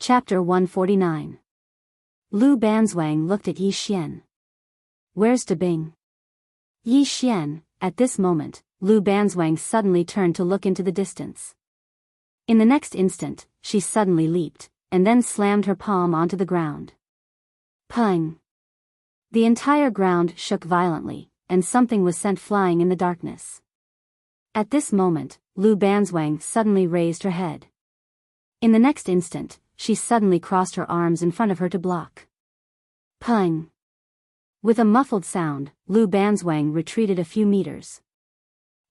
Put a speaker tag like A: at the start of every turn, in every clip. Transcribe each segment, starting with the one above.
A: Chapter 149. Lu Banzwang looked at Yi Xian. Where's De Bing? Yi Xian, at this moment, Lu Banzwang suddenly turned to look into the distance. In the next instant, she suddenly leaped, and then slammed her palm onto the ground. Pung! The entire ground shook violently, and something was sent flying in the darkness. At this moment, Lu Banzwang suddenly raised her head. In the next instant, she suddenly crossed her arms in front of her to block. Pung! With a muffled sound, Lu Banzwang retreated a few meters.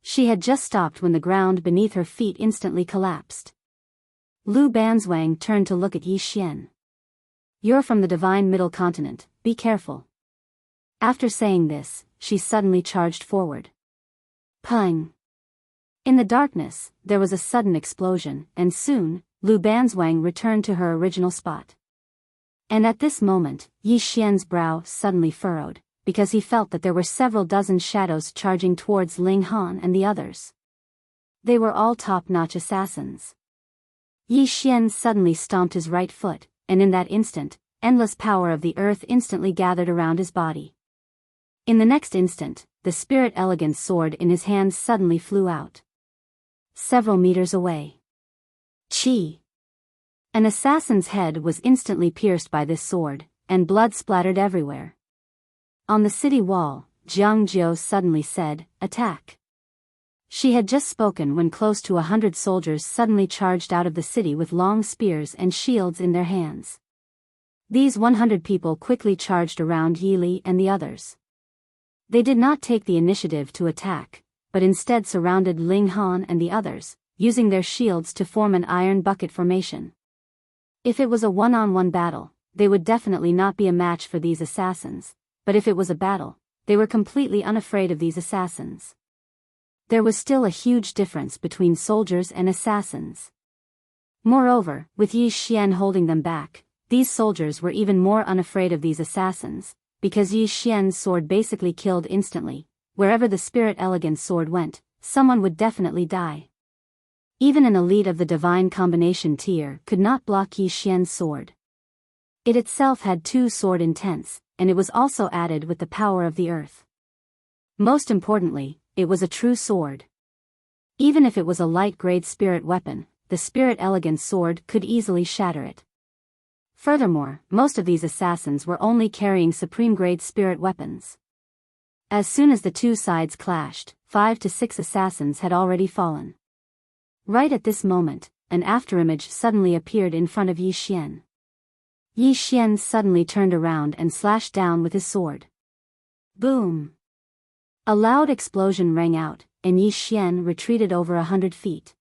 A: She had just stopped when the ground beneath her feet instantly collapsed. Lu Banzwang turned to look at Yi Xian. You're from the Divine Middle Continent, be careful. After saying this, she suddenly charged forward. Pung! In the darkness, there was a sudden explosion, and soon, Lu Banzwang returned to her original spot. And at this moment, Yi Xian's brow suddenly furrowed, because he felt that there were several dozen shadows charging towards Ling Han and the others. They were all top-notch assassins. Yi Xian suddenly stomped his right foot, and in that instant, endless power of the earth instantly gathered around his body. In the next instant, the spirit elegance sword in his hands suddenly flew out. Several meters away. Chi! An assassin's head was instantly pierced by this sword, and blood splattered everywhere. On the city wall, Jiang Jiu suddenly said, "Attack." She had just spoken when close to 100 soldiers suddenly charged out of the city with long spears and shields in their hands. These 100 people quickly charged around Yi Li and the others. They did not take the initiative to attack, but instead surrounded Ling Han and the others, using their shields to form an iron bucket formation. If it was a one-on-one battle, they would definitely not be a match for these assassins, but if it was a battle, they were completely unafraid of these assassins. There was still a huge difference between soldiers and assassins. Moreover, with Yi Xian holding them back, these soldiers were even more unafraid of these assassins, because Yi Xian's sword basically killed instantly. Wherever the spirit elegance sword went, someone would definitely die. Even an elite of the divine combination tier could not block Yi Xian's sword. It itself had 2 sword intents, and it was also added with the power of the earth. Most importantly, it was a true sword. Even if it was a light-grade spirit weapon, the spirit elegance sword could easily shatter it. Furthermore, most of these assassins were only carrying supreme-grade spirit weapons. As soon as the 2 sides clashed, 5 to 6 assassins had already fallen. Right at this moment, an afterimage suddenly appeared in front of Yi Xian. Yi Xian suddenly turned around and slashed down with his sword. Boom! A loud explosion rang out, and Yi Xian retreated over 100 feet.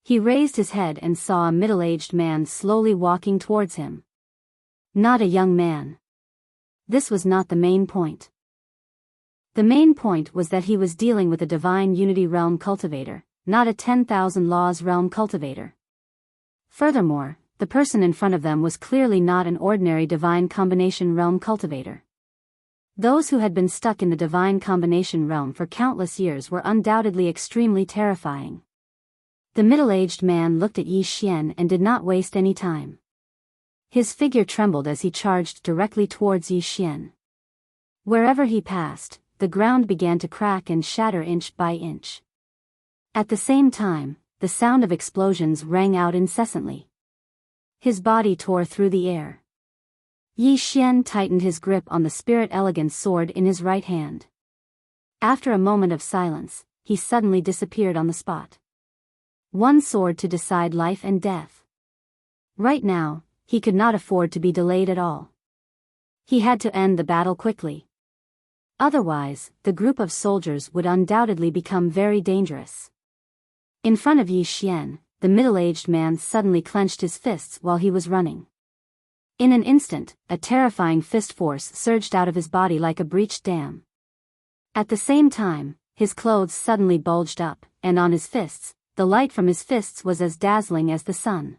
A: He raised his head and saw a middle-aged man slowly walking towards him. Not a young man. This was not the main point. The main point was that he was dealing with a divine unity realm cultivator, not a 10,000 laws realm cultivator. Furthermore, the person in front of them was clearly not an ordinary divine combination realm cultivator. Those who had been stuck in the divine combination realm for countless years were undoubtedly extremely terrifying. The middle-aged man looked at Yi Xian and did not waste any time. His figure trembled as he charged directly towards Yi Xian. Wherever he passed, the ground began to crack and shatter inch by inch. At the same time, the sound of explosions rang out incessantly. His body tore through the air. Yi Xian tightened his grip on the spirit elegance sword in his right hand. After a moment of silence, he suddenly disappeared on the spot. One sword to decide life and death. Right now, he could not afford to be delayed at all. He had to end the battle quickly. Otherwise, the group of soldiers would undoubtedly become very dangerous. In front of Yi Xian, the middle-aged man suddenly clenched his fists while he was running. In an instant, a terrifying fist force surged out of his body like a breached dam. At the same time, his clothes suddenly bulged up, and on his fists, the light from his fists was as dazzling as the sun.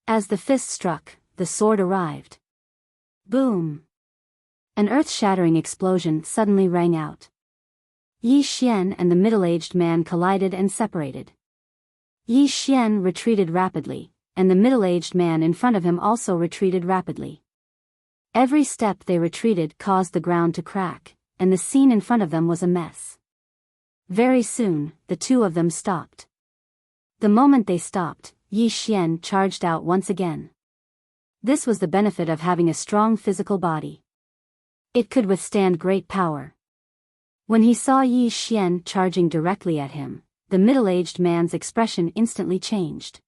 A: As the fist struck, the sword arrived. Boom! An earth-shattering explosion suddenly rang out. Yi Xian and the middle-aged man collided and separated. Yi Xian retreated rapidly, and the middle-aged man in front of him also retreated rapidly. Every step they retreated caused the ground to crack, and the scene in front of them was a mess. Very soon, the two of them stopped. The moment they stopped, Yi Xian charged out once again. This was the benefit of having a strong physical body. It could withstand great power. When he saw Yi Xian charging directly at him, the middle-aged man's expression instantly changed.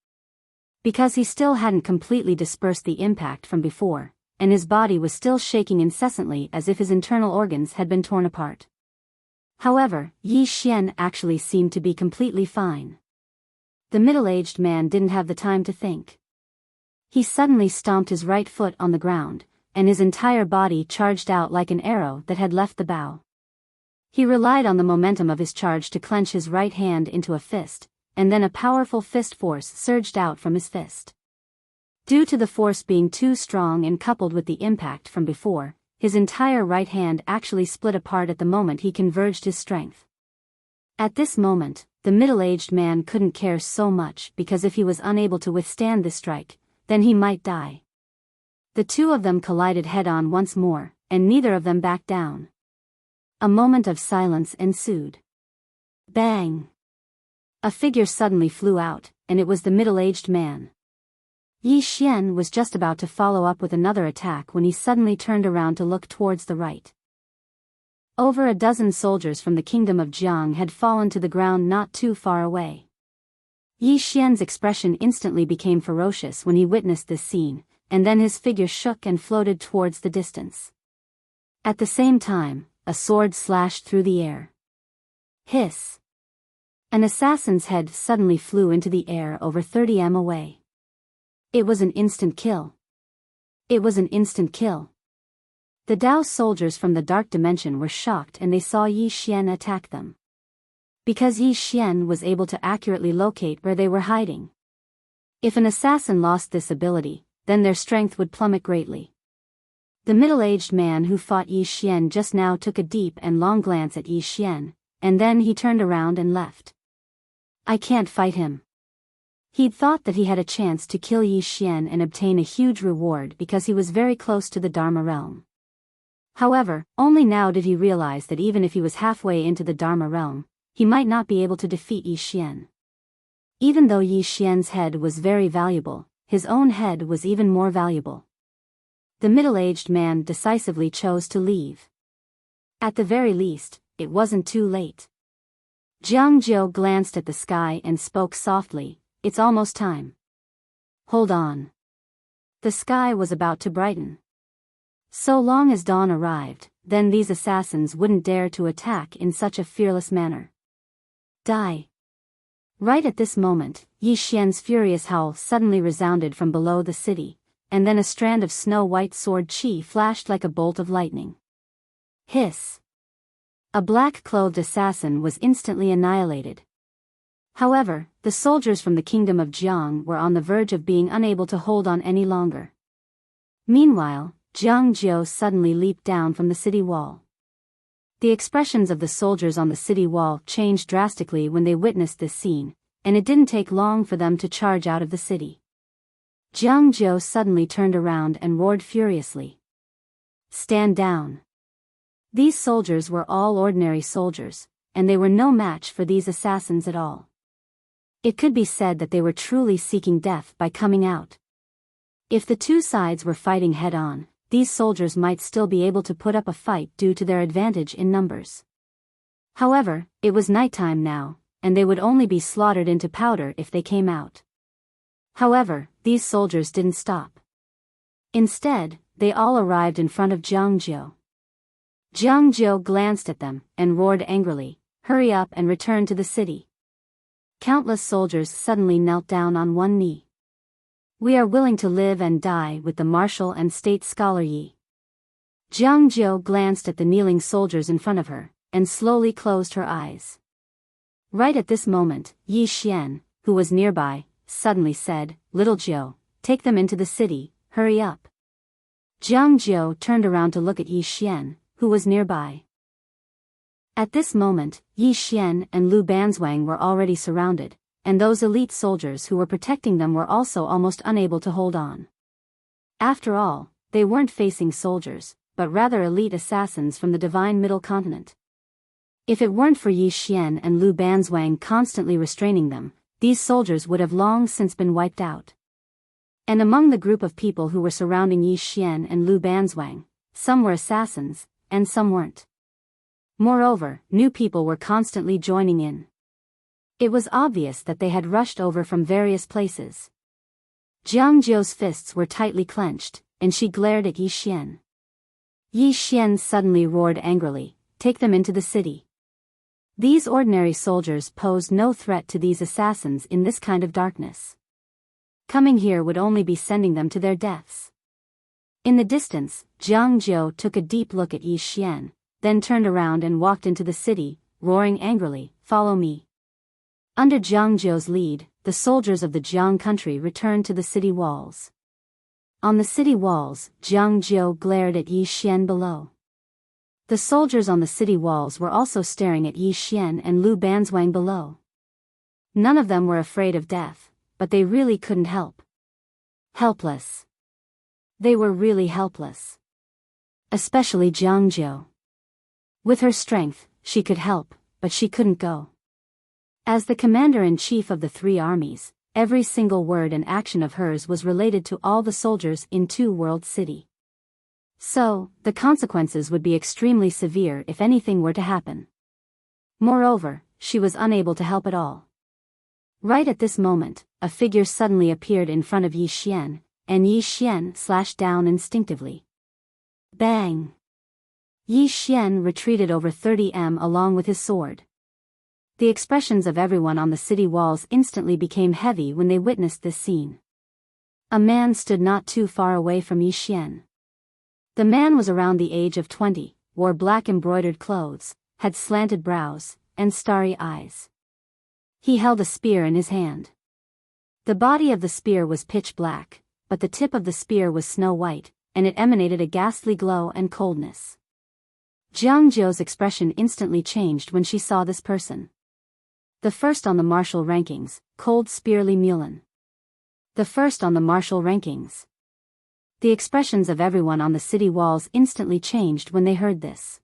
A: Because he still hadn't completely dispersed the impact from before, and his body was still shaking incessantly as if his internal organs had been torn apart. However, Yi Xian actually seemed to be completely fine. The middle-aged man didn't have the time to think. He suddenly stomped his right foot on the ground, and his entire body charged out like an arrow that had left the bow. He relied on the momentum of his charge to clench his right hand into a fist, and then a powerful fist force surged out from his fist. Due to the force being too strong and coupled with the impact from before, his entire right hand actually split apart at the moment he converged his strength. At this moment, the middle-aged man couldn't care so much because if he was unable to withstand this strike, then he might die. The two of them collided head-on once more, and neither of them backed down. A moment of silence ensued. Bang! A figure suddenly flew out, and it was the middle-aged man. Yi Xian was just about to follow up with another attack when he suddenly turned around to look towards the right. Over a dozen soldiers from the kingdom of Jiang had fallen to the ground not too far away. Yi Xian's expression instantly became ferocious when he witnessed this scene, and then his figure shook and floated towards the distance. At the same time, a sword slashed through the air. Hiss! An assassin's head suddenly flew into the air over 30 m away. It was an instant kill. It was an instant kill. The Dao soldiers from the dark dimension were shocked and they saw Yi Xian attack them. Because Yi Xian was able to accurately locate where they were hiding. If an assassin lost this ability, then their strength would plummet greatly. The middle-aged man who fought Yi Xian just now took a deep and long glance at Yi Xian, and then he turned around and left. I can't fight him. He'd thought that he had a chance to kill Yi Xian and obtain a huge reward because he was very close to the Dharma realm. However, only now did he realize that even if he was halfway into the Dharma realm, he might not be able to defeat Yi Xian. Even though Yi Xian's head was very valuable, his own head was even more valuable. The middle-aged man decisively chose to leave. At the very least, it wasn't too late. Jiang Zhou glanced at the sky and spoke softly, "It's almost time." Hold on. The sky was about to brighten. So long as dawn arrived, then these assassins wouldn't dare to attack in such a fearless manner. Die. Right at this moment, Yi Xian's furious howl suddenly resounded from below the city, and then a strand of snow-white sword chi flashed like a bolt of lightning. Hiss! A black-clothed assassin was instantly annihilated. However, the soldiers from the kingdom of Jiang were on the verge of being unable to hold on any longer. Meanwhile, Jiang Zhou suddenly leaped down from the city wall. The expressions of the soldiers on the city wall changed drastically when they witnessed this scene, and it didn't take long for them to charge out of the city. Jiang Zhou suddenly turned around and roared furiously. Stand down. These soldiers were all ordinary soldiers, and they were no match for these assassins at all. It could be said that they were truly seeking death by coming out. If the two sides were fighting head-on, these soldiers might still be able to put up a fight due to their advantage in numbers. However, it was nighttime now, and they would only be slaughtered into powder if they came out. However, these soldiers didn't stop. Instead, they all arrived in front of Jiang Zhou. Jiang Zhou glanced at them and roared angrily, "Hurry up and return to the city." Countless soldiers suddenly knelt down on one knee. "We are willing to live and die with the martial and state scholar Yi." Jiang Zhou glanced at the kneeling soldiers in front of her, and slowly closed her eyes. Right at this moment, Yi Xian, who was nearby, suddenly said, "Little Zhou, take them into the city, hurry up." Jiang Zhou turned around to look at Yi Xian, who was nearby. At this moment, Yi Xian and Lu Banzwang were already surrounded, and those elite soldiers who were protecting them were also almost unable to hold on. After all, they weren't facing soldiers, but rather elite assassins from the divine middle continent. If it weren't for Yi Xian and Lu Banzwang constantly restraining them, these soldiers would have long since been wiped out. And among the group of people who were surrounding Yi Xian and Lu Banzwang, some were assassins, and some weren't. Moreover, new people were constantly joining in. It was obvious that they had rushed over from various places. Jiang Jiu's fists were tightly clenched, and she glared at Yi Xian. Yi Xian suddenly roared angrily, "Take them into the city." These ordinary soldiers posed no threat to these assassins in this kind of darkness. Coming here would only be sending them to their deaths. In the distance, Jiang Jiu took a deep look at Yi Xian, then turned around and walked into the city, roaring angrily, "Follow me." Under Jiang Jiu's lead, the soldiers of the Jiang country returned to the city walls. On the city walls, Jiang Jiu glared at Yi Xian below. The soldiers on the city walls were also staring at Yi Xian and Lu Banzwang below. None of them were afraid of death, but they really couldn't help. Helpless. They were really helpless. Especially Jiang Jiu. With her strength, she could help, but she couldn't go. As the commander-in-chief of the three armies, every single word and action of hers was related to all the soldiers in Two World City. So, the consequences would be extremely severe if anything were to happen. Moreover, she was unable to help at all. Right at this moment, a figure suddenly appeared in front of Yi Xian, and Yi Xian slashed down instinctively. Bang! Yi Xian retreated over 30 m along with his sword. The expressions of everyone on the city walls instantly became heavy when they witnessed this scene. A man stood not too far away from Yi Xian. The man was around the age of 20, wore black embroidered clothes, had slanted brows, and starry eyes. He held a spear in his hand. The body of the spear was pitch black, but the tip of the spear was snow white, and it emanated a ghastly glow and coldness. Jiang Jiu's expression instantly changed when she saw this person. The first on the martial rankings, Cold Spear Li Mulan. The first on the martial rankings. The expressions of everyone on the city walls instantly changed when they heard this.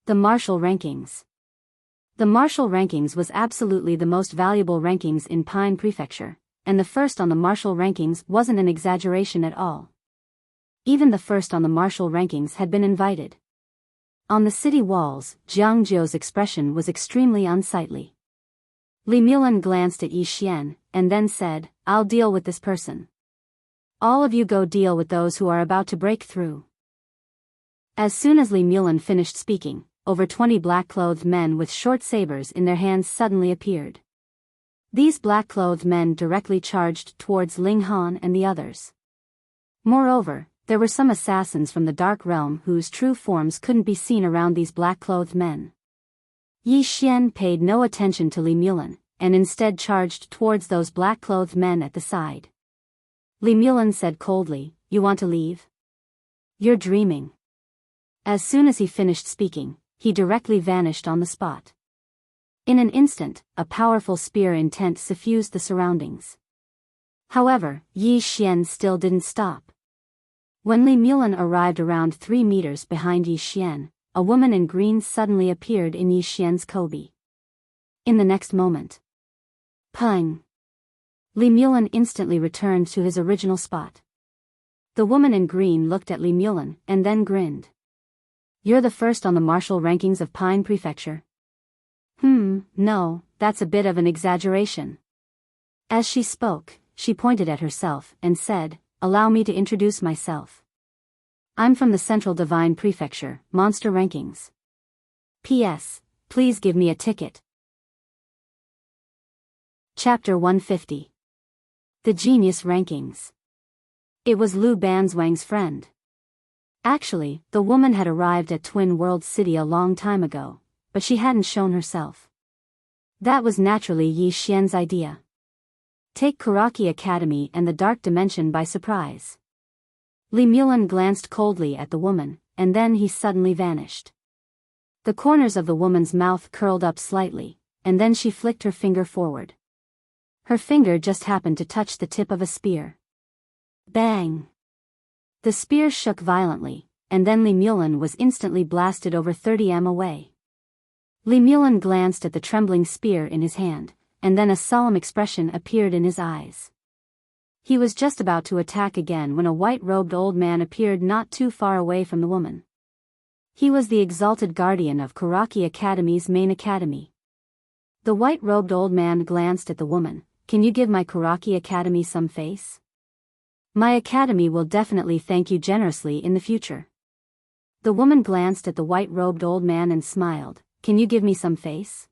A: The martial rankings. The martial rankings was absolutely the most valuable rankings in Pine Prefecture, and the first on the martial rankings wasn't an exaggeration at all. Even the first on the martial rankings had been invited. On the city walls, Jiang Jiu's expression was extremely unsightly. Li Mulan glanced at Yi Xian, and then said, "I'll deal with this person. All of you go deal with those who are about to break through." As soon as Li Mulan finished speaking, over 20 black-clothed men with short sabers in their hands suddenly appeared. These black-clothed men directly charged towards Ling Han and the others. Moreover, there were some assassins from the Dark Realm whose true forms couldn't be seen around these black-clothed men. Yi Xian paid no attention to Li Mulan, and instead charged towards those black-clothed men at the side. Li Mulan said coldly, "You want to leave? You're dreaming." As soon as he finished speaking, he directly vanished on the spot. In an instant, a powerful spear intent suffused the surroundings. However, Yi Xian still didn't stop. When Li Mulan arrived around 3 meters behind Yi Xian, a woman in green suddenly appeared in Yi Xian's Kobe. In the next moment, pang! Li Mulan instantly returned to his original spot. The woman in green looked at Li Mulan and then grinned. "You're the first on the martial rankings of Pine Prefecture?" No, that's a bit of an exaggeration." As she spoke, she pointed at herself and said, "Allow me to introduce myself. I'm from the Central Divine Prefecture, Monster Rankings. P.S. Please give me a ticket." Chapter 150. The Genius Rankings. It was Lu Banzwang's friend. Actually, the woman had arrived at Twin World City a long time ago, but she hadn't shown herself. That was naturally Yi Xian's idea. Take Kuraki Academy and the Dark Dimension by surprise. Li Mulan glanced coldly at the woman, and then he suddenly vanished. The corners of the woman's mouth curled up slightly, and then she flicked her finger forward. Her finger just happened to touch the tip of a spear. Bang! The spear shook violently, and then Li Mulin was instantly blasted over 30 m away. Li Mulin glanced at the trembling spear in his hand, and then a solemn expression appeared in his eyes. He was just about to attack again when a white-robed old man appeared not too far away from the woman. He was the exalted guardian of Kuraki Academy's main academy. The white-robed old man glanced at the woman. Can you give my Kuraki Academy some face? My academy will definitely thank you generously in the future. The woman glanced at the white-robed old man and smiled. Can you give me some face?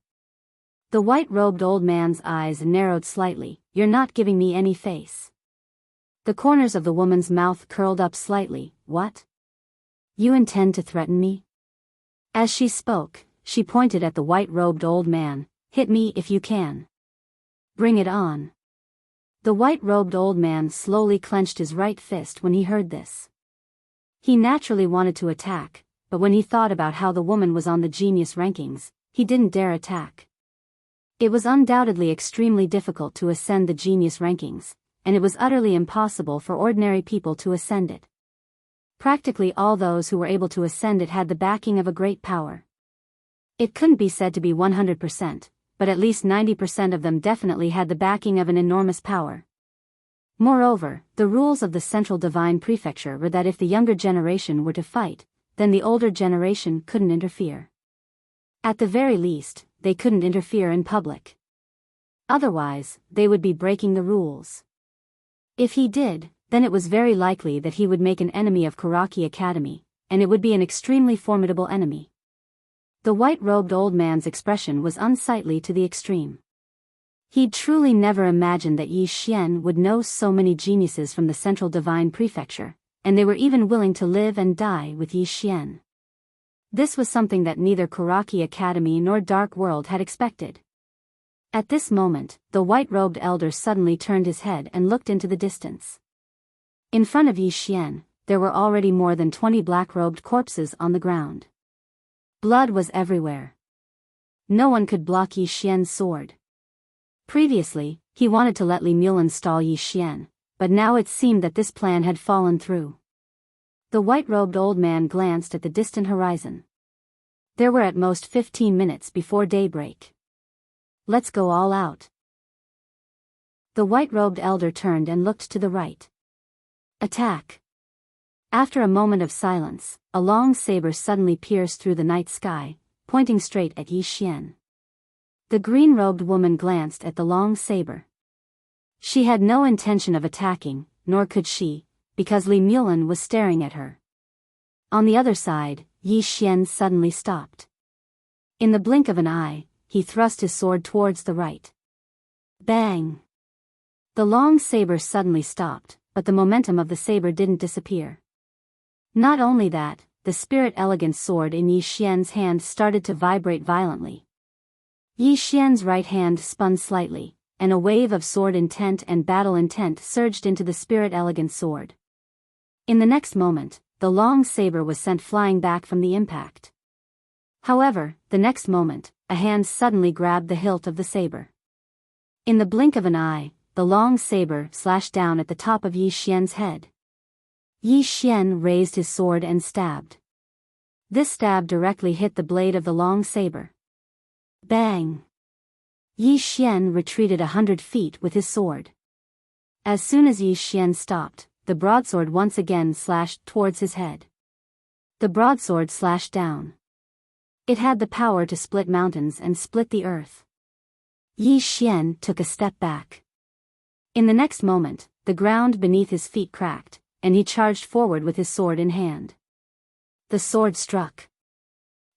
A: The white-robed old man's eyes narrowed slightly. You're not giving me any face. The corners of the woman's mouth curled up slightly. What? You intend to threaten me? As she spoke, she pointed at the white-robed old man. Hit me if you can. Bring it on. The white-robed old man slowly clenched his right fist when he heard this. He naturally wanted to attack, but when he thought about how the woman was on the genius rankings, he didn't dare attack. It was undoubtedly extremely difficult to ascend the genius rankings, and it was utterly impossible for ordinary people to ascend it. Practically all those who were able to ascend it had the backing of a great power. It couldn't be said to be 100%. But at least 90% of them definitely had the backing of an enormous power. Moreover, the rules of the Central Divine Prefecture were that if the younger generation were to fight, then the older generation couldn't interfere. At the very least, they couldn't interfere in public. Otherwise, they would be breaking the rules. If he did, then it was very likely that he would make an enemy of Kuraki Academy, and it would be an extremely formidable enemy. The white-robed old man's expression was unsightly to the extreme. He'd truly never imagined that Yi Xian would know so many geniuses from the Central Divine Prefecture, and they were even willing to live and die with Yi Xian. This was something that neither Kuraki Academy nor Dark World had expected. At this moment, the white-robed elder suddenly turned his head and looked into the distance. In front of Yi Xian, there were already more than 20 black-robed corpses on the ground. Blood was everywhere. No one could block Yi Xian's sword. Previously, he wanted to let Li Mulin stall Yi Xian, but now it seemed that this plan had fallen through. The white-robed old man glanced at the distant horizon. There were at most 15 minutes before daybreak. Let's go all out. The white-robed elder turned and looked to the right. Attack! After a moment of silence, a long saber suddenly pierced through the night sky, pointing straight at Yi Xian. The green-robed woman glanced at the long saber. She had no intention of attacking, nor could she, because Li Mulin was staring at her. On the other side, Yi Xian suddenly stopped. In the blink of an eye, he thrust his sword towards the right. Bang! The long saber suddenly stopped, but the momentum of the saber didn't disappear. Not only that, the spirit elegant sword in Yi Xian's hand started to vibrate violently. Yi Xian's right hand spun slightly, and a wave of sword intent and battle intent surged into the spirit elegant sword. In the next moment, the long saber was sent flying back from the impact. However, the next moment, a hand suddenly grabbed the hilt of the saber. In the blink of an eye, the long saber slashed down at the top of Yi Xian's head. Yi Xian raised his sword and stabbed. This stab directly hit the blade of the long saber. Bang! Yi Xian retreated 100 feet with his sword. As soon as Yi Xian stopped, the broadsword once again slashed towards his head. The broadsword slashed down. It had the power to split mountains and split the earth. Yi Xian took a step back. In the next moment, the ground beneath his feet cracked, and he charged forward with his sword in hand. The sword struck.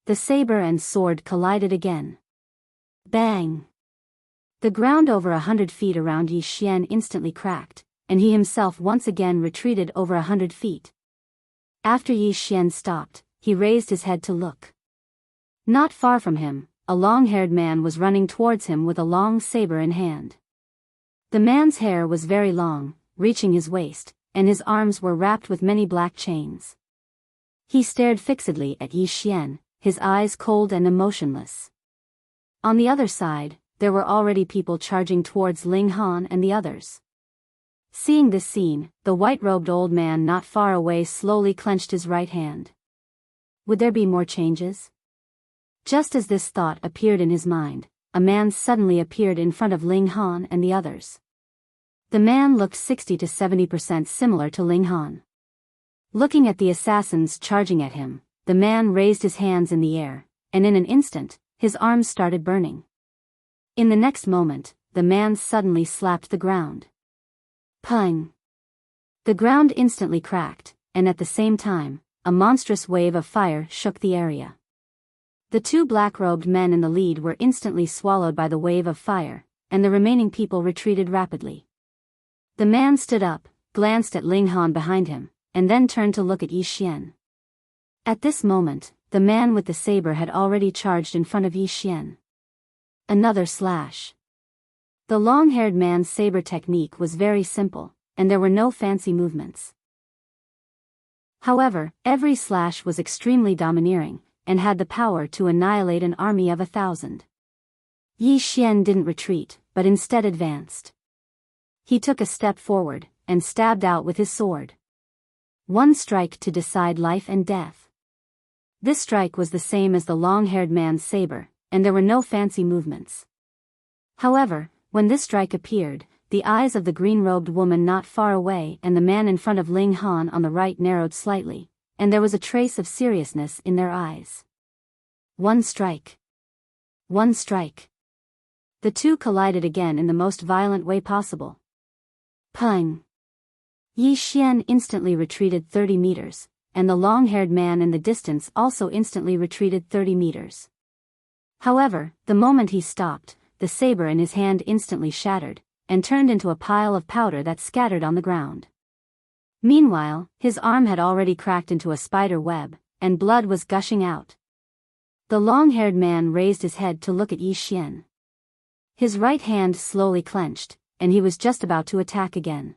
A: The saber and sword collided again. Bang! The ground over 100 feet around Yi Xian instantly cracked, and he himself once again retreated over 100 feet. After Yi Xian stopped, he raised his head to look. Not far from him, a long-haired man was running towards him with a long saber in hand. The man's hair was very long, reaching his waist, and his arms were wrapped with many black chains. He stared fixedly at Yi Xian, his eyes cold and emotionless. On the other side, there were already people charging towards Ling Han and the others. Seeing this scene, the white-robed old man not far away slowly clenched his right hand. Would there be more changes? Just as this thought appeared in his mind, a man suddenly appeared in front of Ling Han and the others. The man looked 60 to 70% similar to Ling Han. Looking at the assassins charging at him, the man raised his hands in the air, and in an instant, his arms started burning. In the next moment, the man suddenly slapped the ground. Pung! The ground instantly cracked, and at the same time, a monstrous wave of fire shook the area. The two black-robed men in the lead were instantly swallowed by the wave of fire, and the remaining people retreated rapidly. The man stood up, glanced at Ling Han behind him, and then turned to look at Yi Xian. At this moment, the man with the saber had already charged in front of Yi Xian. Another slash. The long-haired man's saber technique was very simple, and there were no fancy movements. However, every slash was extremely domineering, and had the power to annihilate an army of 1,000. Yi Xian didn't retreat, but instead advanced. He took a step forward, and stabbed out with his sword. One strike to decide life and death. This strike was the same as the long-haired man's saber, and there were no fancy movements. However, when this strike appeared, the eyes of the green-robed woman not far away and the man in front of Ling Han on the right narrowed slightly, and there was a trace of seriousness in their eyes. One strike. One strike. The two collided again in the most violent way possible. Pung! Yi Xian instantly retreated 30 meters, and the long-haired man in the distance also instantly retreated 30 meters. However, the moment he stopped, the saber in his hand instantly shattered, and turned into a pile of powder that scattered on the ground. Meanwhile, his arm had already cracked into a spider web, and blood was gushing out. The long-haired man raised his head to look at Yi Xian. His right hand slowly clenched, and he was just about to attack again.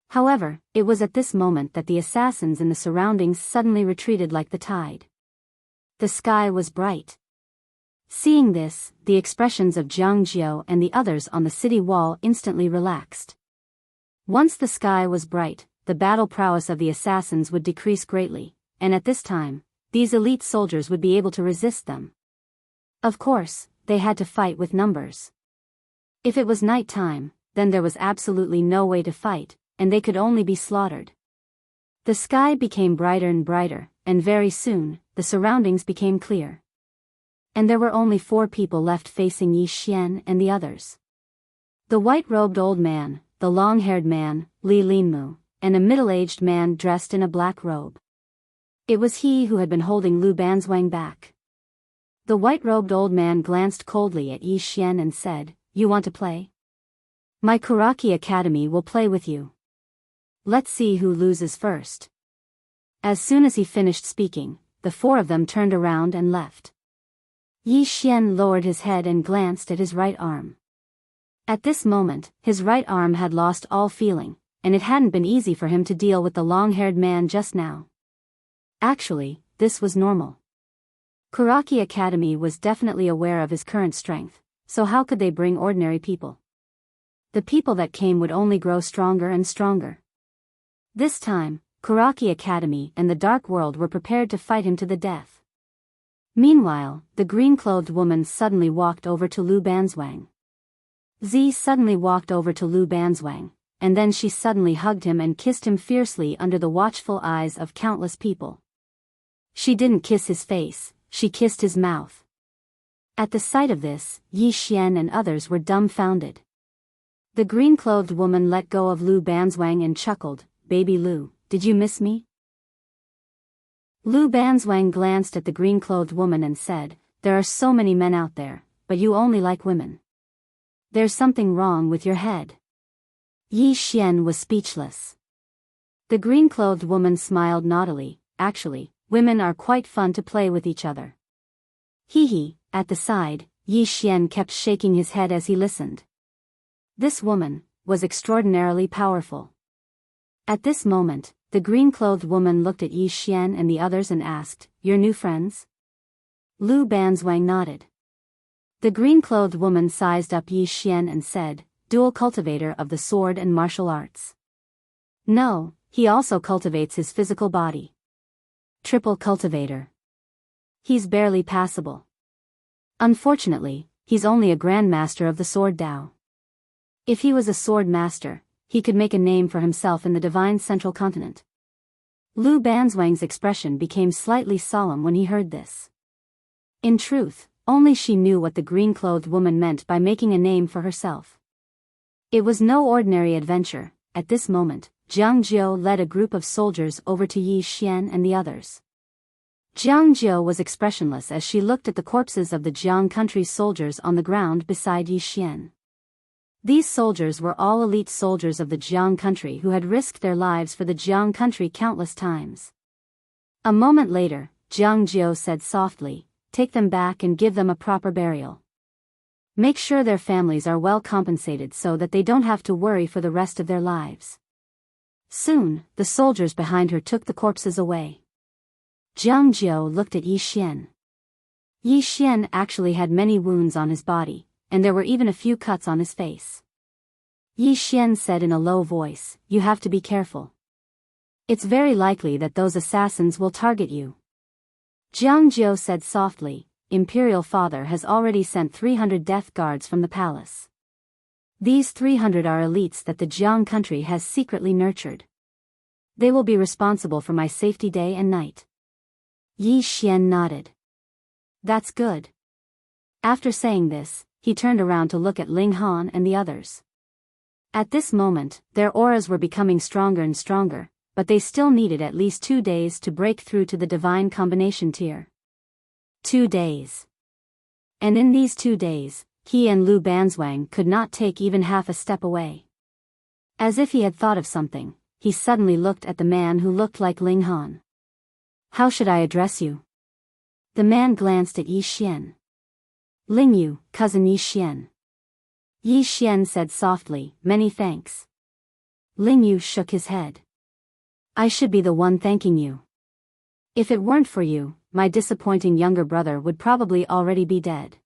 A: However, it was at this moment that the assassins in the surroundings suddenly retreated like the tide. The sky was bright. Seeing this, the expressions of Jiang Jiao and the others on the city wall instantly relaxed. Once the sky was bright, the battle prowess of the assassins would decrease greatly, and at this time, these elite soldiers would be able to resist them. Of course, they had to fight with numbers. If it was night time, then there was absolutely no way to fight, and they could only be slaughtered. The sky became brighter and brighter, and very soon, the surroundings became clear. And there were only 4 people left facing Yi Xian and the others. The white-robed old man, the long-haired man, Li Linmu, and a middle-aged man dressed in a black robe. It was he who had been holding Lu Banzwang back. The white-robed old man glanced coldly at Yi Xian and said, "You want to play? My Kuraki Academy will play with you. Let's see who loses first." As soon as he finished speaking, the 4 of them turned around and left. Yi Xian lowered his head and glanced at his right arm. At this moment, his right arm had lost all feeling, and it hadn't been easy for him to deal with the long-haired man just now. Actually, this was normal. Kuraki Academy was definitely aware of his current strength, so how could they bring ordinary people? The people that came would only grow stronger and stronger. This time, Kuraki Academy and the Dark World were prepared to fight him to the death. Meanwhile, the green-clothed woman suddenly walked over to Lu Banzwang. Z suddenly walked over to Lu Banzwang, and then she suddenly hugged him and kissed him fiercely under the watchful eyes of countless people. She didn't kiss his face, she kissed his mouth. At the sight of this, Yi Xian and others were dumbfounded. The green-clothed woman let go of Lu Banzwang and chuckled, "Baby Lu, did you miss me?" Lu Banzwang glanced at the green-clothed woman and said, "There are so many men out there, but you only like women. There's something wrong with your head." Yi Xian was speechless. The green-clothed woman smiled naughtily. "Actually, women are quite fun to play with each other." Hee hee. At the side, Yi Xian kept shaking his head as he listened. This woman was extraordinarily powerful. At this moment, the green-clothed woman looked at Yi Xian and the others and asked, "Your new friends?" Lu Banzwang nodded. The green-clothed woman sized up Yi Xian and said, dual cultivator of the sword and martial arts. No, he also cultivates his physical body. Triple cultivator. He's barely passable. Unfortunately, he's only a grandmaster of the sword Dao. If he was a sword master, he could make a name for himself in the divine central continent. Lu Banzwang's expression became slightly solemn when he heard this. In truth, only she knew what the green-clothed woman meant by making a name for herself. It was no ordinary adventure. At this moment, Jiang Jiu led a group of soldiers over to Yi Xian and the others. Jiang Jiu was expressionless as she looked at the corpses of the Jiang country soldiers on the ground beside Yi Xian. These soldiers were all elite soldiers of the Jiang country who had risked their lives for the Jiang country countless times. A moment later, Jiang Jiu said softly, "Take them back and give them a proper burial. Make sure their families are well compensated so that they don't have to worry for the rest of their lives." Soon, the soldiers behind her took the corpses away. Jiang Jiu looked at Yi Xian. Yi Xian actually had many wounds on his body, and there were even a few cuts on his face. Yi Xian said in a low voice, "You have to be careful. It's very likely that those assassins will target you." Jiang Jiu said softly, "Imperial Father has already sent 300 death guards from the palace. These 300 are elites that the Jiang country has secretly nurtured. They will be responsible for my safety day and night." Yi Xian nodded. "That's good." After saying this, he turned around to look at Ling Han and the others. At this moment, their auras were becoming stronger and stronger, but they still needed at least 2 days to break through to the divine combination tier. 2 days. And in these 2 days, he and Lu Banzwang could not take even half a step away. As if he had thought of something, he suddenly looked at the man who looked like Ling Han. "How should I address you?" The man glanced at Yi Xian. "Ling Yu, cousin Yi Xian." Yi Xian said softly, "Many thanks." Ling Yu shook his head. "I should be the one thanking you. If it weren't for you, my disappointing younger brother would probably already be dead."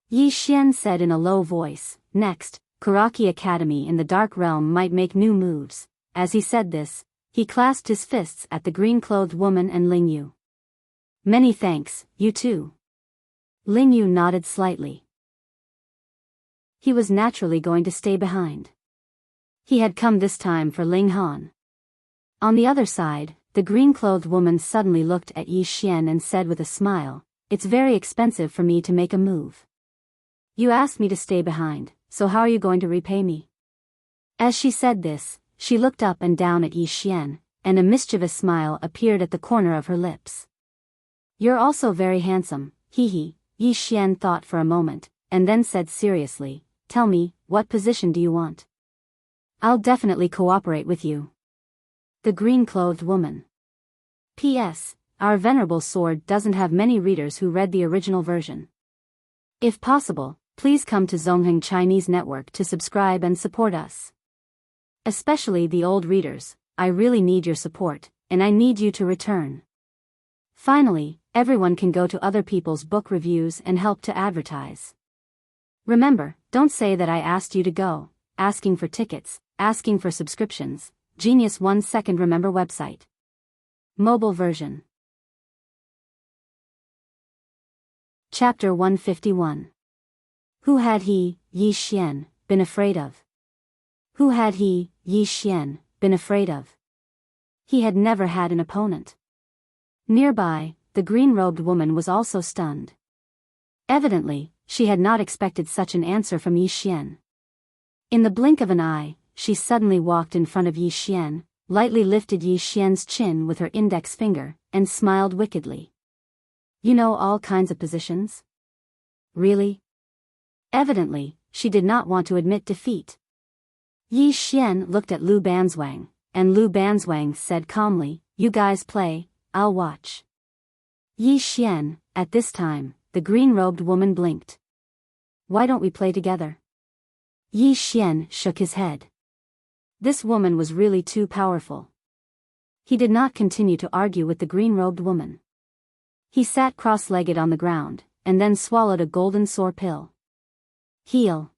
A: Yi Xian said in a low voice, "Next, Kuraki Academy in the Dark Realm might make new moves." As he said this, he clasped his fists at the green-clothed woman and Ling Yu. "Many thanks, you too." Ling Yu nodded slightly. He was naturally going to stay behind. He had come this time for Ling Han. On the other side, the green-clothed woman suddenly looked at Yi Xian and said with a smile, "It's very expensive for me to make a move. You asked me to stay behind, so how are you going to repay me?" As she said this, she looked up and down at Yi Xian, and a mischievous smile appeared at the corner of her lips. "You're also very handsome, hee." Yi Xian thought for a moment, and then said seriously, "Tell me, what position do you want? I'll definitely cooperate with you." The green-clothed woman. P.S. Our venerable sword doesn't have many readers who read the original version. If possible, please come to Zongheng Chinese Network to subscribe and support us. Especially the old readers, I really need your support, and I need you to return. Finally, everyone can go to other people's book reviews and help to advertise. Remember, don't say that I asked you to go, asking for tickets, asking for subscriptions. Genius 1 second remember website. Mobile version. Chapter 151. Who had he, Yi Xian, been afraid of? Who had he, Yi Xian, been afraid of? He had never had an opponent. Nearby, the green-robed woman was also stunned. Evidently, she had not expected such an answer from Yi Xian. In the blink of an eye, she suddenly walked in front of Yi Xian, lightly lifted Yi Xian's chin with her index finger, and smiled wickedly. "You know all kinds of positions? Really?" Evidently, she did not want to admit defeat. Yi Xian looked at Lu Banzwang, and Lu Banzwang said calmly, "You guys play, I'll watch." Yi Xian, at this time, the green-robed woman blinked. "Why don't we play together?" Yi Xian shook his head. This woman was really too powerful. He did not continue to argue with the green-robed woman. He sat cross-legged on the ground, and then swallowed a golden sore pill. Heal.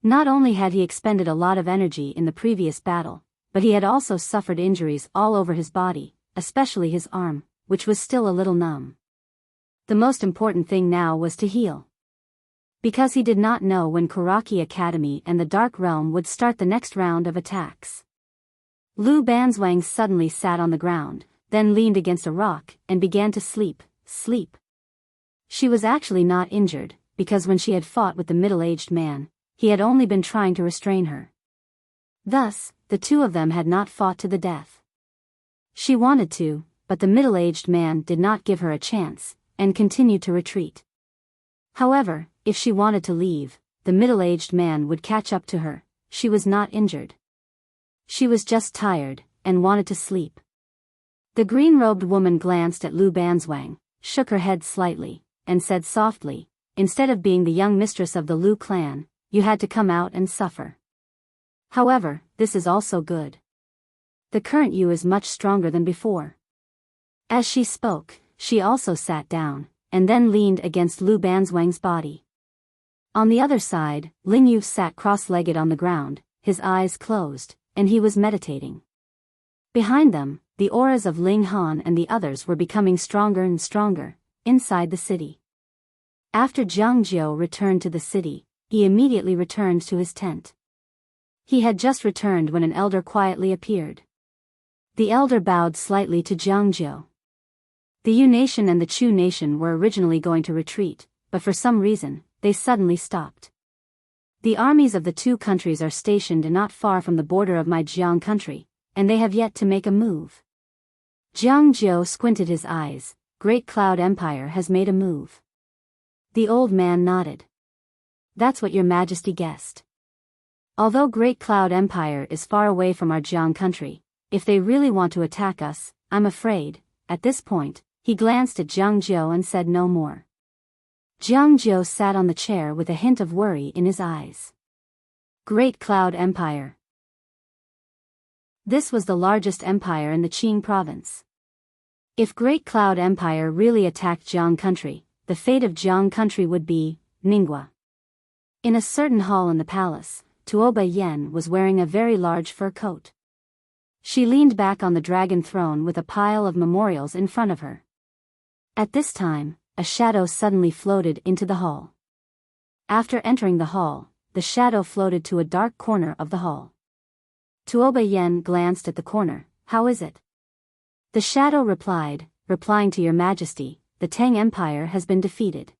A: Not only had he expended a lot of energy in the previous battle, but he had also suffered injuries all over his body, especially his arm, which was still a little numb. The most important thing now was to heal. Because he did not know when Kuraki Academy and the Dark Realm would start the next round of attacks. Lu Banzwang suddenly sat on the ground, then leaned against a rock and began to sleep. She was actually not injured, because when she had fought with the middle-aged man, he had only been trying to restrain her. Thus, the two of them had not fought to the death. She wanted to, but the middle-aged man did not give her a chance, and continued to retreat. However, if she wanted to leave, the middle-aged man would catch up to her. She was not injured. She was just tired, and wanted to sleep. The green-robed woman glanced at Lu Banzwang, shook her head slightly, and said softly, "Instead of being the young mistress of the Lu clan, you had to come out and suffer. However, this is also good. The current you is much stronger than before." As she spoke, she also sat down, and then leaned against Lu Banzwang's body. On the other side, Ling Yu sat cross-legged on the ground, his eyes closed, and he was meditating. Behind them, the auras of Ling Han and the others were becoming stronger and stronger, inside the city. After Zhang Jiu returned to the city, he immediately returned to his tent. He had just returned when an elder quietly appeared. The elder bowed slightly to Zhang Jiu. The Yu nation and the Chu nation were originally going to retreat, but for some reason, they suddenly stopped. The armies of the two countries are stationed not far from the border of my Jiang country, and they have yet to make a move. Zhang Jiu squinted his eyes. Great Cloud Empire has made a move. The old man nodded. That's what your majesty guessed. Although Great Cloud Empire is far away from our Jiang country, if they really want to attack us, I'm afraid, at this point, he glanced at Zhang Jiu and said no more. Zhang Jiu sat on the chair with a hint of worry in his eyes. Great Cloud Empire. This was the largest empire in the Qing province. If Great Cloud Empire really attacked Jiang country, the fate of Jiang country would be Ningguo. In a certain hall in the palace, Tuoba Yen was wearing a very large fur coat. She leaned back on the dragon throne with a pile of memorials in front of her. At this time, a shadow suddenly floated into the hall. After entering the hall, the shadow floated to a dark corner of the hall. Tuoba Yen glanced at the corner. "How is it?" The shadow replied, "Replying to your majesty, the Tang Empire has been defeated.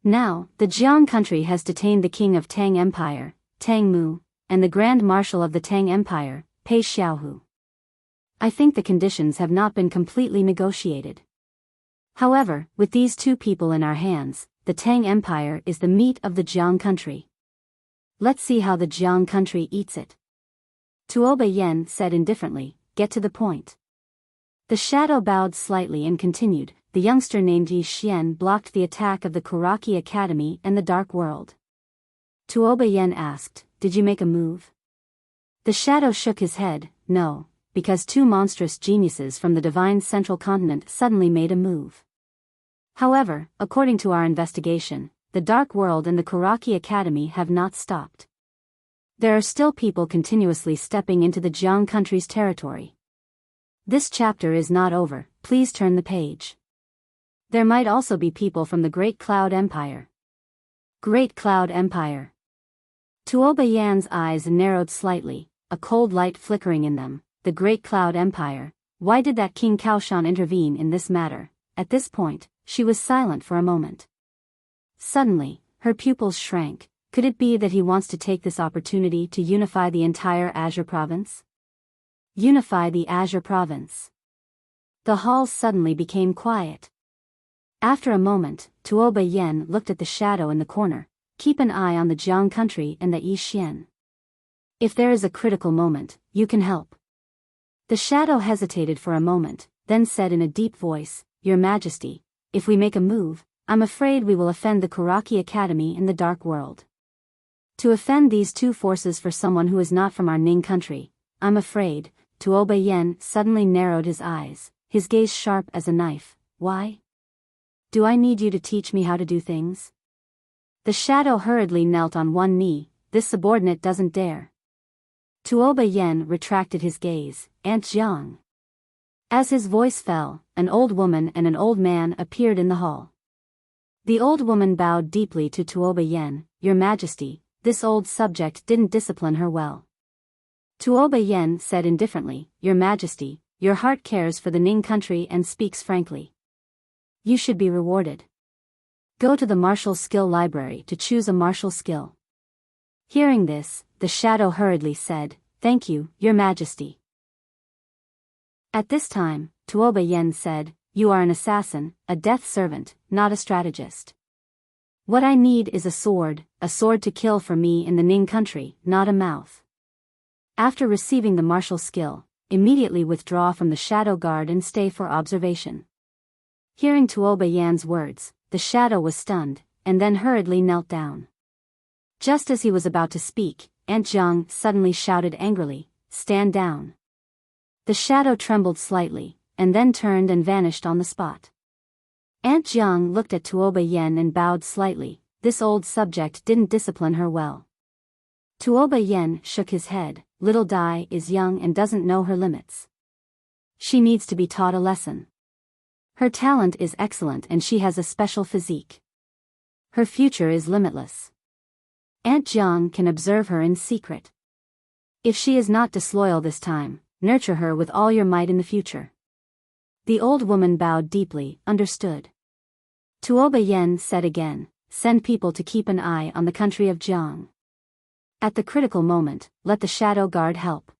A: Now, the Jiang country has detained the king of Tang Empire, Tang Mu, and the Grand Marshal of the Tang Empire, Pei Xiaohu. I think the conditions have not been completely negotiated. However, with these two people in our hands, the Tang Empire is the meat of the Jiang country. Let's see how the Jiang country eats it." Tuoba Yen said indifferently, "Get to the point." The shadow bowed slightly and continued. The youngster named Yi Xian blocked the attack of the Kuraki Academy and the Dark World. Tuoba Yen asked, "Did you make a move?" The shadow shook his head. "No, because two monstrous geniuses from the Divine Central Continent suddenly made a move. However, according to our investigation, the Dark World and the Kuraki Academy have not stopped. There are still people continuously stepping into the Jiang country's territory. This chapter is not over, please turn the page. There might also be people from the Great Cloud Empire." Great Cloud Empire. Tuoba Yan's eyes narrowed slightly, a cold light flickering in them. The Great Cloud Empire. Why did that King Kaoshan intervene in this matter? At this point, she was silent for a moment. Suddenly, her pupils shrank. Could it be that he wants to take this opportunity to unify the entire Azure province? Unify the Azure province. The hall suddenly became quiet. After a moment, Tuoba Yen looked at the shadow in the corner. "Keep an eye on the Jiang country and the Yi Xian. If there is a critical moment, you can help." The shadow hesitated for a moment, then said in a deep voice, "Your Majesty, if we make a move, I'm afraid we will offend the Kuraki Academy in the Dark World. To offend these two forces for someone who is not from our Ning country, I'm afraid." Tuoba Yen suddenly narrowed his eyes, his gaze sharp as a knife. "Why?" do I need you to teach me how to do things? The shadow hurriedly knelt on one knee. This subordinate doesn't dare. Tuoba Yen retracted his gaze. Aunt Jiang. As his voice fell, an old woman and an old man appeared in the hall. The old woman bowed deeply to Tuoba Yen. Your Majesty, this old subject didn't discipline her well. Tuoba Yen said indifferently, Your Majesty, your heart cares for the Ning country and speaks frankly. You should be rewarded. Go to the martial skill library to choose a martial skill. Hearing this, the shadow hurriedly said, Thank you, Your Majesty. At this time, Tuoba Yen said, You are an assassin, a death servant, not a strategist. What I need is a sword to kill for me in the Ning country, not a mouth. After receiving the martial skill, immediately withdraw from the shadow guard and stay for observation. Hearing Tuoba Yan's words, the shadow was stunned, and then hurriedly knelt down. Just as he was about to speak, Aunt Jiang suddenly shouted angrily, Stand down. The shadow trembled slightly, and then turned and vanished on the spot. Aunt Jiang looked at Tuoba Yen and bowed slightly. This old subject didn't discipline her well. Tuoba Yen shook his head. Little Dai is young and doesn't know her limits. She needs to be taught a lesson. Her talent is excellent and she has a special physique. Her future is limitless. Aunt Jiang can observe her in secret. If she is not disloyal this time, nurture her with all your might in the future. The old woman bowed deeply. Understood. Tuoba Yen said again, Send people to keep an eye on the country of Jiang. At the critical moment, let the shadow guard help.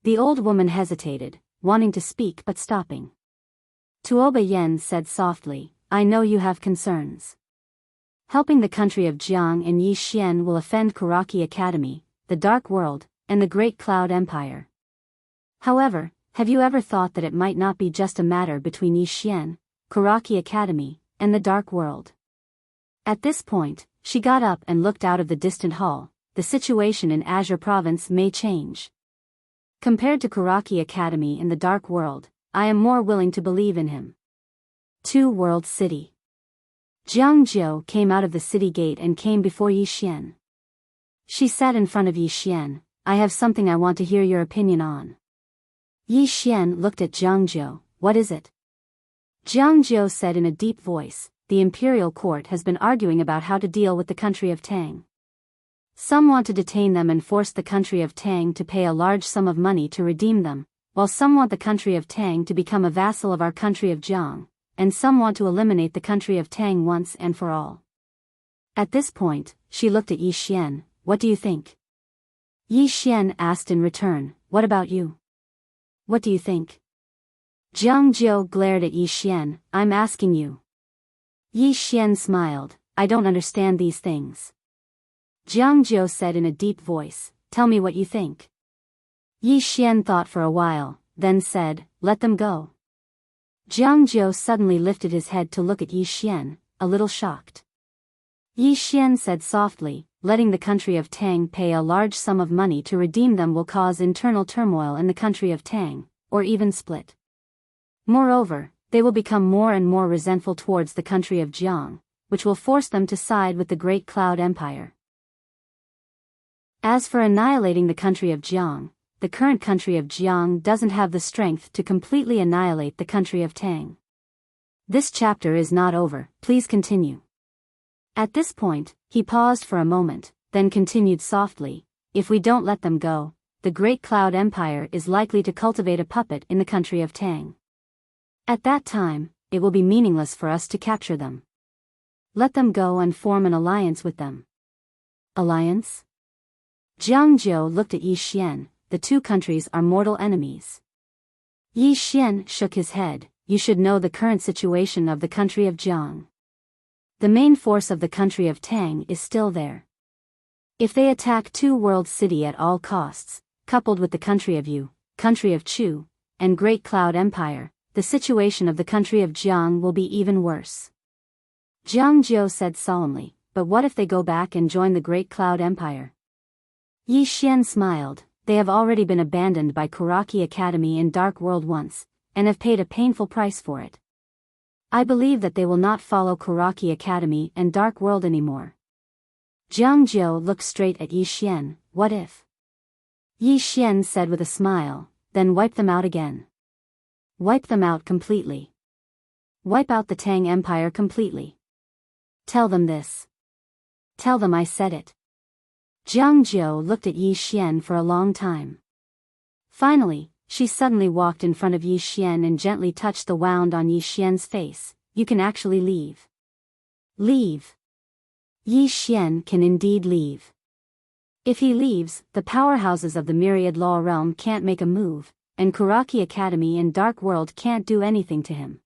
A: The old woman hesitated, wanting to speak but stopping. Tuoba Yen said softly, I know you have concerns. Helping the country of Jiang and Yixian will offend Kuraki Academy, the Dark World, and the Great Cloud Empire. However, have you ever thought that it might not be just a matter between Yixian, Kuraki Academy, and the Dark World? At this point, she got up and looked out of the distant hall. The situation in Azure Province may change. Compared to Kuraki Academy in the Dark World, I am more willing to believe in him. 2 World City. Jiang Jiu came out of the city gate and came before Yixian. She sat in front of Yixian. I have something I want to hear your opinion on. Yixian looked at Jiang Jiu. What is it? Jiang Jiu said in a deep voice, The imperial court has been arguing about how to deal with the country of Tang. Some want to detain them and force the country of Tang to pay a large sum of money to redeem them, while some want the country of Tang to become a vassal of our country of Jiang, and some want to eliminate the country of Tang once and for all. At this point, she looked at Yixian. What do you think? Yixian asked in return, What about you? What do you think? Jiang Jiu glared at Yixian. I'm asking you. Yixian smiled. I don't understand these things. Jiang Jiu said in a deep voice, Tell me what you think. Yixian thought for a while, then said, Let them go. Jiang Jiu suddenly lifted his head to look at Yixian, a little shocked. Yixian said softly, Letting the country of Tang pay a large sum of money to redeem them will cause internal turmoil in the country of Tang, or even split. Moreover, they will become more and more resentful towards the country of Jiang, which will force them to side with the Great Cloud Empire. As for annihilating the country of Jiang, the current country of Jiang doesn't have the strength to completely annihilate the country of Tang. This chapter is not over, please continue. At this point, he paused for a moment, then continued softly, If we don't let them go, the Great Cloud Empire is likely to cultivate a puppet in the country of Tang. At that time, it will be meaningless for us to capture them. Let them go and form an alliance with them. Alliance? Jiang Jiu looked at Yixian. The 2 countries are mortal enemies. Yixian shook his head. You should know the current situation of the country of Jiang. The main force of the country of Tang is still there. If they attack 2 World City at all costs, coupled with the country of Yu, country of Chu, and Great Cloud Empire, the situation of the country of Jiang will be even worse. Jiang Jiu said solemnly, But what if they go back and join the Great Cloud Empire? Yixian smiled. They have already been abandoned by Kuraki Academy in Dark World once, and have paid a painful price for it. I believe that they will not follow Kuraki Academy and Dark World anymore. Jiang Jiu looked straight at Yi Xian. What if? Yi Xian said with a smile, then wipe them out again. Wipe them out completely. Wipe out the Tang Empire completely. Tell them this. Tell them I said it. Jiang Jiu looked at Yi Xian for a long time. Finally, she suddenly walked in front of Yi Xian and gently touched the wound on Yi Xian's face. You can actually leave. Leave. Yi Xian can indeed leave. If he leaves, the powerhouses of the Myriad Law Realm can't make a move, and Kuraki Academy and Dark World can't do anything to him.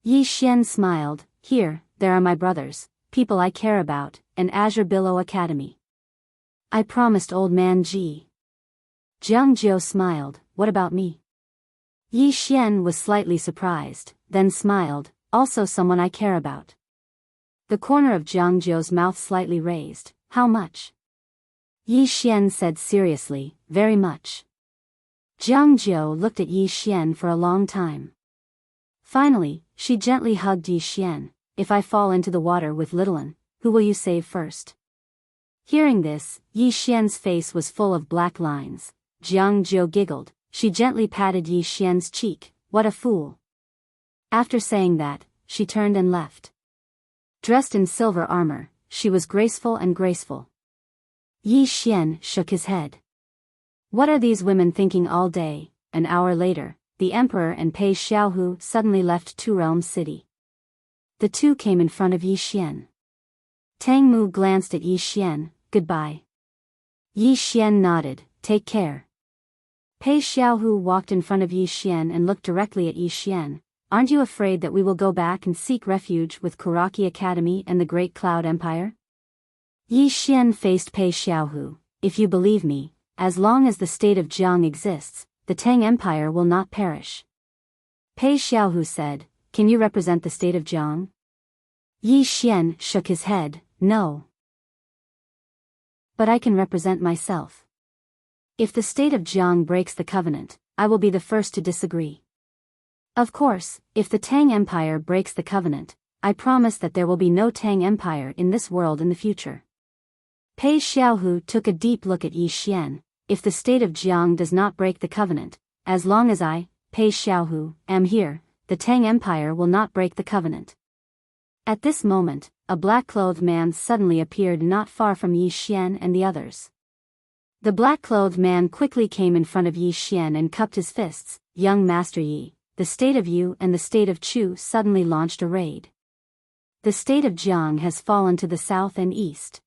A: Yi Xian smiled. Here, there are my brothers, people I care about, and Azure Billow Academy. I promised Old Man Ji. Jiang Jiu smiled. What about me? Yi Xian was slightly surprised, then smiled. Also someone I care about. The corner of Jiang Jiu's mouth slightly raised. How much? Yi Xian said seriously, very much. Jiang Jiu looked at Yi Xian for a long time. Finally, she gently hugged Yi Xian. If I fall into the water with Littlin, who will you save first? Hearing this, Yi Xian's face was full of black lines. Jiang Jiu giggled. She gently patted Yi Xian's cheek. What a fool. After saying that, she turned and left. Dressed in silver armor, she was graceful and graceful. Yi Xian shook his head. What are these women thinking all day? An hour later, the emperor and Pei Xiaohu suddenly left Two Realms City. The two came in front of Yi Xian. Tang Mu glanced at Yi Xian. Goodbye. Yi Xian nodded. Take care. Pei Xiaohu walked in front of Yi Xian and looked directly at Yi Xian. Aren't you afraid that we will go back and seek refuge with Kuraki Academy and the Great Cloud Empire? Yi Xian faced Pei Xiaohu. If you believe me, as long as the state of Jiang exists, the Tang Empire will not perish. Pei Xiaohu said, can you represent the state of Jiang? Yi Xian shook his head. No. But I can represent myself. If the state of Jiang breaks the covenant, I will be the first to disagree. Of course, if the Tang Empire breaks the covenant, I promise that there will be no Tang Empire in this world in the future. Pei Xiaohu took a deep look at Yi Xian. If the state of Jiang does not break the covenant, as long as I, Pei Xiaohu, am here, the Tang Empire will not break the covenant. At this moment, a black-clothed man suddenly appeared not far from Yi Xian and the others. The black-clothed man quickly came in front of Yi Xian and cupped his fists. Young Master Yi, the state of Yu and the state of Chu suddenly launched a raid. The state of Jiang has fallen to the south and east.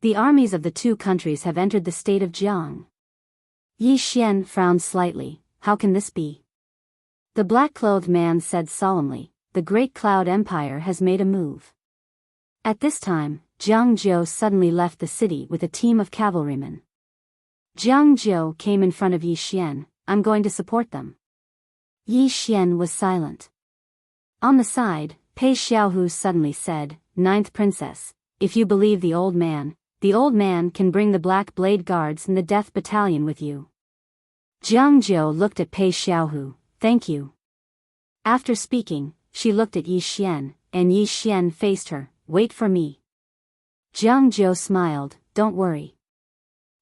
A: The armies of the two countries have entered the state of Jiang. Yi Xian frowned slightly. How can this be? The black-clothed man said solemnly, the Great Cloud Empire has made a move. At this time, Jiang Jiu suddenly left the city with a team of cavalrymen. Jiang Jiu came in front of Yi Xian. I'm going to support them. Yi Xian was silent. On the side, Pei Xiaohu suddenly said, Ninth Princess, if you believe the old man can bring the Black Blade Guards and the Death Battalion with you. Jiang Jiu looked at Pei Xiaohu. Thank you. After speaking, she looked at Yi Xian, and Yi Xian faced her. Wait for me. Jiang Jiu smiled. Don't worry.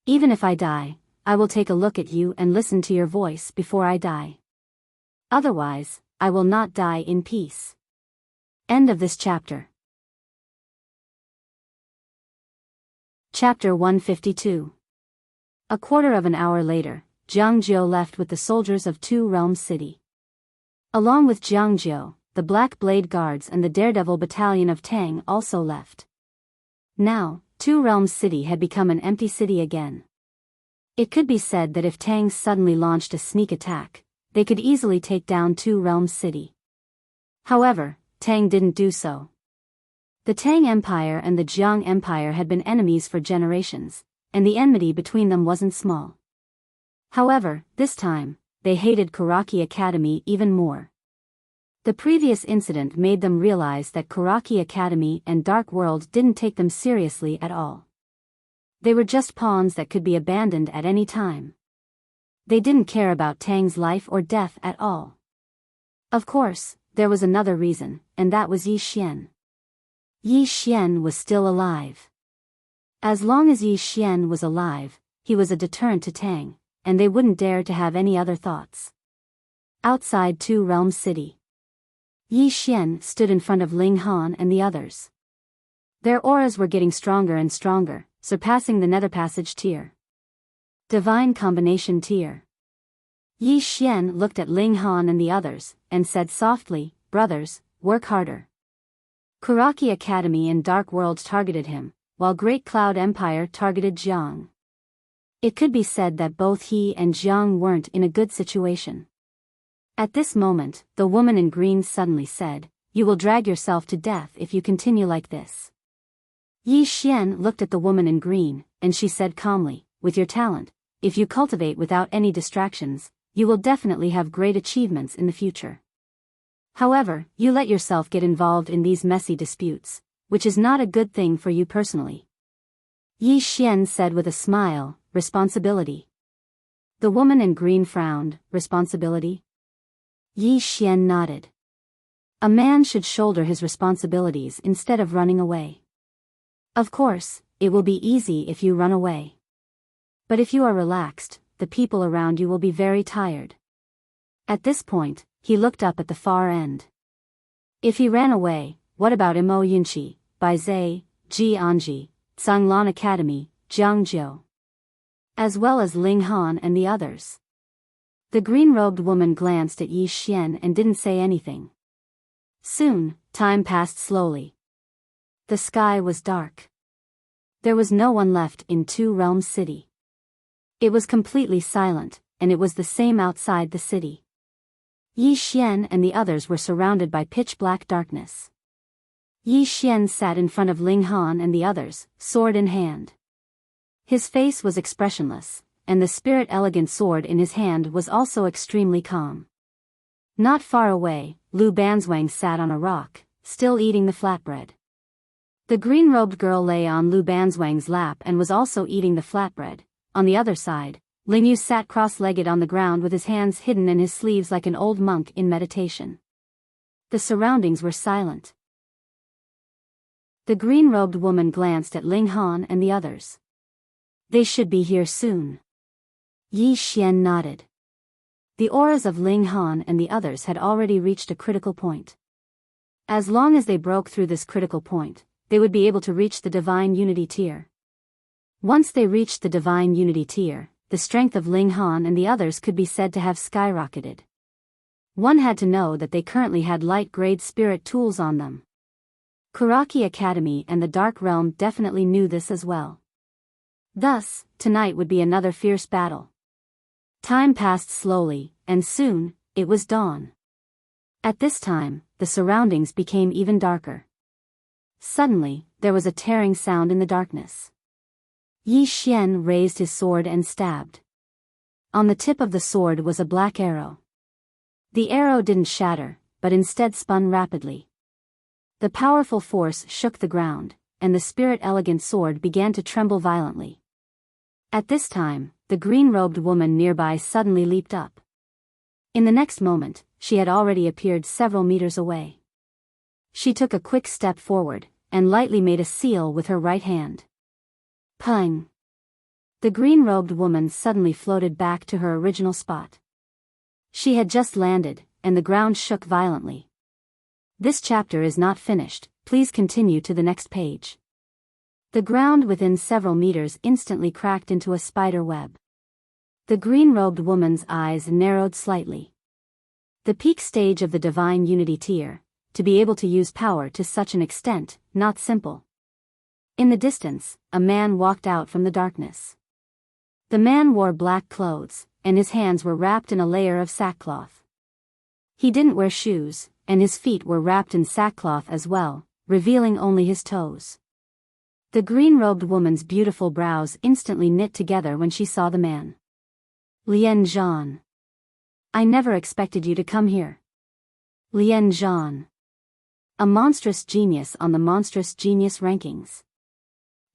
A: Even if I die, I will take a look at you and listen to your voice before I die. Otherwise, I will not die in peace. End of this chapter. Chapter 152. A quarter of an hour later, Jiang Jiu left with the soldiers of Two Realms City. Along with Jiang Jiu, the Black Blade Guards and the Daredevil Battalion of Tang also left. Now, Two Realms City had become an empty city again. It could be said that if Tang suddenly launched a sneak attack, they could easily take down Two Realms City. However, Tang didn't do so. The Tang Empire and the Jiang Empire had been enemies for generations, and the enmity between them wasn't small. However, this time, they hated Kuraki Academy even more. The previous incident made them realize that Kuraki Academy and Dark World didn't take them seriously at all. They were just pawns that could be abandoned at any time. They didn't care about Tang's life or death at all. Of course, there was another reason, and that was Yi Xian. Yi Xian was still alive. As long as Yi Xian was alive, he was a deterrent to Tang, and they wouldn't dare to have any other thoughts. Outside Two Realms City, Yi Xian stood in front of Ling Han and the others. Their auras were getting stronger and stronger, surpassing the Nether Passage tier. Divine Combination tier. Yi Xian looked at Ling Han and the others, and said softly, "Brothers, work harder." Kuraki Academy and Dark World targeted him, while Great Cloud Empire targeted Jiang. It could be said that both he and Jiang weren't in a good situation. At this moment, the woman in green suddenly said, "You will drag yourself to death if you continue like this." Yi Xian looked at the woman in green, and she said calmly, "With your talent, if you cultivate without any distractions, you will definitely have great achievements in the future. However, you let yourself get involved in these messy disputes, which is not a good thing for you personally." Yi Xian said with a smile, "Responsibility." The woman in green frowned, "Responsibility?" Yi Xian nodded. A man should shoulder his responsibilities instead of running away. Of course, it will be easy if you run away. But if you are relaxed, the people around you will be very tired. At this point, he looked up at the far end. If he ran away, what about Imo Yunqi, Bai Zai, Ji Anji, Tsanglan Academy, Jiangzhou? As well as Ling Han and the others. The green-robed woman glanced at Yi Xian and didn't say anything. Soon, time passed slowly. The sky was dark. There was no one left in Two Realms City. It was completely silent, and it was the same outside the city. Yi Xian and the others were surrounded by pitch-black darkness. Yi Xian sat in front of Ling Han and the others, sword in hand. His face was expressionless, and the spirit-elegant sword in his hand was also extremely calm. Not far away, Lu Banzwang sat on a rock, still eating the flatbread. The green-robed girl lay on Lu Banzwang's lap and was also eating the flatbread. On the other side, Ling Yu sat cross-legged on the ground with his hands hidden in his sleeves like an old monk in meditation. The surroundings were silent. The green-robed woman glanced at Ling Han and the others. "They should be here soon." Yi Xian nodded. The auras of Ling Han and the others had already reached a critical point. As long as they broke through this critical point, they would be able to reach the Divine Unity tier. Once they reached the Divine Unity tier, the strength of Ling Han and the others could be said to have skyrocketed. One had to know that they currently had light-grade spirit tools on them. Kuraki Academy and the Dark Realm definitely knew this as well. Thus, tonight would be another fierce battle. Time passed slowly, and soon, it was dawn. At this time, the surroundings became even darker. Suddenly, there was a tearing sound in the darkness. Yi Xian raised his sword and stabbed. On the tip of the sword was a black arrow. The arrow didn't shatter, but instead spun rapidly. The powerful force shook the ground, and the spirit-elegant sword began to tremble violently. At this time, the green-robed woman nearby suddenly leaped up. In the next moment, she had already appeared several meters away. She took a quick step forward, and lightly made a seal with her right hand. Pang! The green-robed woman suddenly floated back to her original spot. She had just landed, and the ground shook violently. This chapter is not finished, please continue to the next page. The ground within several meters instantly cracked into a spider web. The green-robed woman's eyes narrowed slightly. The peak stage of the Divine Unity tier, to be able to use power to such an extent, not simple. In the distance, a man walked out from the darkness. The man wore black clothes, and his hands were wrapped in a layer of sackcloth. He didn't wear shoes, and his feet were wrapped in sackcloth as well, revealing only his toes. The green-robed woman's beautiful brows instantly knit together when she saw the man. Lian Zhan. I never expected you to come here. Lian Zhan. A monstrous genius on the monstrous genius rankings.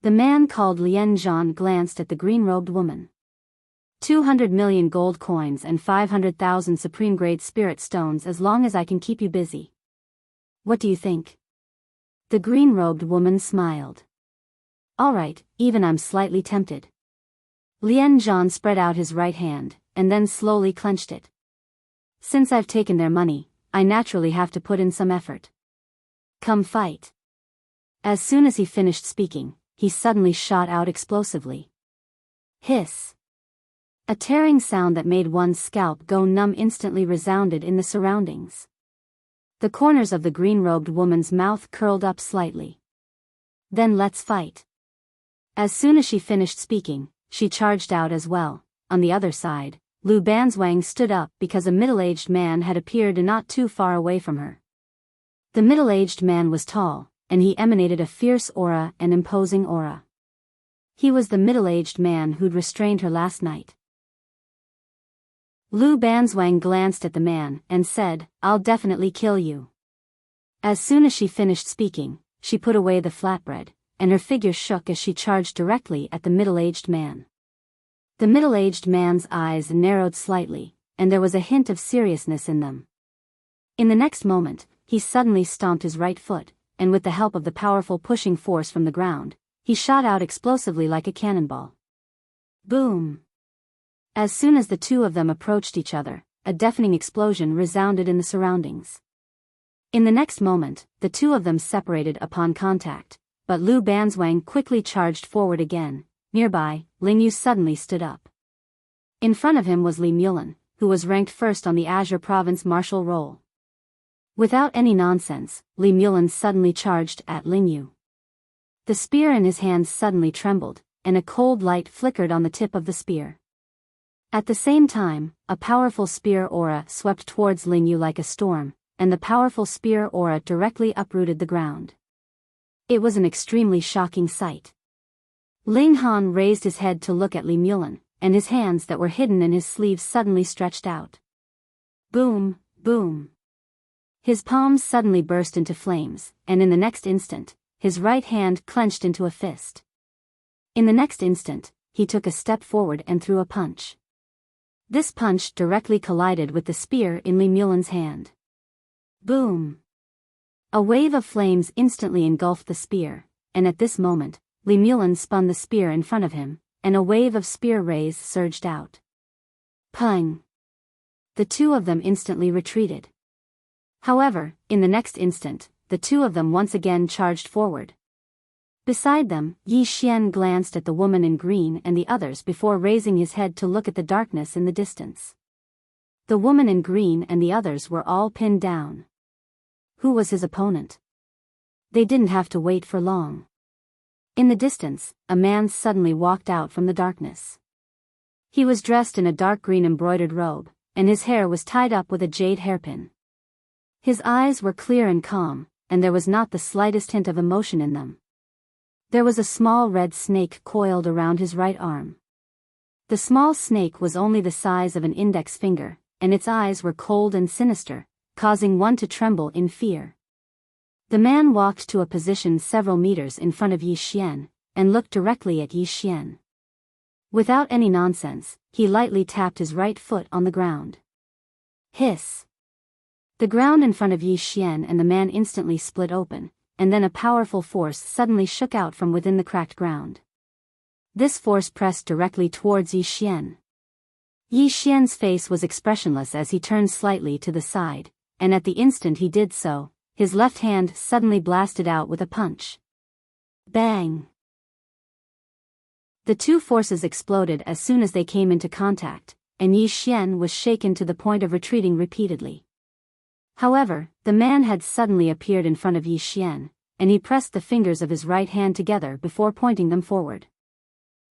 A: The man called Lian Zhan glanced at the green-robed woman. 200 million gold coins and 500,000 supreme-grade spirit stones as long as I can keep you busy. What do you think? The green-robed woman smiled. All right, even I'm slightly tempted. Lien Zhan spread out his right hand, and then slowly clenched it. Since I've taken their money, I naturally have to put in some effort. Come fight. As soon as he finished speaking, he suddenly shot out explosively. Hiss. A tearing sound that made one's scalp go numb instantly resounded in the surroundings. The corners of the green-robed woman's mouth curled up slightly. Then let's fight. As soon as she finished speaking, she charged out as well. On the other side, Lu Banzwang stood up because a middle-aged man had appeared not too far away from her. The middle-aged man was tall, and he emanated a fierce aura and imposing aura. He was the middle-aged man who'd restrained her last night. Lu Banzwang glanced at the man and said, "I'll definitely kill you." As soon as she finished speaking, she put away the flatbread, and her figure shook as she charged directly at the middle-aged man. The middle-aged man's eyes narrowed slightly, and there was a hint of seriousness in them. In the next moment, he suddenly stomped his right foot, and with the help of the powerful pushing force from the ground, he shot out explosively like a cannonball. Boom! As soon as the two of them approached each other, a deafening explosion resounded in the surroundings. In the next moment, the two of them separated upon contact, but Lu Banzwang quickly charged forward again. Nearby, Ling Yu suddenly stood up. In front of him was Li Mulan, who was ranked first on the Azure Province martial roll. Without any nonsense, Li Mulan suddenly charged at Ling Yu. The spear in his hands suddenly trembled, and a cold light flickered on the tip of the spear. At the same time, a powerful spear aura swept towards Ling Yu like a storm, and the powerful spear aura directly uprooted the ground. It was an extremely shocking sight. Ling Han raised his head to look at Li Mulan, and his hands that were hidden in his sleeves suddenly stretched out. Boom, boom. His palms suddenly burst into flames, and in the next instant, his right hand clenched into a fist. In the next instant, he took a step forward and threw a punch. This punch directly collided with the spear in Li Mulan's hand. Boom! A wave of flames instantly engulfed the spear, and at this moment, Li Mulan spun the spear in front of him, and a wave of spear rays surged out. Pung! The two of them instantly retreated. However, in the next instant, the two of them once again charged forward. Beside them, Yi Xian glanced at the woman in green and the others before raising his head to look at the darkness in the distance. The woman in green and the others were all pinned down. Who was his opponent? They didn't have to wait for long. In the distance, a man suddenly walked out from the darkness. He was dressed in a dark green embroidered robe, and his hair was tied up with a jade hairpin. His eyes were clear and calm, and there was not the slightest hint of emotion in them. There was a small red snake coiled around his right arm. The small snake was only the size of an index finger, and its eyes were cold and sinister, causing one to tremble in fear. The man walked to a position several meters in front of Yi Xian, and looked directly at Yi Xian. Without any nonsense, he lightly tapped his right foot on the ground. Hiss! The ground in front of Yi Xian and the man instantly split open, and then a powerful force suddenly shook out from within the cracked ground. This force pressed directly towards Yi Xian. Yi Xian's face was expressionless as he turned slightly to the side, and at the instant he did so, his left hand suddenly blasted out with a punch. Bang! The two forces exploded as soon as they came into contact, and Yi Xian was shaken to the point of retreating repeatedly. However, the man had suddenly appeared in front of Yi Xian, and he pressed the fingers of his right hand together before pointing them forward.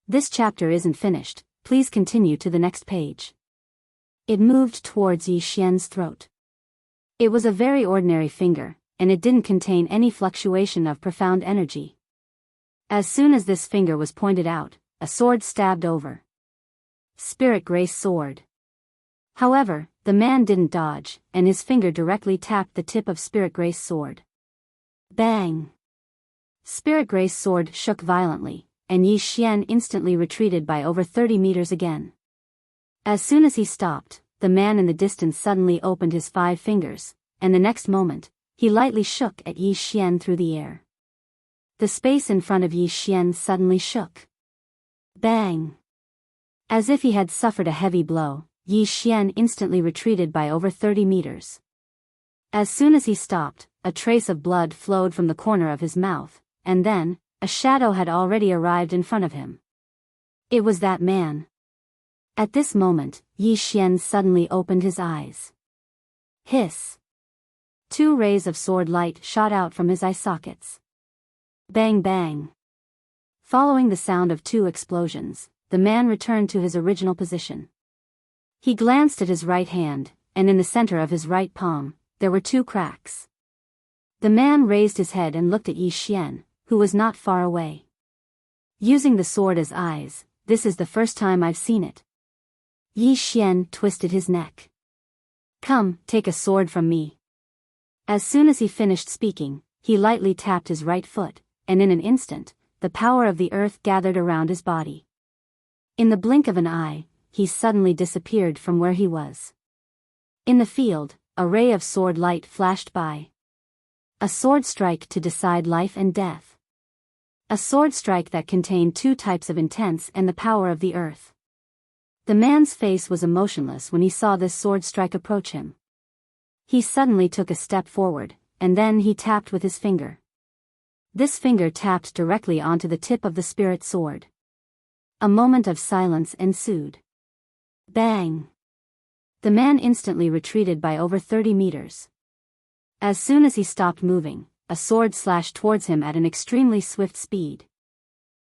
A: This chapter isn't finished, please continue to the next page. It moved towards Yi Xian's throat. It was a very ordinary finger, and it didn't contain any fluctuation of profound energy. As soon as this finger was pointed out, a sword stabbed over. Spirit Grace Sword. However, the man didn't dodge, and his finger directly tapped the tip of Spirit Grace Sword. Bang! Spirit Grace Sword shook violently, and Yi Xian instantly retreated by over 30 meters again. As soon as he stopped, the man in the distance suddenly opened his 5 fingers, and the next moment, he lightly shook at Yi Xian through the air. The space in front of Yi Xian suddenly shook. Bang! As if he had suffered a heavy blow, Yi Xian instantly retreated by over 30 meters. As soon as he stopped, a trace of blood flowed from the corner of his mouth, and then, a shadow had already arrived in front of him. It was that man. At this moment, Yi Xian suddenly opened his eyes. Hiss! 2 rays of sword light shot out from his eye sockets. Bang bang! Following the sound of 2 explosions, the man returned to his original position. He glanced at his right hand, and in the center of his right palm, there were 2 cracks. The man raised his head and looked at Yi Xian, who was not far away. Using the sword as eyes, this is the first time I've seen it. Yi Xian twisted his neck. Come, take a sword from me. As soon as he finished speaking, he lightly tapped his right foot, and in an instant, the power of the earth gathered around his body. In the blink of an eye, he suddenly disappeared from where he was. In the field, a ray of sword light flashed by. A sword strike to decide life and death. A sword strike that contained 2 types of intense and the power of the earth. The man's face was emotionless when he saw this sword strike approach him. He suddenly took a step forward, and then he tapped with his finger. This finger tapped directly onto the tip of the spirit sword. A moment of silence ensued. Bang! The man instantly retreated by over 30 meters. As soon as he stopped moving, a sword slashed towards him at an extremely swift speed.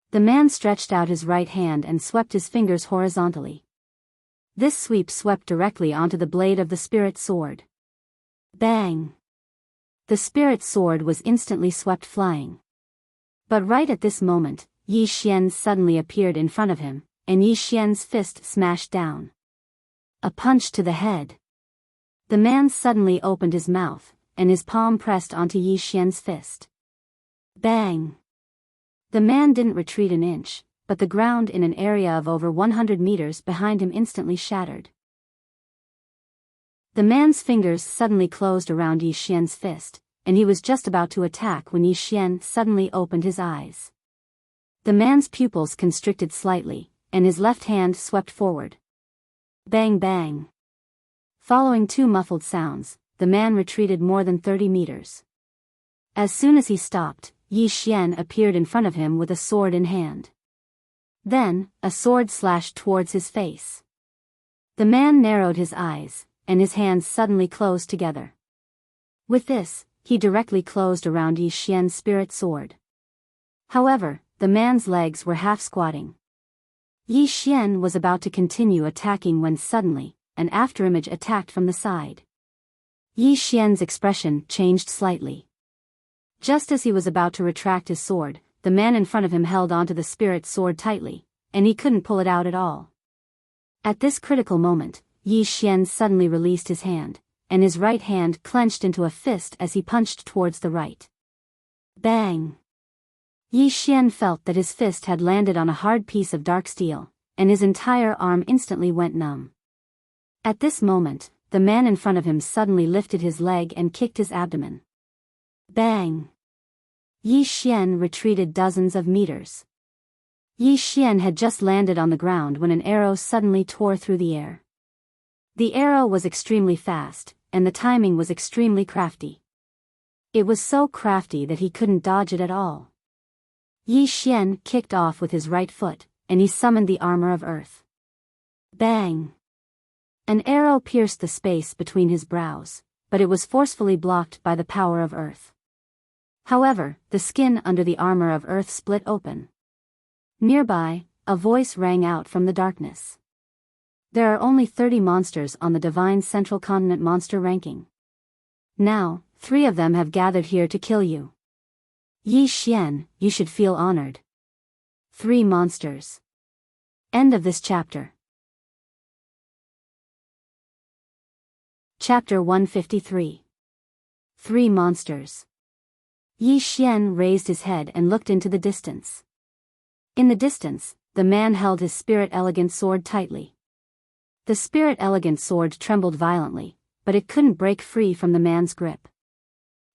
A: The man stretched out his right hand and swept his fingers horizontally. This sweep swept directly onto the blade of the spirit sword. Bang! The spirit sword was instantly swept flying. But right at this moment, Yi Xian suddenly appeared in front of him, and Yi Xian's fist smashed down. A punch to the head. The man suddenly opened his mouth, and his palm pressed onto Yi Xian's fist. Bang! The man didn't retreat an inch, but the ground in an area of over 100 meters behind him instantly shattered. The man's fingers suddenly closed around Yi Xian's fist, and he was just about to attack when Yi Xian suddenly opened his eyes. The man's pupils constricted slightly, and his left hand swept forward. Bang bang! Following 2 muffled sounds, the man retreated more than 30 meters. As soon as he stopped, Yi Xian appeared in front of him with a sword in hand. Then, a sword slashed towards his face. The man narrowed his eyes, and his hands suddenly closed together. With this, he directly closed around Yi Xian's spirit sword. However, the man's legs were half squatting. Yi Xian was about to continue attacking when suddenly, an afterimage attacked from the side. Yi Xian's expression changed slightly. Just as he was about to retract his sword, the man in front of him held onto the spirit sword tightly, and he couldn't pull it out at all. At this critical moment, Yi Xian suddenly released his hand, and his right hand clenched into a fist as he punched towards the right. Bang! Yi Xian felt that his fist had landed on a hard piece of dark steel, and his entire arm instantly went numb. At this moment, the man in front of him suddenly lifted his leg and kicked his abdomen. Bang! Yi Xian retreated dozens of meters. Yi Xian had just landed on the ground when an arrow suddenly tore through the air. The arrow was extremely fast, and the timing was extremely crafty. It was so crafty that he couldn't dodge it at all. Yi Xian kicked off with his right foot, and he summoned the armor of earth. Bang! An arrow pierced the space between his brows, but it was forcefully blocked by the power of earth. However, the skin under the armor of earth split open. Nearby, a voice rang out from the darkness. There are only 30 monsters on the Divine Central Continent monster ranking. Now, 3 of them have gathered here to kill you. Yi Xian, you should feel honored. 3 monsters. End of this chapter. Chapter 153. 3 monsters. Yi Xian raised his head and looked into the distance. In the distance, the man held his spirit elegant sword tightly. The spirit elegant sword trembled violently, but it couldn't break free from the man's grip.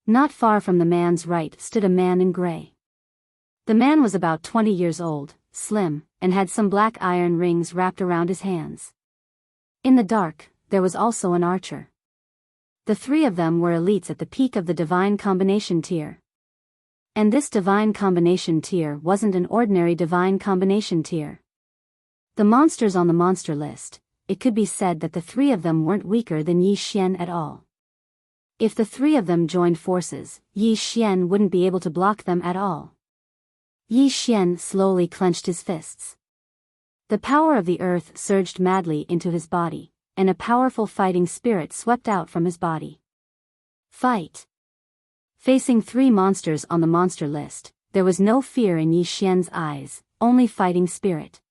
A: Not far from the man's right stood a man in gray. The man was about 20 years old, slim, and had some black iron rings wrapped around his hands. In the dark, there was also an archer. The three of them were elites at the peak of the divine combination tier. And this divine combination tier wasn't an ordinary divine combination tier. The monsters on the monster list, it could be said that the three of them weren't weaker than Yi Xian at all. If the three of them joined forces, Yi Xian wouldn't be able to block them at all. Yi Xian slowly clenched his fists. The power of the earth surged madly into his body, and a powerful fighting spirit swept out from his body. Fight! Facing three monsters on the monster list, there was no fear in Yi Xian's eyes, only fighting spirit.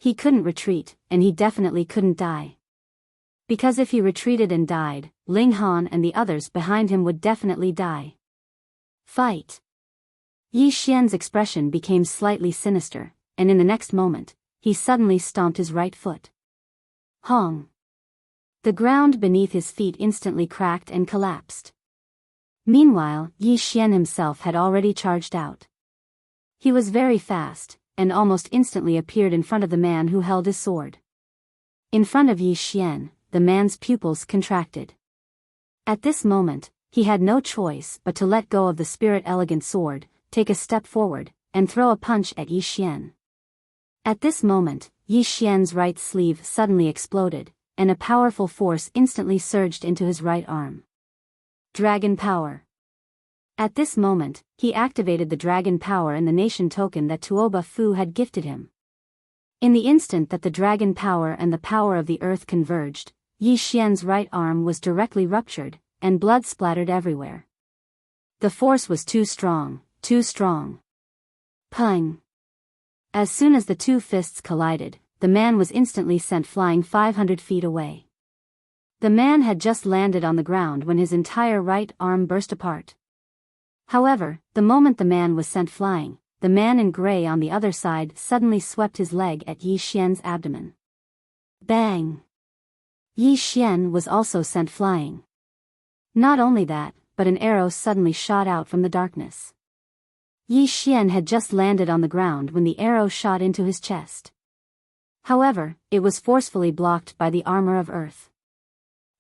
A: He couldn't retreat, and he definitely couldn't die. Because if he retreated and died, Ling Han and the others behind him would definitely die. Fight! Yi Xian's expression became slightly sinister, and in the next moment, he suddenly stomped his right foot. Hong! The ground beneath his feet instantly cracked and collapsed. Meanwhile, Yi Xian himself had already charged out. He was very fast, and almost instantly appeared in front of the man who held his sword. In front of Yi Xian, the man's pupils contracted. At this moment, he had no choice but to let go of the spirit elegant sword, take a step forward, and throw a punch at Yi Xian. At this moment, Yi Xian's right sleeve suddenly exploded, and a powerful force instantly surged into his right arm. Dragon power. At this moment, he activated the dragon power and the nation token that Tuoba Fu had gifted him. In the instant that the dragon power and the power of the earth converged, Yi Xian's right arm was directly ruptured, and blood splattered everywhere. The force was too strong, too strong. Pung! As soon as the two fists collided, the man was instantly sent flying 500 feet away. The man had just landed on the ground when his entire right arm burst apart. However, the moment the man was sent flying, the man in gray on the other side suddenly swept his leg at Yi Xian's abdomen. Bang! Yi Xian was also sent flying. Not only that, but an arrow suddenly shot out from the darkness. Yi Xian had just landed on the ground when the arrow shot into his chest. However, it was forcefully blocked by the armor of earth.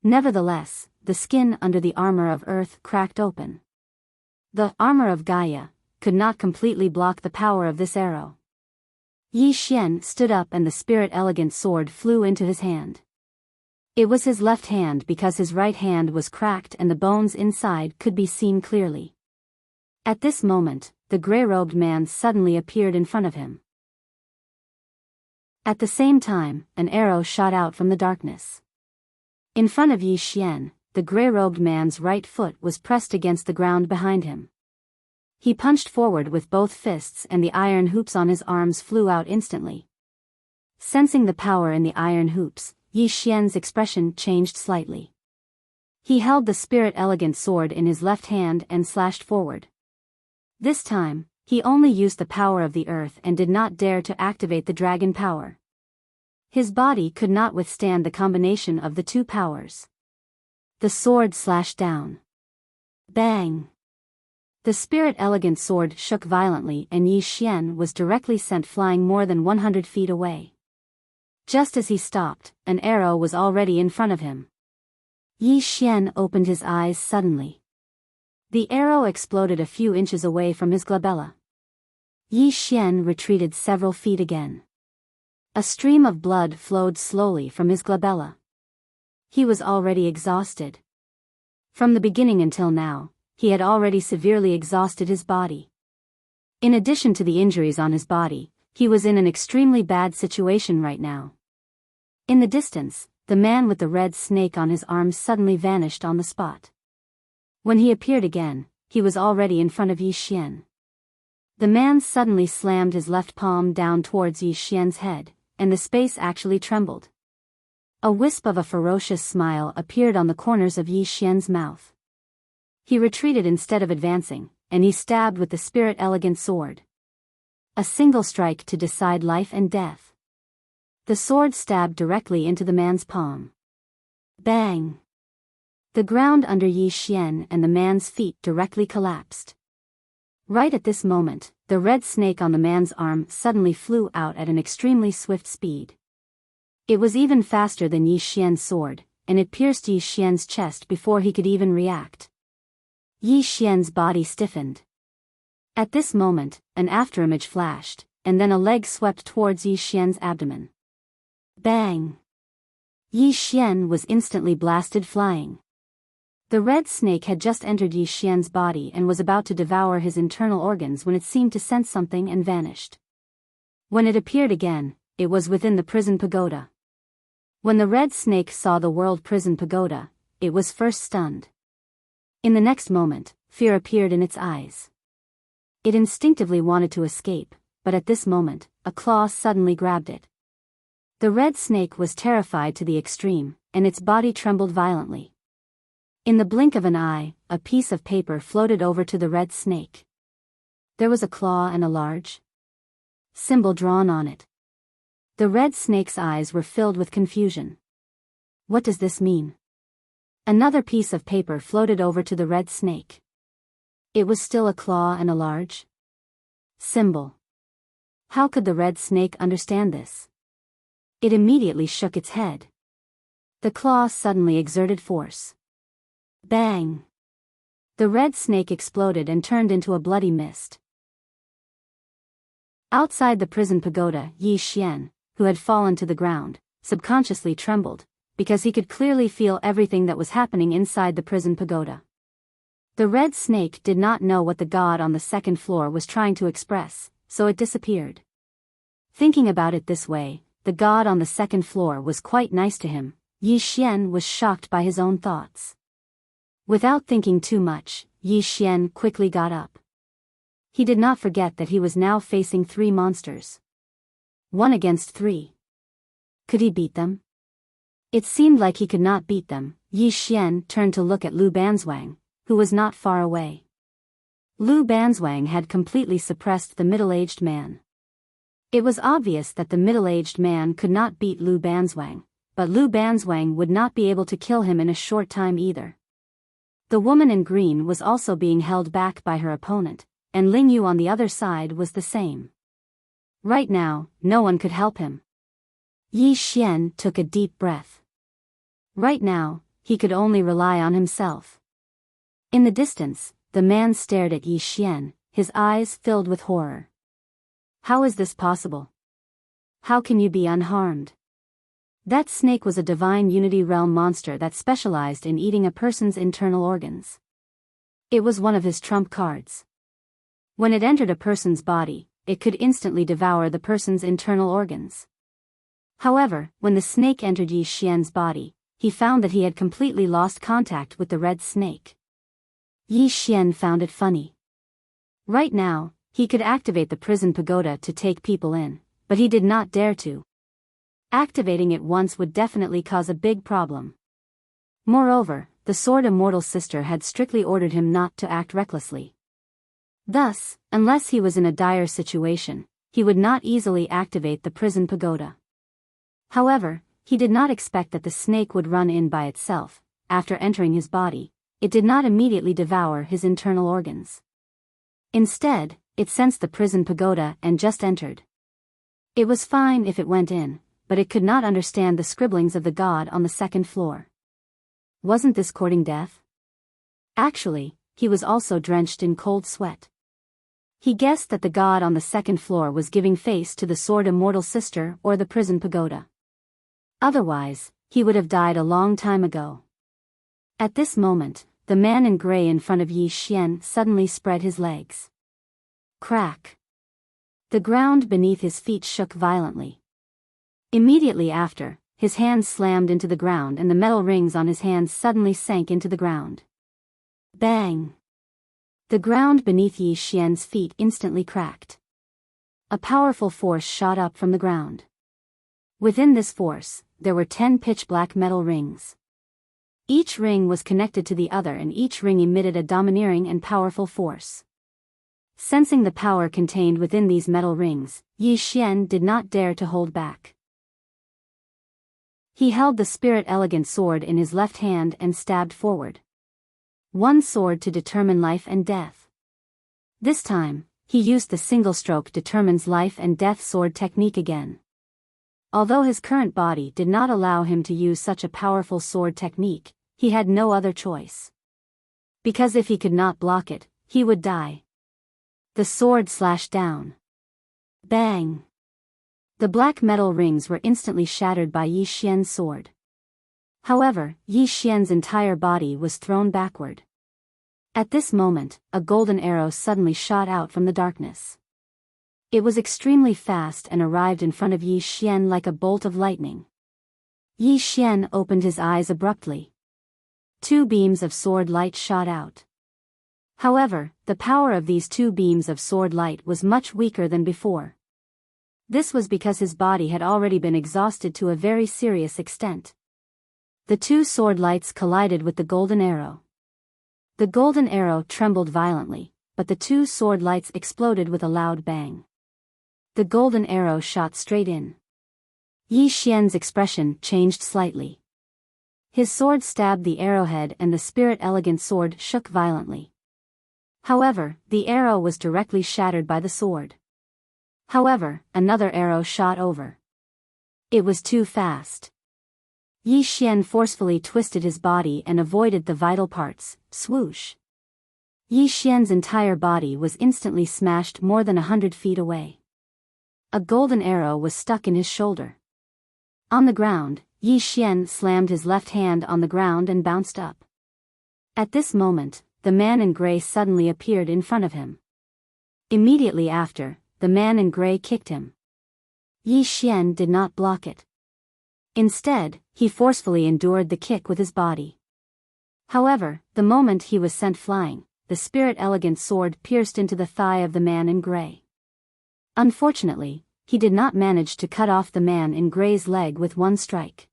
A: Nevertheless, the skin under the armor of earth cracked open. The armor of Gaia could not completely block the power of this arrow. Yi Xian stood up and the spirit elegant sword flew into his hand. It was his left hand because his right hand was cracked and the bones inside could be seen clearly. At this moment, the gray-robed man suddenly appeared in front of him. At the same time, an arrow shot out from the darkness. In front of Yi Xian, the gray-robed man's right foot was pressed against the ground behind him. He punched forward with both fists and the iron hoops on his arms flew out instantly. Sensing the power in the iron hoops, Yi Xian's expression changed slightly. He held the spirit elegant sword in his left hand and slashed forward. This time, he only used the power of the earth and did not dare to activate the dragon power. His body could not withstand the combination of the two powers. The sword slashed down. Bang! The spirit elegant sword shook violently and Yi Xian was directly sent flying more than 100 feet away. Just as he stopped, an arrow was already in front of him. Yi Xian opened his eyes suddenly. The arrow exploded a few inches away from his glabella. Yi Xian retreated several feet again. A stream of blood flowed slowly from his glabella. He was already exhausted. From the beginning until now, he had already severely exhausted his body. In addition to the injuries on his body, he was in an extremely bad situation right now. In the distance, the man with the red snake on his arm suddenly vanished on the spot. When he appeared again, he was already in front of Yi Xian. The man suddenly slammed his left palm down towards Yi Xian's head, and the space actually trembled. A wisp of a ferocious smile appeared on the corners of Yi Xian's mouth. He retreated instead of advancing, and he stabbed with the spirit elegant sword. A single strike to decide life and death. The sword stabbed directly into the man's palm. Bang! The ground under Yi Xian and the man's feet directly collapsed. Right at this moment, the red snake on the man's arm suddenly flew out at an extremely swift speed. It was even faster than Yi Xian's sword, and it pierced Yi Xian's chest before he could even react. Yi Xian's body stiffened. At this moment, an afterimage flashed, and then a leg swept towards Yi Xian's abdomen. Bang! Yi Xian was instantly blasted flying. The red snake had just entered Yi Xian's body and was about to devour his internal organs when it seemed to sense something and vanished. When it appeared again, it was within the prison pagoda. When the red snake saw the world prison pagoda, it was first stunned. In the next moment, fear appeared in its eyes. It instinctively wanted to escape, but at this moment, a claw suddenly grabbed it. The red snake was terrified to the extreme, and its body trembled violently. In the blink of an eye, a piece of paper floated over to the red snake. There was a claw and a large symbol drawn on it. The red snake's eyes were filled with confusion. What does this mean? Another piece of paper floated over to the red snake. It was still a claw and a large symbol. How could the red snake understand this? It immediately shook its head. The claw suddenly exerted force. Bang! The red snake exploded and turned into a bloody mist. Outside the prison pagoda, Yi Xian, who had fallen to the ground, subconsciously trembled, because he could clearly feel everything that was happening inside the prison pagoda. The red snake did not know what the god on the second floor was trying to express, so it disappeared. Thinking about it this way, the god on the second floor was quite nice to him. Yi Xian was shocked by his own thoughts. Without thinking too much, Yi Xian quickly got up. He did not forget that he was now facing 3 monsters. 1 against 3. Could he beat them? It seemed like he could not beat them. Yi Xian turned to look at Lu Banzwang, who was not far away. Lu Banzwang had completely suppressed the middle-aged man. It was obvious that the middle-aged man could not beat Lu Banzwang, but Lu Banzwang would not be able to kill him in a short time either. The woman in green was also being held back by her opponent, and Ling Yu on the other side was the same. Right now, no one could help him. Yi Xian took a deep breath. Right now, he could only rely on himself. In the distance, the man stared at Yi Xian, his eyes filled with horror. How is this possible? How can you be unharmed? That snake was a divine Unity Realm monster that specialized in eating a person's internal organs. It was one of his trump cards. When it entered a person's body, it could instantly devour the person's internal organs. However, when the snake entered Yi Xian's body, he found that he had completely lost contact with the red snake. Yi Xian found it funny. Right now, he could activate the prison pagoda to take people in, but he did not dare to. Activating it once would definitely cause a big problem. Moreover, the Sword Immortal Sister had strictly ordered him not to act recklessly. Thus, unless he was in a dire situation, he would not easily activate the prison pagoda. However, he did not expect that the snake would run in by itself. After entering his body, it did not immediately devour his internal organs. Instead, it sensed the prison pagoda and just entered. It was fine if it went in, but it could not understand the scribblings of the god on the second floor. Wasn't this courting death? Actually, he was also drenched in cold sweat. He guessed that the god on the second floor was giving face to the Sword Immortal Sister or the prison pagoda. Otherwise, he would have died a long time ago. At this moment, the man in gray in front of Yi Xian suddenly spread his legs. Crack! The ground beneath his feet shook violently. Immediately after, his hands slammed into the ground and the metal rings on his hands suddenly sank into the ground. Bang! The ground beneath Yi Xian's feet instantly cracked. A powerful force shot up from the ground. Within this force, there were 10 pitch-black metal rings. Each ring was connected to the other and each ring emitted a domineering and powerful force. Sensing the power contained within these metal rings, Yi Xian did not dare to hold back. He held the spirit elegant sword in his left hand and stabbed forward. One sword to determine life and death. This time, he used the single stroke determines life and death sword technique again. Although his current body did not allow him to use such a powerful sword technique, he had no other choice. Because if he could not block it, he would die. The sword slashed down. Bang! The black metal rings were instantly shattered by Yi Xian's sword. However, Yi Xian's entire body was thrown backward. At this moment, a golden arrow suddenly shot out from the darkness. It was extremely fast and arrived in front of Yi Xian like a bolt of lightning. Yi Xian opened his eyes abruptly. Two beams of sword light shot out. However, the power of these two beams of sword light was much weaker than before. This was because his body had already been exhausted to a very serious extent. The two sword lights collided with the golden arrow. The golden arrow trembled violently, but the two sword lights exploded with a loud bang. The golden arrow shot straight in. Yi Xian's expression changed slightly. His sword stabbed the arrowhead and the spirit elegant sword shook violently. However, the arrow was directly shattered by the sword. However, another arrow shot over. It was too fast. Yi Xian forcefully twisted his body and avoided the vital parts, swoosh. Yi Xian's entire body was instantly smashed more than 100 feet away. A golden arrow was stuck in his shoulder. On the ground, Yi Xian slammed his left hand on the ground and bounced up. At this moment, the man in gray suddenly appeared in front of him. Immediately after, the man in gray kicked him. Yi Xian did not block it. Instead, he forcefully endured the kick with his body. However, the moment he was sent flying, the spirit elegant sword pierced into the thigh of the man in gray. Unfortunately, he did not manage to cut off the man in gray's leg with one strike.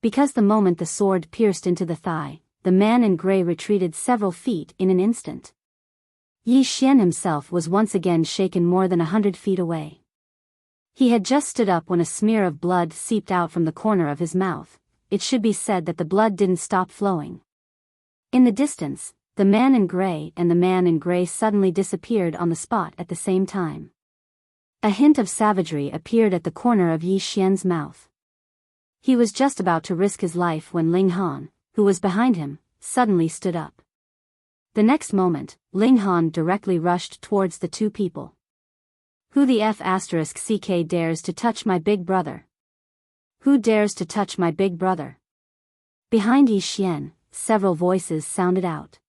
A: Because the moment the sword pierced into the thigh, the man in gray retreated several feet in an instant. Yi Xian himself was once again shaken more than 100 feet away. He had just stood up when a smear of blood seeped out from the corner of his mouth. It should be said that the blood didn't stop flowing. In the distance, the man in gray and the man in gray suddenly disappeared on the spot at the same time. A hint of savagery appeared at the corner of Yi Xian's mouth. He was just about to risk his life when Ling Han, who was behind him, suddenly stood up. The next moment, Ling Han directly rushed towards the two people. Who the F***ck dares to touch my big brother? Who dares to touch my big brother? Behind Yi Xian, several voices sounded out.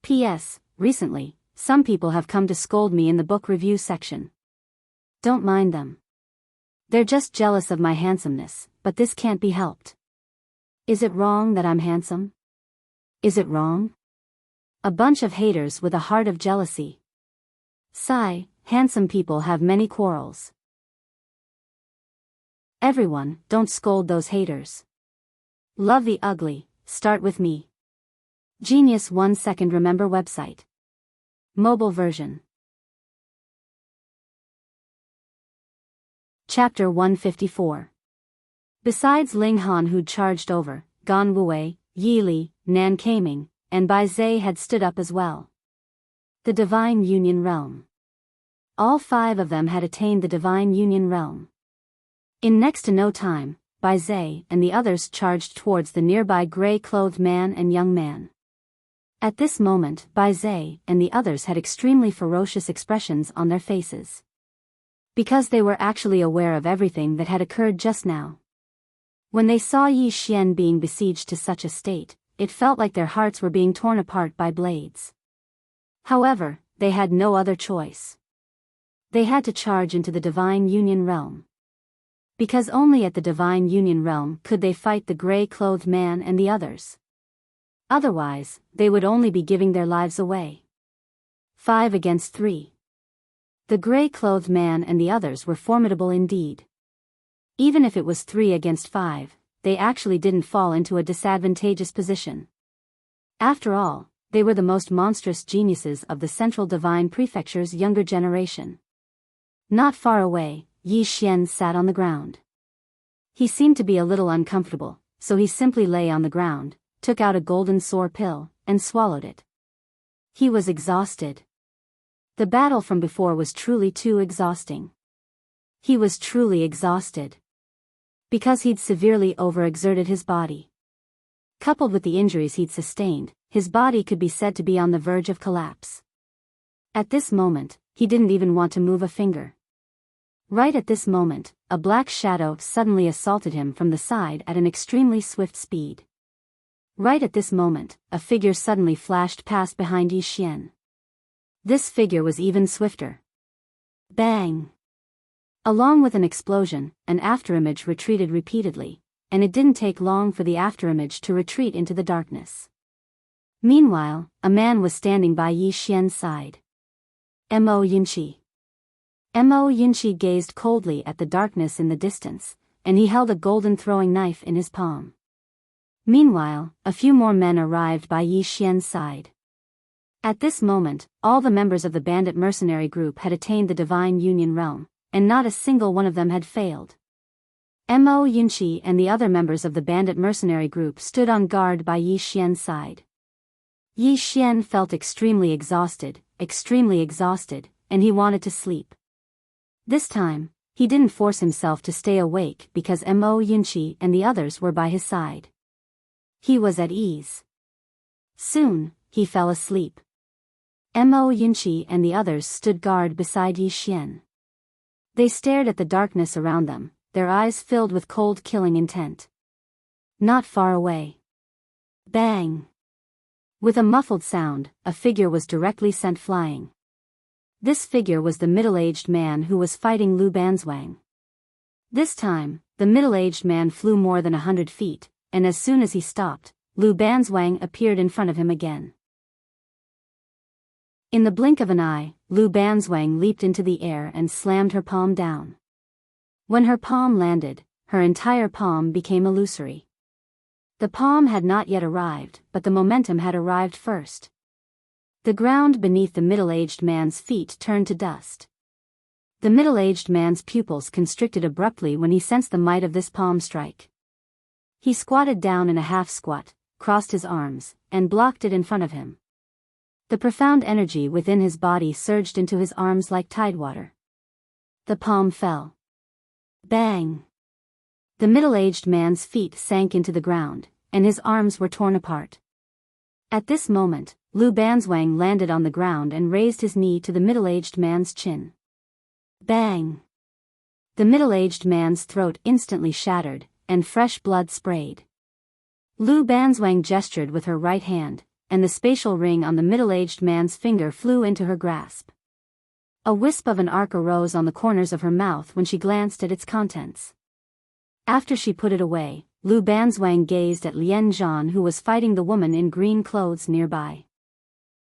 A: P.S. Recently, some people have come to scold me in the book review section. Don't mind them. They're just jealous of my handsomeness, but this can't be helped. Is it wrong that I'm handsome? Is it wrong? A bunch of haters with a heart of jealousy. Sigh, handsome people have many quarrels. Everyone, don't scold those haters. Love the ugly, start with me. Genius 1 second remember website. Mobile version. Chapter 154. Besides Ling Han who'd charged over, Gan Wei, Yi Li, Nan Kaming, and Bai Zhe had stood up as well. The Divine Union Realm. All 5 of them had attained the Divine Union Realm. In next to no time, Bai Zhe and the others charged towards the nearby gray-clothed man and young man. At this moment, Bai Zhe and the others had extremely ferocious expressions on their faces. Because they were actually aware of everything that had occurred just now. When they saw Yi Xian being besieged to such a state, it felt like their hearts were being torn apart by blades. However, they had no other choice. They had to charge into the Divine Union Realm. Because only at the Divine Union Realm could they fight the gray-clothed man and the others. Otherwise, they would only be giving their lives away. 5 against 3. The gray-clothed man and the others were formidable indeed. Even if it was 3 against 5, they actually didn't fall into a disadvantageous position. After all, they were the most monstrous geniuses of the Central Divine Prefecture's younger generation. Not far away, Yi Xian sat on the ground. He seemed to be a little uncomfortable, so he simply lay on the ground, took out a golden sore pill, and swallowed it. He was exhausted. The battle from before was truly too exhausting. He was truly exhausted. Because he'd severely overexerted his body. Coupled with the injuries he'd sustained, his body could be said to be on the verge of collapse. At this moment, he didn't even want to move a finger. Right at this moment, a black shadow suddenly assaulted him from the side at an extremely swift speed. Right at this moment, a figure suddenly flashed past behind Yi Xian. This figure was even swifter. Bang! Along with an explosion, an afterimage retreated repeatedly, and it didn't take long for the afterimage to retreat into the darkness. Meanwhile, a man was standing by Yi Xian's side. Mo Yinqi. Mo Yinqi gazed coldly at the darkness in the distance, and he held a golden throwing knife in his palm. Meanwhile, a few more men arrived by Yi Xian's side. At this moment, all the members of the bandit mercenary group had attained the Divine Union realm, and not a single one of them had failed. Mo Yinqi and the other members of the bandit mercenary group stood on guard by Yi Xian's side. Yi Xian felt extremely exhausted, and he wanted to sleep. This time, he didn't force himself to stay awake because Mo Yinqi and the others were by his side. He was at ease. Soon, he fell asleep. Mo Yinqi and the others stood guard beside Yi Xian. They stared at the darkness around them, their eyes filled with cold killing intent. Not far away. Bang! With a muffled sound, a figure was directly sent flying. This figure was the middle-aged man who was fighting Lu Banzwang. This time, the middle-aged man flew more than 100 feet, and as soon as he stopped, Lu Banzwang appeared in front of him again. In the blink of an eye, Lu Banzwang leaped into the air and slammed her palm down. When her palm landed, her entire palm became illusory. The palm had not yet arrived, but the momentum had arrived first. The ground beneath the middle-aged man's feet turned to dust. The middle-aged man's pupils constricted abruptly when he sensed the might of this palm strike. He squatted down in a half-squat, crossed his arms, and blocked it in front of him. The profound energy within his body surged into his arms like tidewater. The palm fell. Bang! The middle-aged man's feet sank into the ground, and his arms were torn apart. At this moment, Lu Banzwang landed on the ground and raised his knee to the middle-aged man's chin. Bang! The middle-aged man's throat instantly shattered, and fresh blood sprayed. Lu Banzwang gestured with her right hand, and the spatial ring on the middle-aged man's finger flew into her grasp. A wisp of an arc arose on the corners of her mouth when she glanced at its contents. After she put it away, Lu Banzwang gazed at Lian Zhan, who was fighting the woman in green clothes nearby.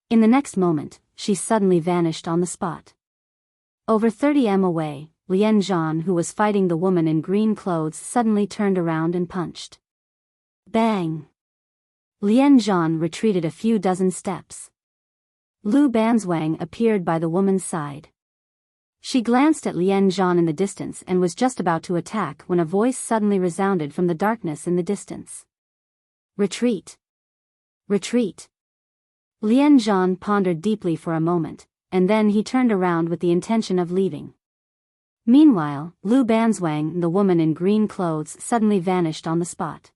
A: In the next moment, she suddenly vanished on the spot. Over 30 m away, Lian Zhan, who was fighting the woman in green clothes, suddenly turned around and punched. Bang! Lian Zhan retreated a few dozen steps. Lu Banzwang appeared by the woman's side. She glanced at Lian Zhan in the distance and was just about to attack when a voice suddenly resounded from the darkness in the distance. Retreat! Retreat! Lian Zhan pondered deeply for a moment, and then he turned around with the intention of leaving. Meanwhile, Lu Banzwang, the woman in green clothes, suddenly vanished on the spot.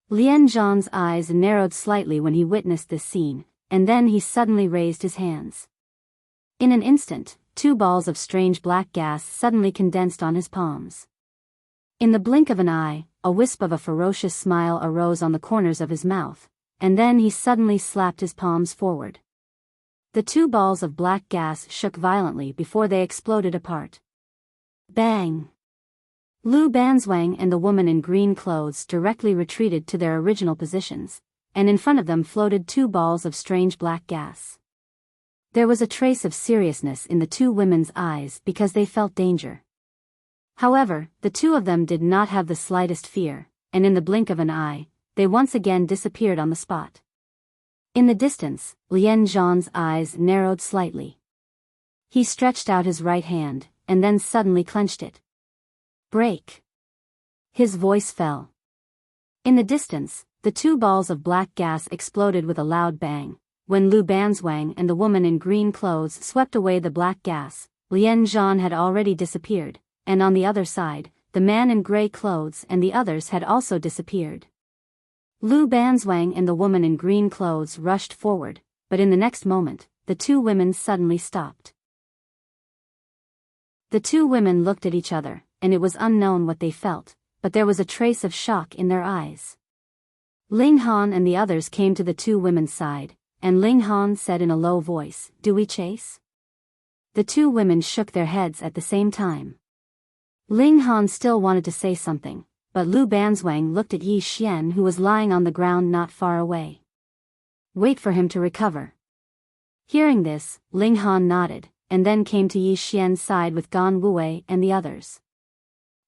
A: Lian Zhan's eyes narrowed slightly when he witnessed this scene, and then he suddenly raised his hands. In an instant, 2 balls of strange black gas suddenly condensed on his palms. In the blink of an eye, a wisp of a ferocious smile arose on the corners of his mouth, and then he suddenly slapped his palms forward. The 2 balls of black gas shook violently before they exploded apart. Bang! Lu Banzwang and the woman in green clothes directly retreated to their original positions, and in front of them floated 2 balls of strange black gas. There was a trace of seriousness in the 2 women's eyes because they felt danger. However, the 2 of them did not have the slightest fear, and in the blink of an eye, they once again disappeared on the spot. In the distance, Lian Zhan's eyes narrowed slightly. He stretched out his right hand, and then suddenly clenched it. Break! His voice fell. In the distance, the two balls of black gas exploded with a loud bang. When Lu Banzwang and the woman in green clothes swept away the black gas, Lian Zhan had already disappeared, and on the other side, the man in gray clothes and the others had also disappeared. Lu Banzwang and the woman in green clothes rushed forward, but in the next moment, the two women suddenly stopped. The two women looked at each other, and it was unknown what they felt, but there was a trace of shock in their eyes. Ling Han and the others came to the two women's side, and Ling Han said in a low voice, "Do we chase?" The two women shook their heads at the same time. Ling Han still wanted to say something, but Lu Banzwang looked at Yi Xian who was lying on the ground not far away. "Wait for him to recover." Hearing this, Ling Han nodded, and then came to Yi Xian's side with Gan Wei and the others.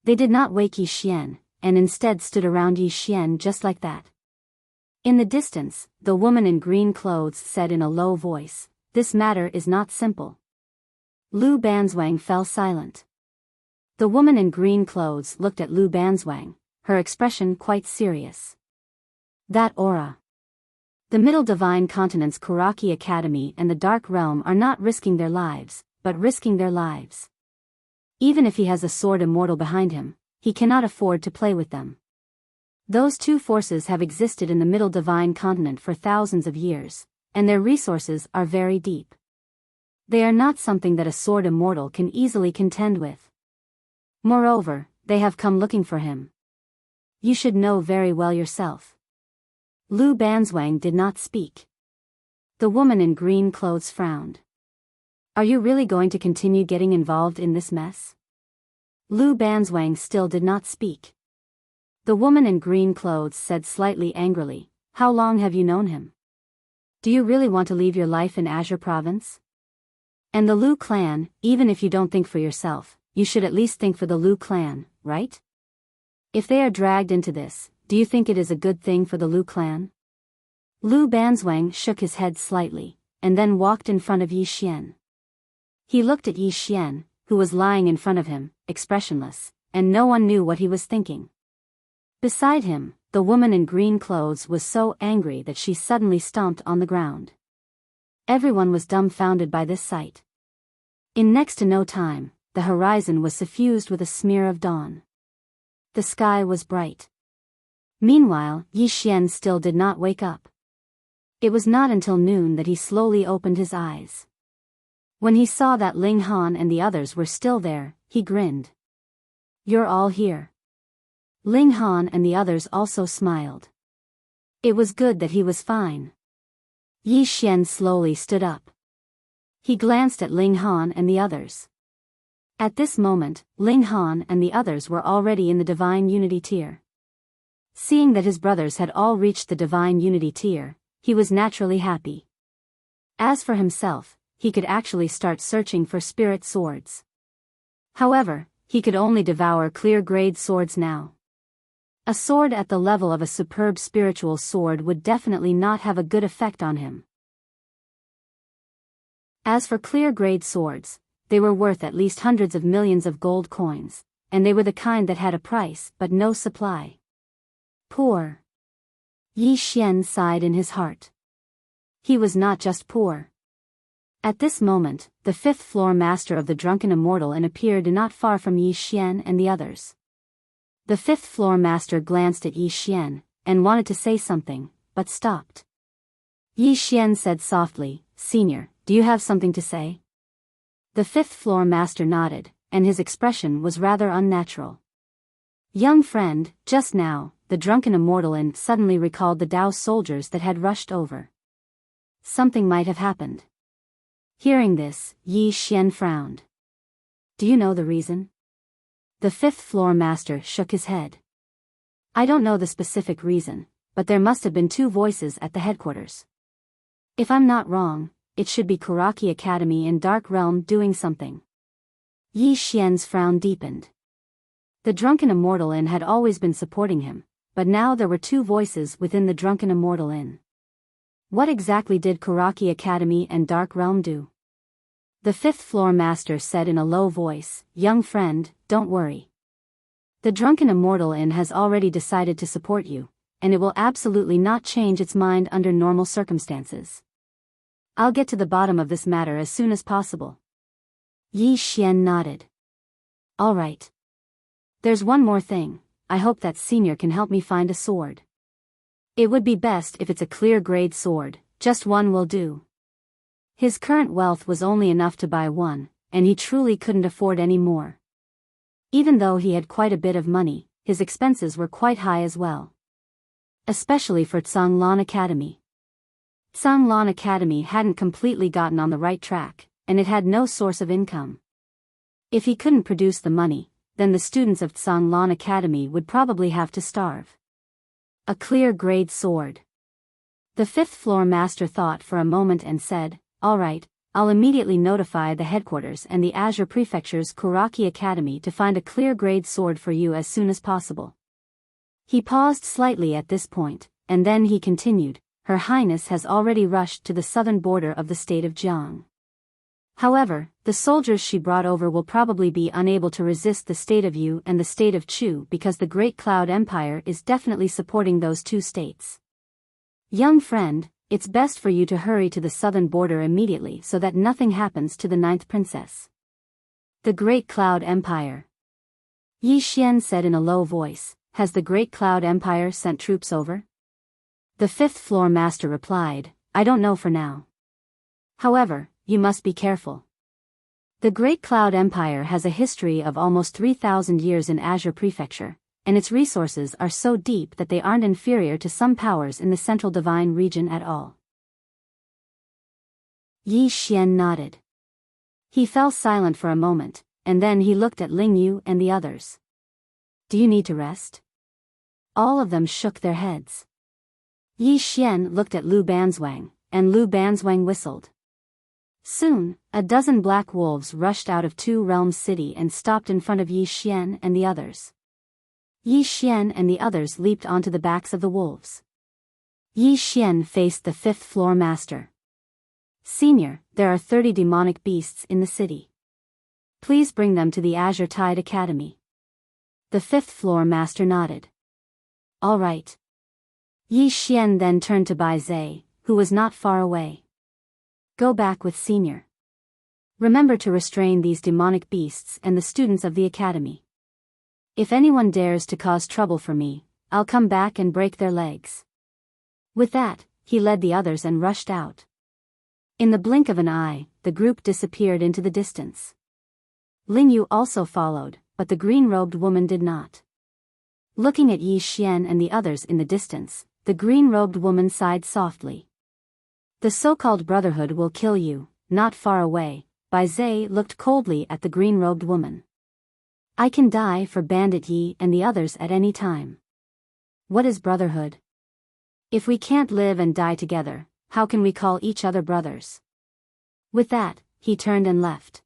A: They did not wake Yi Xian, and instead stood around Yi Xian just like that. In the distance, the woman in green clothes said in a low voice, "This matter is not simple." Lu Banzwang fell silent. The woman in green clothes looked at Lu Banzwang, her expression quite serious. That aura. The Middle Divine Continent's Kuraki Academy and the Dark Realm are not risking their lives, but risking their lives. Even if he has a sword immortal behind him, he cannot afford to play with them. Those two forces have existed in the Middle Divine Continent for thousands of years, and their resources are very deep. They are not something that a sword immortal can easily contend with. Moreover, they have come looking for him. You should know very well yourself. Lu Banzwang did not speak. The woman in green clothes frowned. Are you really going to continue getting involved in this mess? Lu Banzwang still did not speak. The woman in green clothes said slightly angrily, "How long have you known him? Do you really want to leave your life in Azure Province? And the Lu clan, even if you don't think for yourself, you should at least think for the Lu clan, right? If they are dragged into this, do you think it is a good thing for the Lu clan?" Lu Banzwang shook his head slightly, and then walked in front of Yi Xian. He looked at Yi Xian, who was lying in front of him, expressionless, and no one knew what he was thinking. Beside him, the woman in green clothes was so angry that she suddenly stomped on the ground. Everyone was dumbfounded by this sight. In next to no time, the horizon was suffused with a smear of dawn. The sky was bright. Meanwhile, Yi Xian still did not wake up. It was not until noon that he slowly opened his eyes. When he saw that Ling Han and the others were still there, he grinned. "You're all here." Ling Han and the others also smiled. It was good that he was fine. Yi Xian slowly stood up. He glanced at Ling Han and the others. At this moment, Ling Han and the others were already in the Divine Unity tier. Seeing that his brothers had all reached the Divine Unity tier, he was naturally happy. As for himself, he could actually start searching for spirit swords. However, he could only devour clear-grade swords now. A sword at the level of a superb spiritual sword would definitely not have a good effect on him. As for clear-grade swords, they were worth at least hundreds of millions of gold coins, and they were the kind that had a price but no supply. Poor. Yi Xian sighed in his heart. He was not just poor. At this moment, the fifth-floor master of the Drunken Immortal appeared not far from Yi Xian and the others. The fifth-floor master glanced at Yi Xian, and wanted to say something, but stopped. Yi Xian said softly, "Senior, do you have something to say?" The fifth-floor master nodded, and his expression was rather unnatural. "Young friend, just now, the Drunken Immortal suddenly recalled the Dao soldiers that had rushed over. Something might have happened." Hearing this, Yi Xian frowned. "Do you know the reason?" The fifth-floor master shook his head. "I don't know the specific reason, but there must have been two voices at the headquarters. If I'm not wrong, it should be Kuraki Academy and Dark Realm doing something." Yi Xian's frown deepened. The Drunken Immortal had always been supporting him, but now there were two voices within the Drunken Immortal. What exactly did Kuraki Academy and Dark Realm do? The fifth-floor master said in a low voice, "Young friend, don't worry. The Drunken Immortal Inn has already decided to support you, and it will absolutely not change its mind under normal circumstances. I'll get to the bottom of this matter as soon as possible. Yi Xian nodded. All right. There's one more thing. I hope that senior can help me find a sword. It would be best if it's a clear grade sword, just one will do. His current wealth was only enough to buy one, and he truly couldn't afford any more. Even though he had quite a bit of money, his expenses were quite high as well. Especially for Tsanglan Academy. Tsanglan Academy hadn't completely gotten on the right track, and it had no source of income. If he couldn't produce the money, then the students of Tsanglan Academy would probably have to starve. A clear grade sword. The fifth floor master thought for a moment and said, all right, I'll immediately notify the headquarters and the Azure Prefecture's Kuraki Academy to find a clear grade sword for you as soon as possible. He paused slightly at this point, and then he continued, Her Highness has already rushed to the southern border of the state of Jiang. However, the soldiers she brought over will probably be unable to resist the state of Yu and the state of Chu because the Great Cloud Empire is definitely supporting those two states. Young friend, it's best for you to hurry to the southern border immediately so that nothing happens to the ninth princess. The Great Cloud Empire. Yi Xian said in a low voice, Has the Great Cloud Empire sent troops over? The fifth floor master replied, I don't know for now. However, you must be careful. The Great Cloud Empire has a history of almost 3,000 years in Azure Prefecture, and its resources are so deep that they aren't inferior to some powers in the Central Divine region at all. Yi Xian nodded. He fell silent for a moment, and then he looked at Ling Yu and the others. Do you need to rest? All of them shook their heads. Yi Xian looked at Lu Banzwang, and Lu Banzwang whistled. Soon, a dozen black wolves rushed out of Two Realms City and stopped in front of Yi Xian and the others. Yi Xian and the others leaped onto the backs of the wolves. Yi Xian faced the fifth floor master. Senior, there are 30 demonic beasts in the city. Please bring them to the Azure Tide Academy. The fifth floor master nodded. All right. Yi Xian then turned to Bai Zhe, who was not far away. Go back with senior. Remember to restrain these demonic beasts and the students of the academy. If anyone dares to cause trouble for me, I'll come back and break their legs. With that, he led the others and rushed out. In the blink of an eye, the group disappeared into the distance. Ling Yu also followed, but the green-robed woman did not. Looking at Yi Xian and the others in the distance, the green-robed woman sighed softly. The so-called Brotherhood will kill you, not far away. Bai Zhe looked coldly at the green-robed woman. I can die for Bandit Yi and the others at any time. What is Brotherhood? If we can't live and die together, how can we call each other brothers? With that, he turned and left.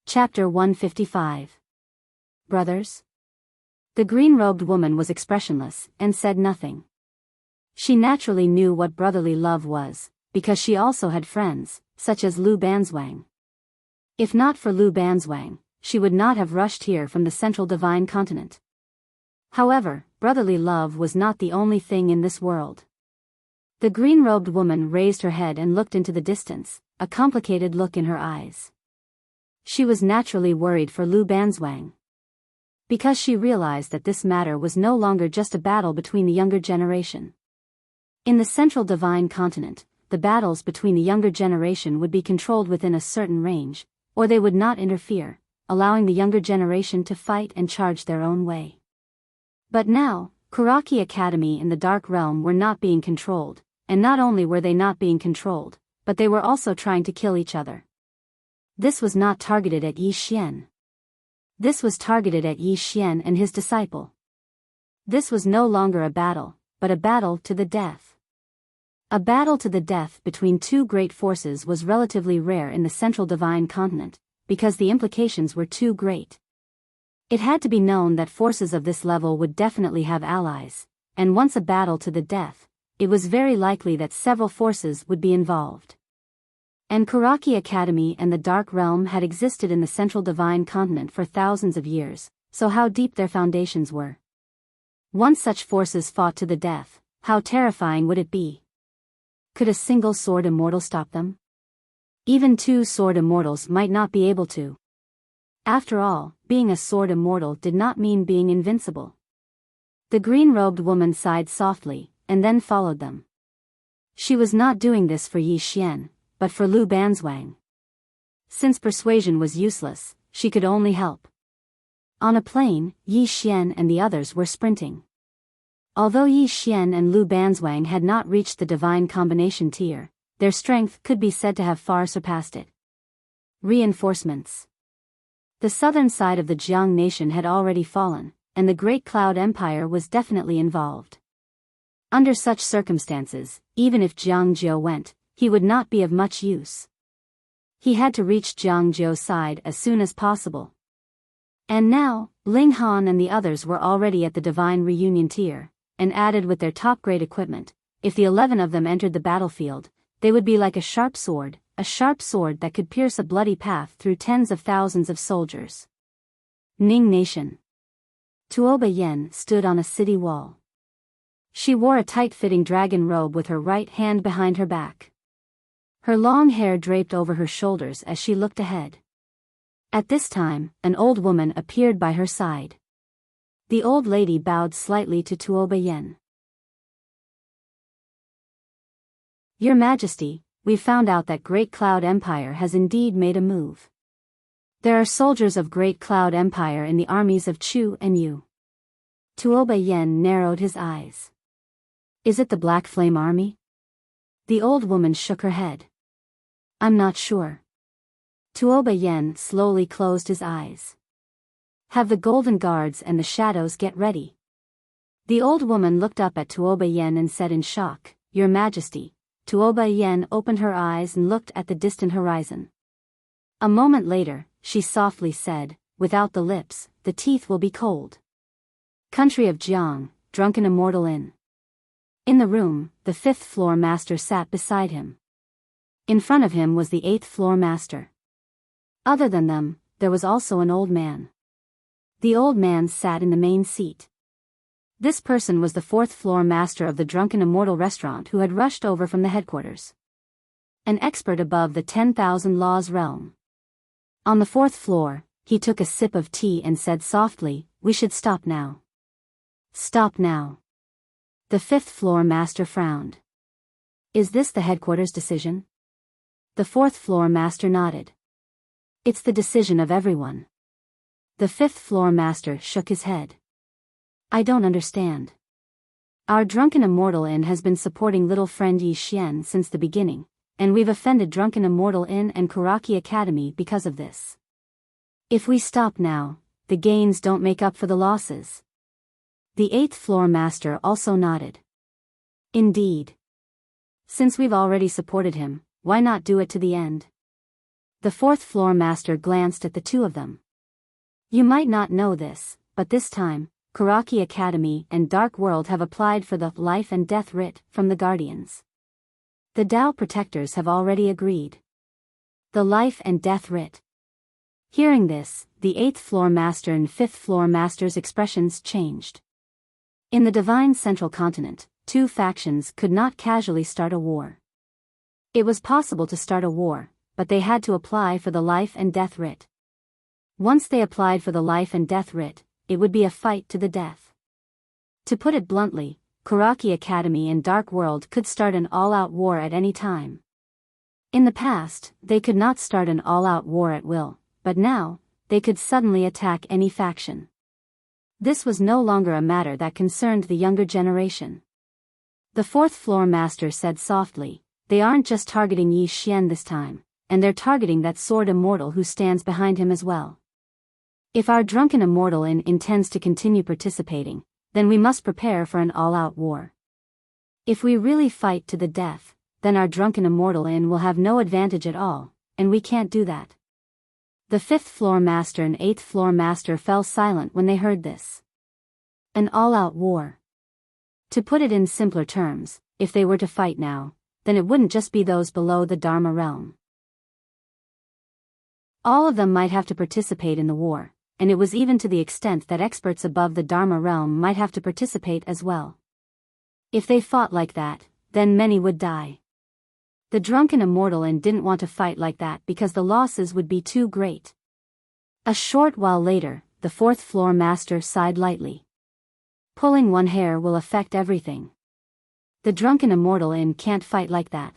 A: Chapter 155. Brothers? The green-robed woman was expressionless and said nothing. She naturally knew what brotherly love was, because she also had friends, such as Lu Banzwang. If not for Lu Banzwang, she would not have rushed here from the Central Divine Continent. However, brotherly love was not the only thing in this world. The green-robed woman raised her head and looked into the distance, a complicated look in her eyes. She was naturally worried for Lu Banzwang, because she realized that this matter was no longer just a battle between the younger generation. In the Central Divine Continent, the battles between the younger generation would be controlled within a certain range, or they would not interfere, allowing the younger generation to fight and charge their own way. But now, Kuraki Academy in the Dark Realm were not being controlled, and not only were they not being controlled, but they were also trying to kill each other. This was not targeted at Yi Xian. This was targeted at Yi Xian and his disciple. This was no longer a battle, but a battle to the death. A battle to the death between two great forces was relatively rare in the Central Divine Continent, because the implications were too great. It had to be known that forces of this level would definitely have allies, and once a battle to the death, it was very likely that several forces would be involved. And Kuraki Academy and the Dark Realm had existed in the Central Divine Continent for thousands of years, so how deep their foundations were. Once such forces fought to the death, how terrifying would it be? Could a single sword immortal stop them? Even two sword immortals might not be able to. After all, being a sword immortal did not mean being invincible. The green-robed woman sighed softly, and then followed them. She was not doing this for Yi Xian, but for Lu Banzwang. Since persuasion was useless, she could only help. On a plain, Yi Xian and the others were sprinting. Although Yi Xian and Lu Banzwang had not reached the divine combination tier, their strength could be said to have far surpassed it. Reinforcements. The southern side of the Jiang nation had already fallen, and the Great Cloud Empire was definitely involved. Under such circumstances, even if Jiang Jiu went, he would not be of much use. He had to reach Jiang Jiu's side as soon as possible. And now, Ling Han and the others were already at the divine reunion tier, and added with their top-grade equipment. If the 11 of them entered the battlefield, they would be like a sharp sword that could pierce a bloody path through tens of thousands of soldiers. Ning Nation. Tuoba Yen stood on a city wall. She wore a tight-fitting dragon robe with her right hand behind her back. Her long hair draped over her shoulders as she looked ahead. At this time, an old woman appeared by her side. The old lady bowed slightly to Tuoba Yen. Your Majesty, we've found out that Great Cloud Empire has indeed made a move. There are soldiers of Great Cloud Empire in the armies of Chu and Yu. Tuoba Yen narrowed his eyes. Is it the Black Flame Army? The old woman shook her head. I'm not sure. Tuoba Yen slowly closed his eyes. Have the Golden Guards and the Shadows get ready. The old woman looked up at Tuoba Yen and said in shock, Your Majesty. Tuoba Yen opened her eyes and looked at the distant horizon. A moment later, she softly said, without the lips, the teeth will be cold. Country of Jiang, Drunken Immortal Inn. In the room, the 5th floor master sat beside him. In front of him was the 8th floor master. Other than them, there was also an old man. The old man sat in the main seat. This person was the 4th floor master of the Drunken Immortal restaurant who had rushed over from the headquarters. An expert above the 10,000 laws realm. On the 4th floor, he took a sip of tea and said softly, We should stop now. Stop now. The 5th floor master frowned. Is this the headquarters decision? The 4th floor master nodded. It's the decision of everyone. The 5th floor master shook his head. I don't understand. Our Drunken Immortal Inn has been supporting little friend Yi Xian since the beginning, and we've offended Drunken Immortal Inn and Kuraki Academy because of this. If we stop now, the gains don't make up for the losses. The 8th floor master also nodded. Indeed. Since we've already supported him, why not do it to the end? The 4th floor master glanced at the two of them. You might not know this, but this time, Kuraki Academy and Dark World have applied for the life and death writ from the Guardians. The Tao Protectors have already agreed. The life and death writ. Hearing this, the 8th floor master and 5th floor master's expressions changed. In the Divine Central Continent, two factions could not casually start a war. It was possible to start a war, but they had to apply for the life and death writ. Once they applied for the life and death writ, it would be a fight to the death. To put it bluntly, Kuraki Academy and Dark World could start an all-out war at any time. In the past, they could not start an all-out war at will, but now, they could suddenly attack any faction. This was no longer a matter that concerned the younger generation. The 4th floor master said softly, They aren't just targeting Yi Xian this time, and they're targeting that sword immortal who stands behind him as well. If our Drunken Immortal Inn intends to continue participating, then we must prepare for an all-out war. If we really fight to the death, then our Drunken Immortal Inn will have no advantage at all, and we can't do that. The 5th floor master and 8th floor master fell silent when they heard this. An all-out war. To put it in simpler terms, if they were to fight now, then it wouldn't just be those below the Dharma realm. All of them might have to participate in the war, and it was even to the extent that experts above the Dharma realm might have to participate as well. If they fought like that, then many would die. The drunken immortal Yin didn't want to fight like that because the losses would be too great. A short while later, the fourth floor master sighed lightly. Pulling one hair will affect everything. The drunken immortal Yin can't fight like that.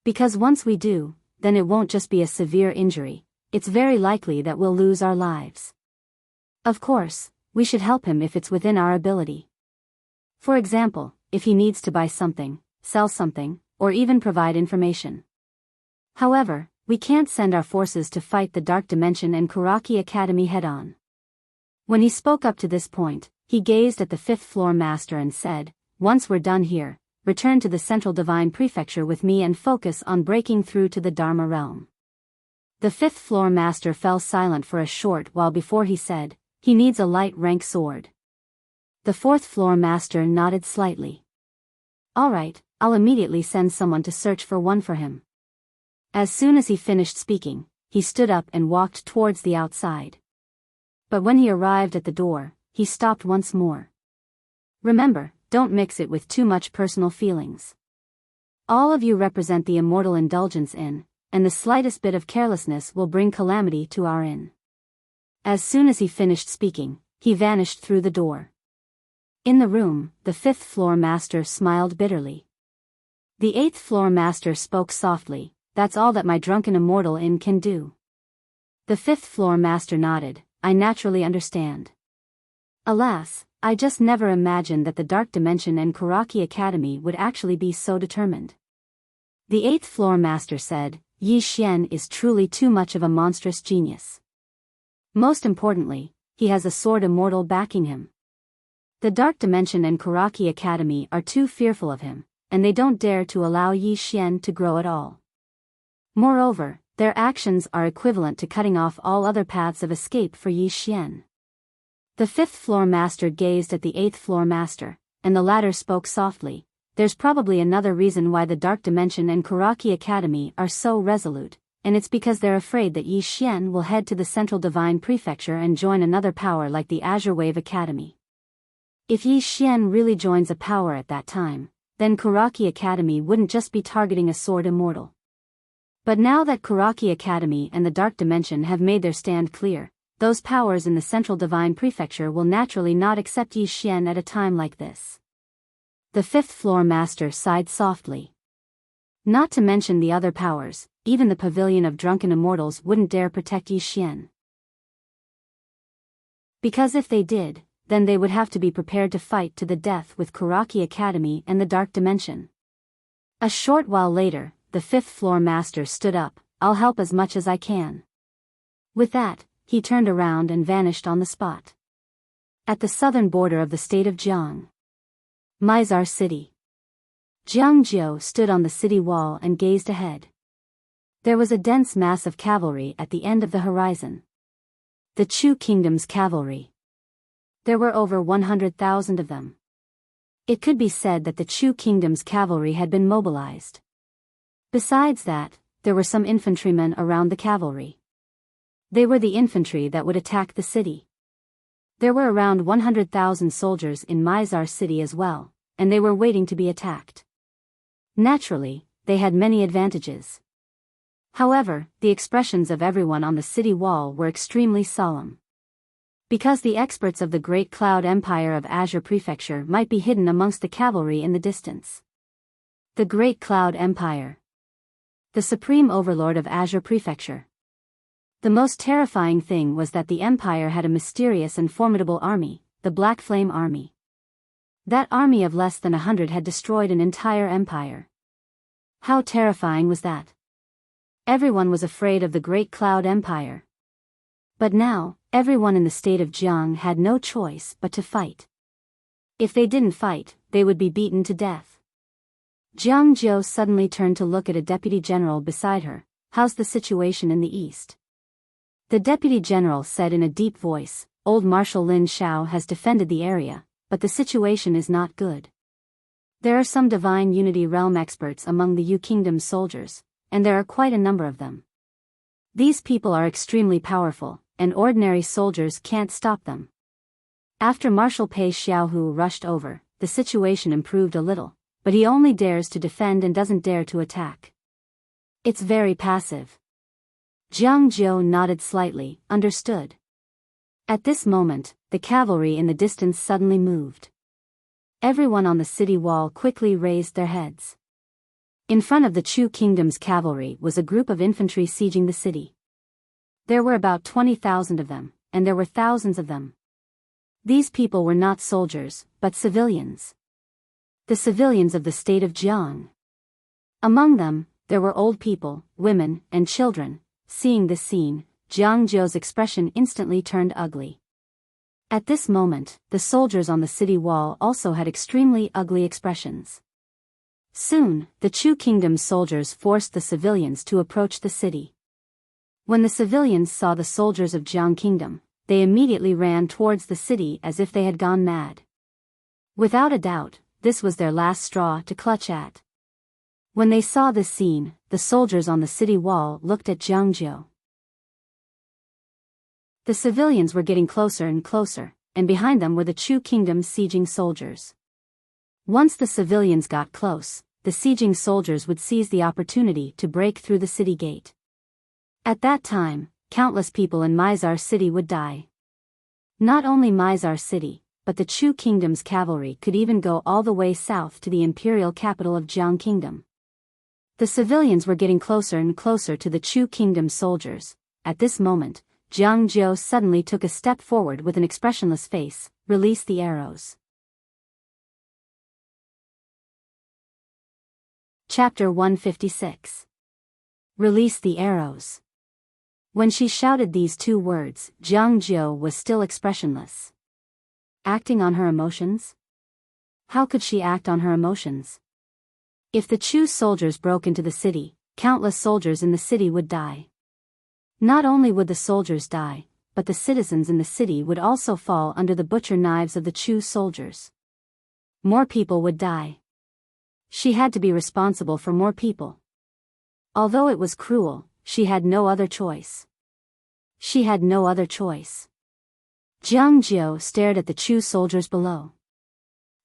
A: Because once we do, then it won't just be a severe injury, it's very likely that we'll lose our lives. Of course, we should help him if it's within our ability. For example, if he needs to buy something, sell something, or even provide information. However, we can't send our forces to fight the Dark Dimension and Kuraki Academy head-on. When he spoke up to this point, he gazed at the fifth floor master and said, "Once we're done here, return to the Central Divine Prefecture with me and focus on breaking through to the Dharma realm." The fifth floor master fell silent for a short while before he said, "He needs a light rank sword." The fourth floor master nodded slightly. "All right, I'll immediately send someone to search for one for him." As soon as he finished speaking, he stood up and walked towards the outside. But when he arrived at the door, he stopped once more. "Remember, don't mix it with too much personal feelings. All of you represent the immortal indulgence Yin, and the slightest bit of carelessness will bring calamity to our Yin." As soon as he finished speaking, he vanished through the door. In the room, the fifth floor master smiled bitterly. The eighth floor master spoke softly, "That's all that my drunken immortal Yin can do." The fifth floor master nodded, "I naturally understand. Alas, I just never imagined that the Dark Dimension and Kuraki Academy would actually be so determined." The eighth floor master said, "Yi Xian is truly too much of a monstrous genius. Most importantly, he has a sword immortal backing him. The Dark Dimension and Kuraki Academy are too fearful of him, and they don't dare to allow Yi Xian to grow at all. Moreover, their actions are equivalent to cutting off all other paths of escape for Yi Xian." The fifth floor master gazed at the eighth floor master, and the latter spoke softly, "There's probably another reason why the Dark Dimension and Kuraki Academy are so resolute, and it's because they're afraid that Yi Xian will head to the Central Divine Prefecture and join another power like the Azure Wave Academy. If Yi Xian really joins a power at that time, then Kuraki Academy wouldn't just be targeting a sword immortal. But now that Kuraki Academy and the Dark Dimension have made their stand clear, those powers in the Central Divine Prefecture will naturally not accept Yi Xian at a time like this." The fifth floor master sighed softly. Not to mention the other powers, even the Pavilion of Drunken Immortals wouldn't dare protect Yi Xian. Because if they did, then they would have to be prepared to fight to the death with Kuraki Academy and the Dark Dimension. A short while later, the fifth floor master stood up, "I'll help as much as I can." With that, he turned around and vanished on the spot. At the southern border of the state of Jiang, Mizar City. Jiang Jiu stood on the city wall and gazed ahead. There was a dense mass of cavalry at the end of the horizon. The Chu Kingdom's cavalry. There were over 100,000 of them. It could be said that the Chu Kingdom's cavalry had been mobilized. Besides that, there were some infantrymen around the cavalry. They were the infantry that would attack the city. There were around 100,000 soldiers in Mizar City as well, and they were waiting to be attacked. Naturally, they had many advantages. However, the expressions of everyone on the city wall were extremely solemn. Because the experts of the Great Cloud Empire of Azure Prefecture might be hidden amongst the cavalry in the distance. The Great Cloud Empire. The Supreme Overlord of Azure Prefecture. The most terrifying thing was that the Empire had a mysterious and formidable army, the Black Flame Army. That army of less than 100 had destroyed an entire empire. How terrifying was that? Everyone was afraid of the Great Cloud Empire. But now, everyone in the state of Jiang had no choice but to fight. If they didn't fight, they would be beaten to death. Jiang Jiu suddenly turned to look at a deputy general beside her. "How's the situation in the east?" The deputy general said in a deep voice, "Old Marshal Lin Xiao has defended the area, but the situation is not good. There are some Divine Unity Realm experts among the Yu Kingdom soldiers, and there are quite a number of them. These people are extremely powerful, and ordinary soldiers can't stop them. After Marshal Pei Xiaohu rushed over, the situation improved a little, but he only dares to defend and doesn't dare to attack. It's very passive. Jiang Zhou nodded slightly, understood. At this moment, the cavalry in the distance suddenly moved. Everyone on the city wall quickly raised their heads. In front of the Chu Kingdom's cavalry was a group of infantry sieging the city. There were about 20,000 of them, and there were thousands of them. These people were not soldiers, but civilians. The civilians of the state of Jiang. Among them, there were old people, women, and children. Seeing this scene, Jiang Zhou's expression instantly turned ugly. At this moment, the soldiers on the city wall also had extremely ugly expressions. Soon, the Chu Kingdom's soldiers forced the civilians to approach the city. When the civilians saw the soldiers of Jiang Kingdom, they immediately ran towards the city as if they had gone mad. Without a doubt, this was their last straw to clutch at. When they saw this scene, the soldiers on the city wall looked at Jiang Zhou. The civilians were getting closer and closer, and behind them were the Chu Kingdom's sieging soldiers. Once the civilians got close, the sieging soldiers would seize the opportunity to break through the city gate. At that time, countless people in Mizar City would die. Not only Mizar City, but the Chu Kingdom's cavalry could even go all the way south to the imperial capital of Jiang Kingdom. The civilians were getting closer and closer to the Chu Kingdom soldiers. At this moment, Jiang Zhou suddenly took a step forward with an expressionless face. Release the arrows. Chapter 156. Release the arrows. When she shouted these two words, Jiang Zhou was still expressionless. Acting on her emotions? How could she act on her emotions? If the Chu soldiers broke into the city, countless soldiers in the city would die. Not only would the soldiers die, but the citizens in the city would also fall under the butcher knives of the Chu soldiers. More people would die. She had to be responsible for more people. Although it was cruel, she had no other choice. She had no other choice. Jiang Zhou stared at the Chu soldiers below.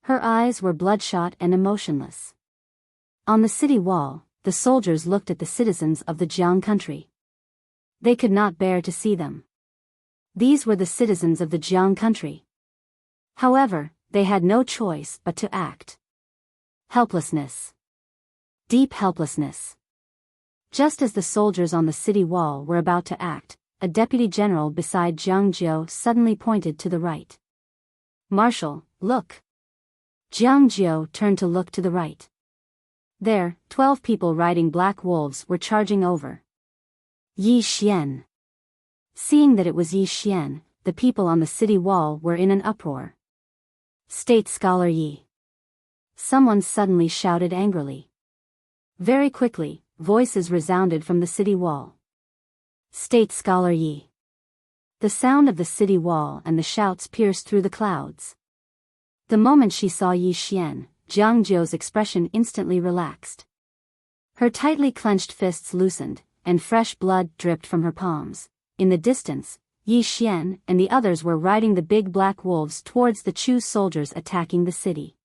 A: Her eyes were bloodshot and emotionless. On the city wall, the soldiers looked at the citizens of the Jiang country. They could not bear to see them. These were the citizens of the Jiang country. However, they had no choice but to act. Helplessness. Deep helplessness. Just as the soldiers on the city wall were about to act, a deputy general beside Jiang Zhou suddenly pointed to the right. Marshal, look. Jiang Zhou turned to look to the right. There, 12 people riding black wolves were charging over. Yi Xian. Seeing that it was Yi Xian, the people on the city wall were in an uproar. State Scholar Yi. Someone suddenly shouted angrily. Very quickly, voices resounded from the city wall. State Scholar Yi. The sound of the city wall and the shouts pierced through the clouds. The moment she saw Yi Xian, Jiang Zhou's expression instantly relaxed. Her tightly clenched fists loosened, and fresh blood dripped from her palms. In the distance, Yi Xian and the others were riding the big black wolves towards the Chu soldiers attacking the city.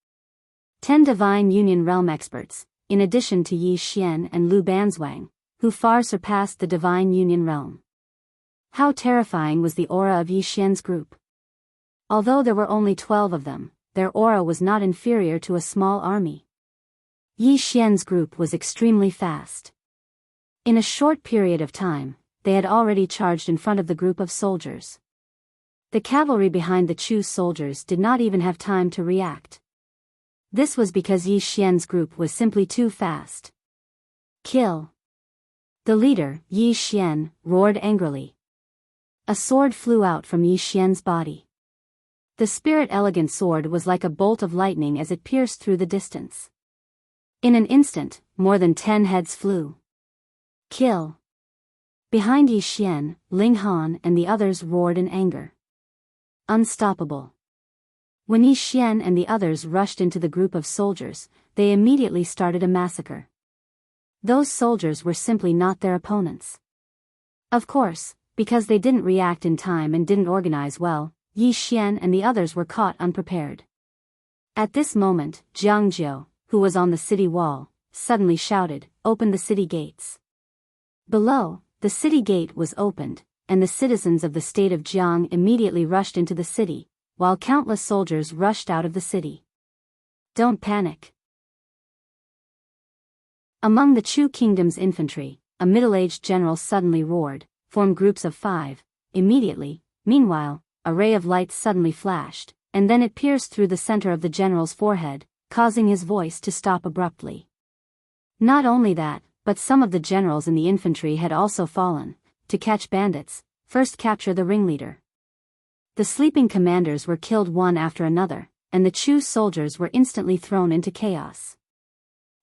A: 10 Divine Union Realm experts, in addition to Yi Xian and Lu Banzwang, who far surpassed the Divine Union Realm. How terrifying was the aura of Yi Xian's group. Although there were only 12 of them, their aura was not inferior to a small army. Yi Xian's group was extremely fast. In a short period of time, they had already charged in front of the group of soldiers. The cavalry behind the Chu soldiers did not even have time to react. This was because Yi Xian's group was simply too fast. Kill. The leader, Yi Xian, roared angrily. A sword flew out from Yi Xian's body. The spirit-elegant sword was like a bolt of lightning as it pierced through the distance. In an instant, more than 10 heads flew. Kill. Behind Yi Xian, Ling Han and the others roared in anger. Unstoppable. When Yi Xian and the others rushed into the group of soldiers, they immediately started a massacre. Those soldiers were simply not their opponents. Of course, because they didn't react in time and didn't organize well, Yi Xian and the others were caught unprepared. At this moment, Jiang Jiu, who was on the city wall, suddenly shouted, "Open the city gates." Below, the city gate was opened, and the citizens of the state of Jiang immediately rushed into the city, while countless soldiers rushed out of the city. Don't panic. Among the Chu Kingdom's infantry, a middle-aged general suddenly roared, "Form groups of 5, immediately." Meanwhile, a ray of light suddenly flashed, and then it pierced through the center of the general's forehead, causing his voice to stop abruptly. Not only that, but some of the generals in the infantry had also fallen. To catch bandits, first capture the ringleader. The sleeping commanders were killed one after another, and the Chu soldiers were instantly thrown into chaos.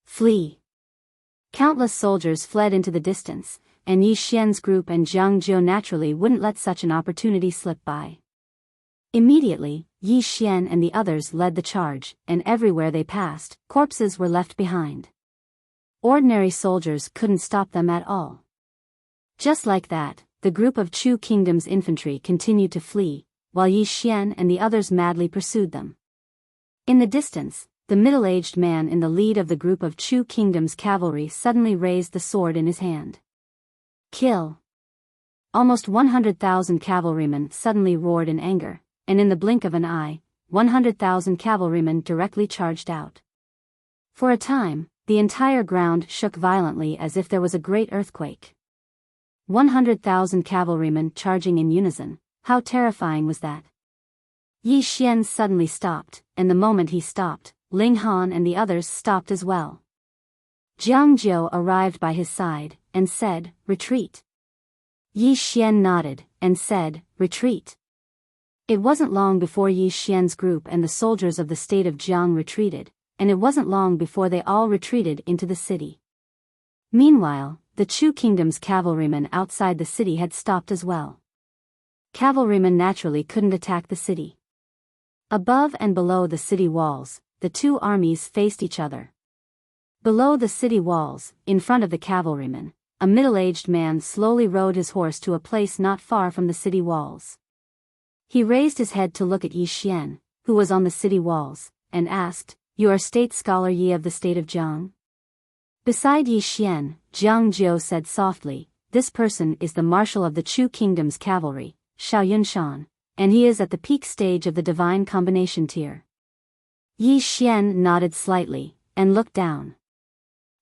A: Flee! Countless soldiers fled into the distance, and Yi Xian's group and Jiang Jiu naturally wouldn't let such an opportunity slip by. Immediately, Yi Xian and the others led the charge, and everywhere they passed, corpses were left behind. Ordinary soldiers couldn't stop them at all. Just like that, the group of Chu Kingdom's infantry continued to flee, while Yi Xian and the others madly pursued them. In the distance, the middle-aged man in the lead of the group of Chu Kingdom's cavalry suddenly raised the sword in his hand. Kill! Almost 100,000 cavalrymen suddenly roared in anger, and in the blink of an eye, 100,000 cavalrymen directly charged out. For a time, the entire ground shook violently as if there was a great earthquake. 100,000 cavalrymen charging in unison, how terrifying was that? Yi Xian suddenly stopped, and the moment he stopped, Ling Han and the others stopped as well. Jiang Jiu arrived by his side, and said, "Retreat." Yi Xian nodded, and said, "Retreat." It wasn't long before Yi Xian's group and the soldiers of the state of Jiang retreated, and it wasn't long before they all retreated into the city. Meanwhile, the Chu Kingdom's cavalrymen outside the city had stopped as well. Cavalrymen naturally couldn't attack the city. Above and below the city walls, the two armies faced each other. Below the city walls, in front of the cavalrymen, a middle-aged man slowly rode his horse to a place not far from the city walls. He raised his head to look at Yi Xian, who was on the city walls, and asked, "You are state scholar Yi of the state of Jiang?" Beside Yi Xian, Jiang Jiu said softly, "This person is the marshal of the Chu Kingdom's cavalry, Xiao Yunshan, and he is at the peak stage of the divine combination tier." Yi Xian nodded slightly, and looked down.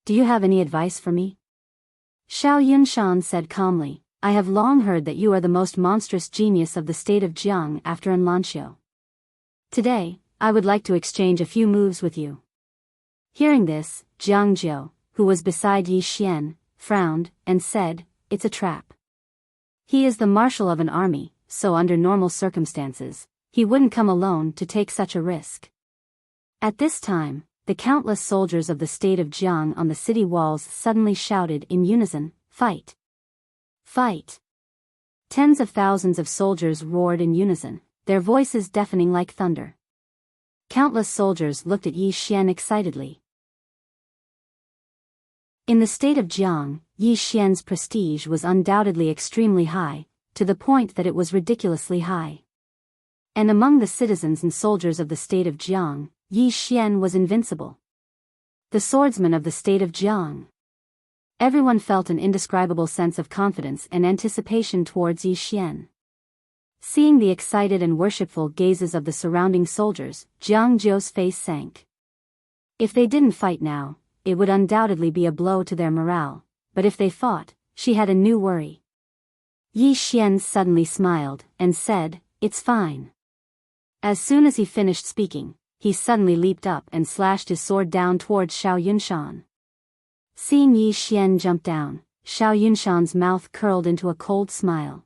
A: "Do you have any advice for me?" Xiao Yunshan said calmly, "I have long heard that you are the most monstrous genius of the state of Jiang after Enlanxiu. Today, I would like to exchange a few moves with you." Hearing this, Jiang Jiu, who was beside Yi Xian, frowned, and said, "It's a trap." He is the marshal of an army, so under normal circumstances, he wouldn't come alone to take such a risk. At this time, the countless soldiers of the state of Jiang on the city walls suddenly shouted in unison, "Fight! Fight!" Tens of thousands of soldiers roared in unison, their voices deafening like thunder. Countless soldiers looked at Yi Xian excitedly. In the state of Jiang, Yi Xian's prestige was undoubtedly extremely high, to the point that it was ridiculously high. And among the citizens and soldiers of the state of Jiang, Yi Xian was invincible. The swordsman of the state of Jiang. Everyone felt an indescribable sense of confidence and anticipation towards Yi Xian. Seeing the excited and worshipful gazes of the surrounding soldiers, Jiang Jiu's face sank. If they didn't fight now, it would undoubtedly be a blow to their morale, but if they fought, she had a new worry. Yi Xian suddenly smiled, and said, "It's fine." As soon as he finished speaking, he suddenly leaped up and slashed his sword down towards Xiao Yunshan. Seeing Yi Xian jump down, Xiao Yunshan's mouth curled into a cold smile.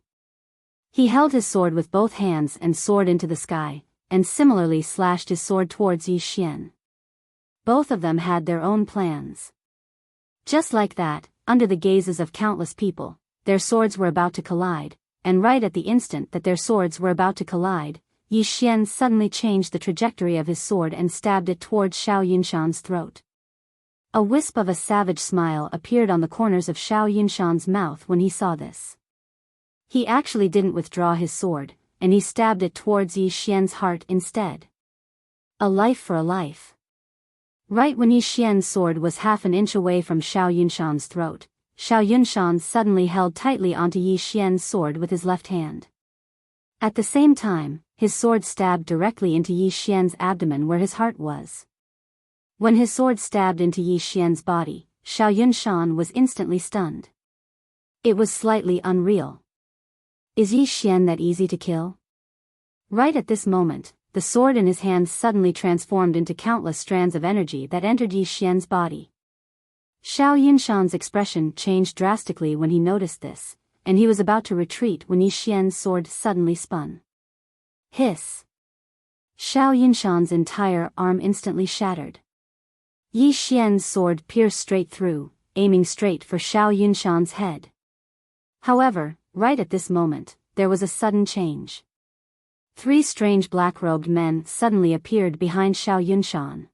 A: He held his sword with both hands and soared into the sky, and similarly slashed his sword towards Yi Xian. Both of them had their own plans. Just like that, under the gazes of countless people, their swords were about to collide, and right at the instant that their swords were about to collide, Yi Xian suddenly changed the trajectory of his sword and stabbed it towards Xiao Yunshan's throat. A wisp of a savage smile appeared on the corners of Xiao Yunshan's mouth when he saw this. He actually didn't withdraw his sword, and he stabbed it towards Yi Xian's heart instead. A life for a life. Right when Yi Xian's sword was half an inch away from Xiao Yunshan's throat, Xiao Yunshan suddenly held tightly onto Yi Xian's sword with his left hand. At the same time, his sword stabbed directly into Yi Xian's abdomen where his heart was. When his sword stabbed into Yi Xian's body, Xiao Yunshan was instantly stunned. It was slightly unreal. Is Yi Xian that easy to kill? Right at this moment, the sword in his hand suddenly transformed into countless strands of energy that entered Yi Xian's body. Xiao Yunshan's expression changed drastically when he noticed this, and he was about to retreat when Yi Xian's sword suddenly spun. Hiss! Xiao Yunshan's entire arm instantly shattered. Yi Xian's sword pierced straight through, aiming straight for Xiao Yunshan's head. However, right at this moment, there was a sudden change. 3 strange black-robed men suddenly appeared behind Xiao Yunshan.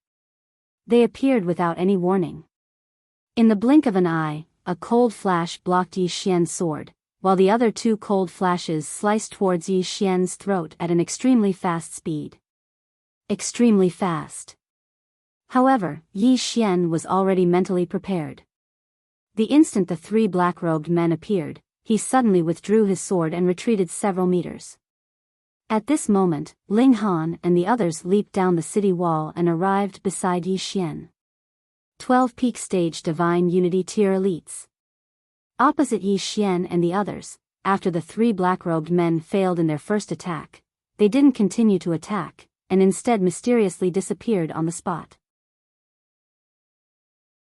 A: They appeared without any warning. In the blink of an eye, a cold flash blocked Yi Xian's sword, while the other 2 cold flashes sliced towards Yi Xian's throat at an extremely fast speed. Extremely fast. However, Yi Xian was already mentally prepared. The instant the 3 black-robed men appeared, he suddenly withdrew his sword and retreated several meters. At this moment, Ling Han and the others leaped down the city wall and arrived beside Yi Xian. 12 peak stage Divine Unity tier elites. Opposite Yi Xian and the others, after the 3 black-robed men failed in their first attack, they didn't continue to attack, and instead mysteriously disappeared on the spot.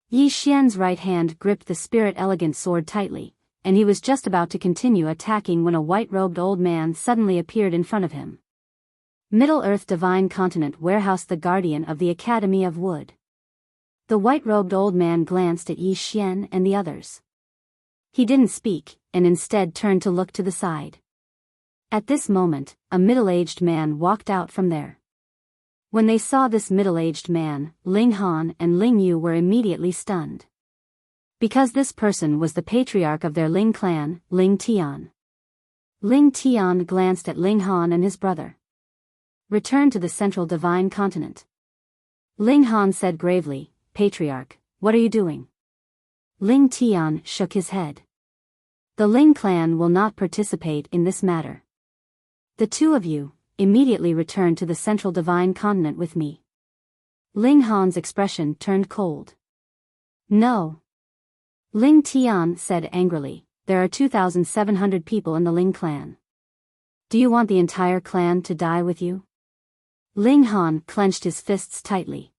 A: Yi Xian's right hand gripped the spirit elegant sword tightly, and he was just about to continue attacking when a white-robed old man suddenly appeared in front of him. Middle-earth Divine Continent warehouse, the guardian of the Academy of Wood. The white-robed old man glanced at Yi Xian and the others. He didn't speak, and instead turned to look to the side. At this moment, a middle-aged man walked out from there. When they saw this middle-aged man, Ling Han and Ling Yu were immediately stunned. Because this person was the patriarch of their Ling clan, Ling Tian. Ling Tian glanced at Ling Han and his brother. Return to the central Divine Continent. Ling Han said gravely, Patriarch, what are you doing? Ling Tian shook his head. The Ling clan will not participate in this matter. The 2 of you, immediately return to the central Divine Continent with me. Ling Han's expression turned cold. No. Ling Tian said angrily, there are 2,700 people in the Ling clan. Do you want the entire clan to die with you? Ling Han clenched his fists tightly.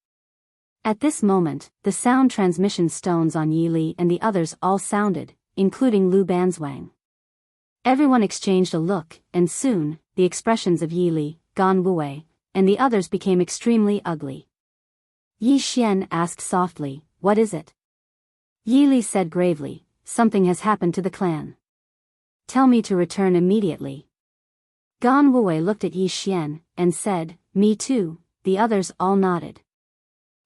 A: At this moment, the sound transmission stones on Yi Li and the others all sounded, including Lu Banzwang. Everyone exchanged a look, and soon, the expressions of Yi Li, Gan Wuwei, and the others became extremely ugly. Yi Xian asked softly, what is it? Yi Li said gravely, something has happened to the clan. Tell me to return immediately. Gan Wuwei looked at Yi Xian, and said, me too. The others all nodded.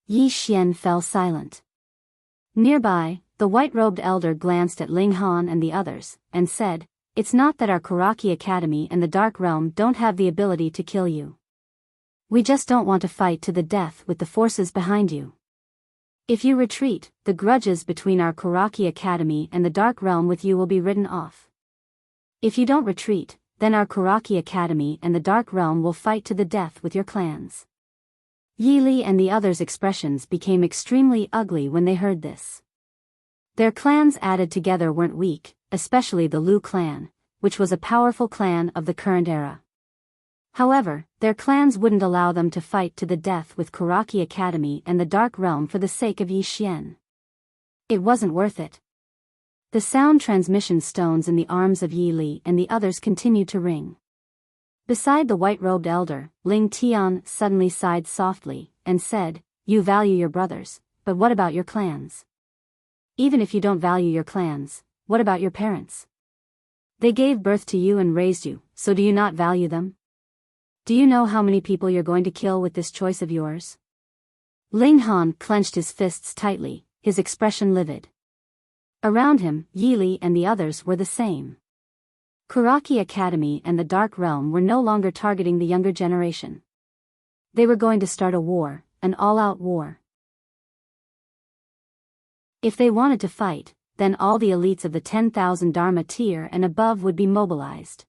A: Yi Xian fell silent. Nearby, the white-robed elder glanced at Ling Han and the others, and said, it's not that our Kuraki Academy and the Dark Realm don't have the ability to kill you. We just don't want to fight to the death with the forces behind you. If you retreat, the grudges between our Kuraki Academy and the Dark Realm with you will be written off. If you don't retreat, then our Kuraki Academy and the Dark Realm will fight to the death with your clans. Yi Li and the others' expressions became extremely ugly when they heard this. Their clans added together weren't weak, especially the Lu clan, which was a powerful clan of the current era. However, their clans wouldn't allow them to fight to the death with Kuraki Academy and the Dark Realm for the sake of Yi Xian. It wasn't worth it. The sound transmission stones in the arms of Yi Li and the others continued to ring. Beside the white-robed elder, Ling Tian suddenly sighed softly, and said, you value your brothers, but what about your clans? Even if you don't value your clans, what about your parents? They gave birth to you and raised you, so do you not value them? Do you know how many people you're going to kill with this choice of yours? Ling Han clenched his fists tightly, his expression livid. Around him, Yi Li and the others were the same. Kuraki Academy and the Dark Realm were no longer targeting the younger generation. They were going to start a war, an all-out war. If they wanted to fight, then all the elites of the 10,000 Dharma tier and above would be mobilized.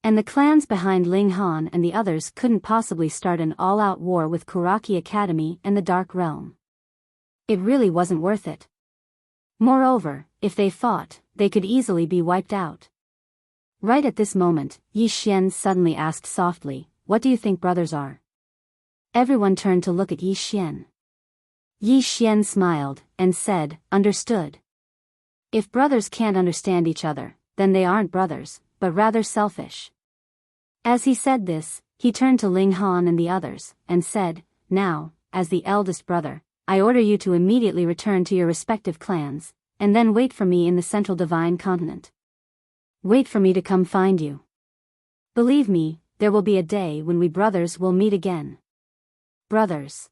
A: And the clans behind Ling Han and the others couldn't possibly start an all-out war with Kuraki Academy and the Dark Realm. It really wasn't worth it. Moreover, if they fought, they could easily be wiped out. Right at this moment, Yi Xian suddenly asked softly, "What do you think brothers are?" Everyone turned to look at Yi Xian. Yi Xian smiled, and said, "Understood. If brothers can't understand each other, then they aren't brothers, but rather selfish." As he said this, he turned to Ling Han and the others, and said, "Now, as the eldest brother, I order you to immediately return to your respective clans, and then wait for me in the Central Divine Continent. Wait for me to come find you. Believe me, there will be a day when we brothers will meet again." Brothers.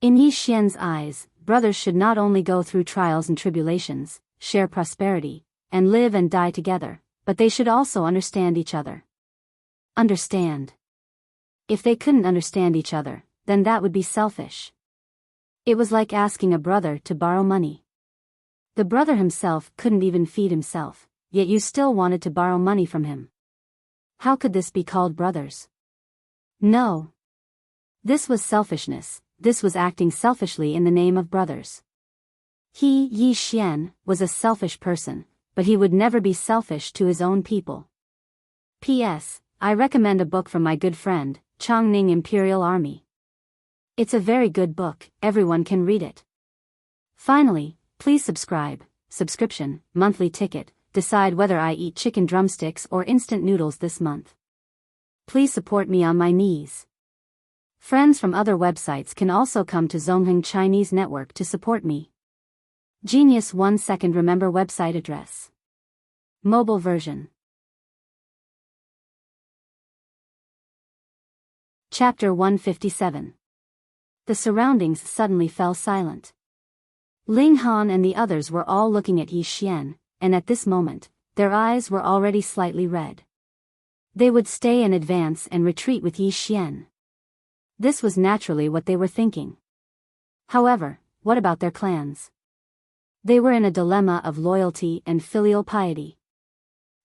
A: In Yi Xian's eyes, brothers should not only go through trials and tribulations, share prosperity, and live and die together, but they should also understand each other. Understand. If they couldn't understand each other, then that would be selfish. It was like asking a brother to borrow money. The brother himself couldn't even feed himself, yet you still wanted to borrow money from him. How could this be called brothers? No. This was selfishness, this was acting selfishly in the name of brothers. He, Yi Xian, was a selfish person, but he would never be selfish to his own people. P.S. I recommend a book from my good friend, Chongning Imperial Army. It's a very good book, everyone can read it. Finally, please subscribe, subscription, monthly ticket, decide whether I eat chicken drumsticks or instant noodles this month. Please support me on my knees. Friends from other websites can also come to Zongheng Chinese Network to support me. Genius 1 second remember website address. Mobile version. Chapter 157. The surroundings suddenly fell silent. Ling Han and the others were all looking at Yi Xian, and at this moment, their eyes were already slightly red. They would stay and advance and retreat with Yi Xian. This was naturally what they were thinking. However, what about their clans? They were in a dilemma of loyalty and filial piety.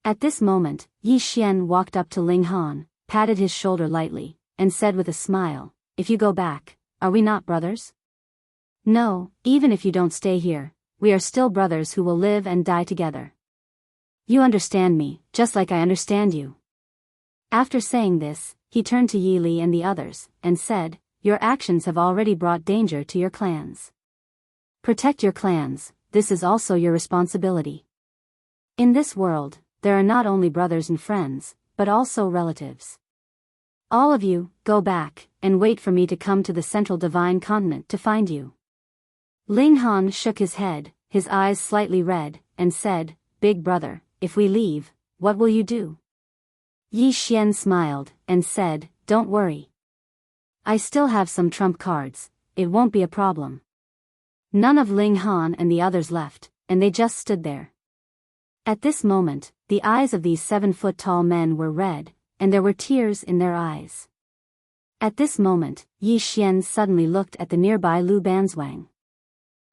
A: At this moment, Yi Xian walked up to Ling Han, patted his shoulder lightly, and said with a smile, "If you go back, are we not brothers?" "No, even if you don't stay here, we are still brothers who will live and die together. You understand me, just like I understand you." After saying this, he turned to Yi Li and the others, and said, "Your actions have already brought danger to your clans. Protect your clans, this is also your responsibility. In this world, there are not only brothers and friends, but also relatives. All of you, go back, and wait for me to come to the Central Divine Continent to find you." Ling Han shook his head, his eyes slightly red, and said, "Big brother, if we leave, what will you do?" Yi Xian smiled, and said, "Don't worry. I still have some trump cards, it won't be a problem." None of Ling Han and the others left, and they just stood there. At this moment, the eyes of these 7-foot-tall men were red, and there were tears in their eyes. At this moment, Yi Xian suddenly looked at the nearby Lu Banzwang.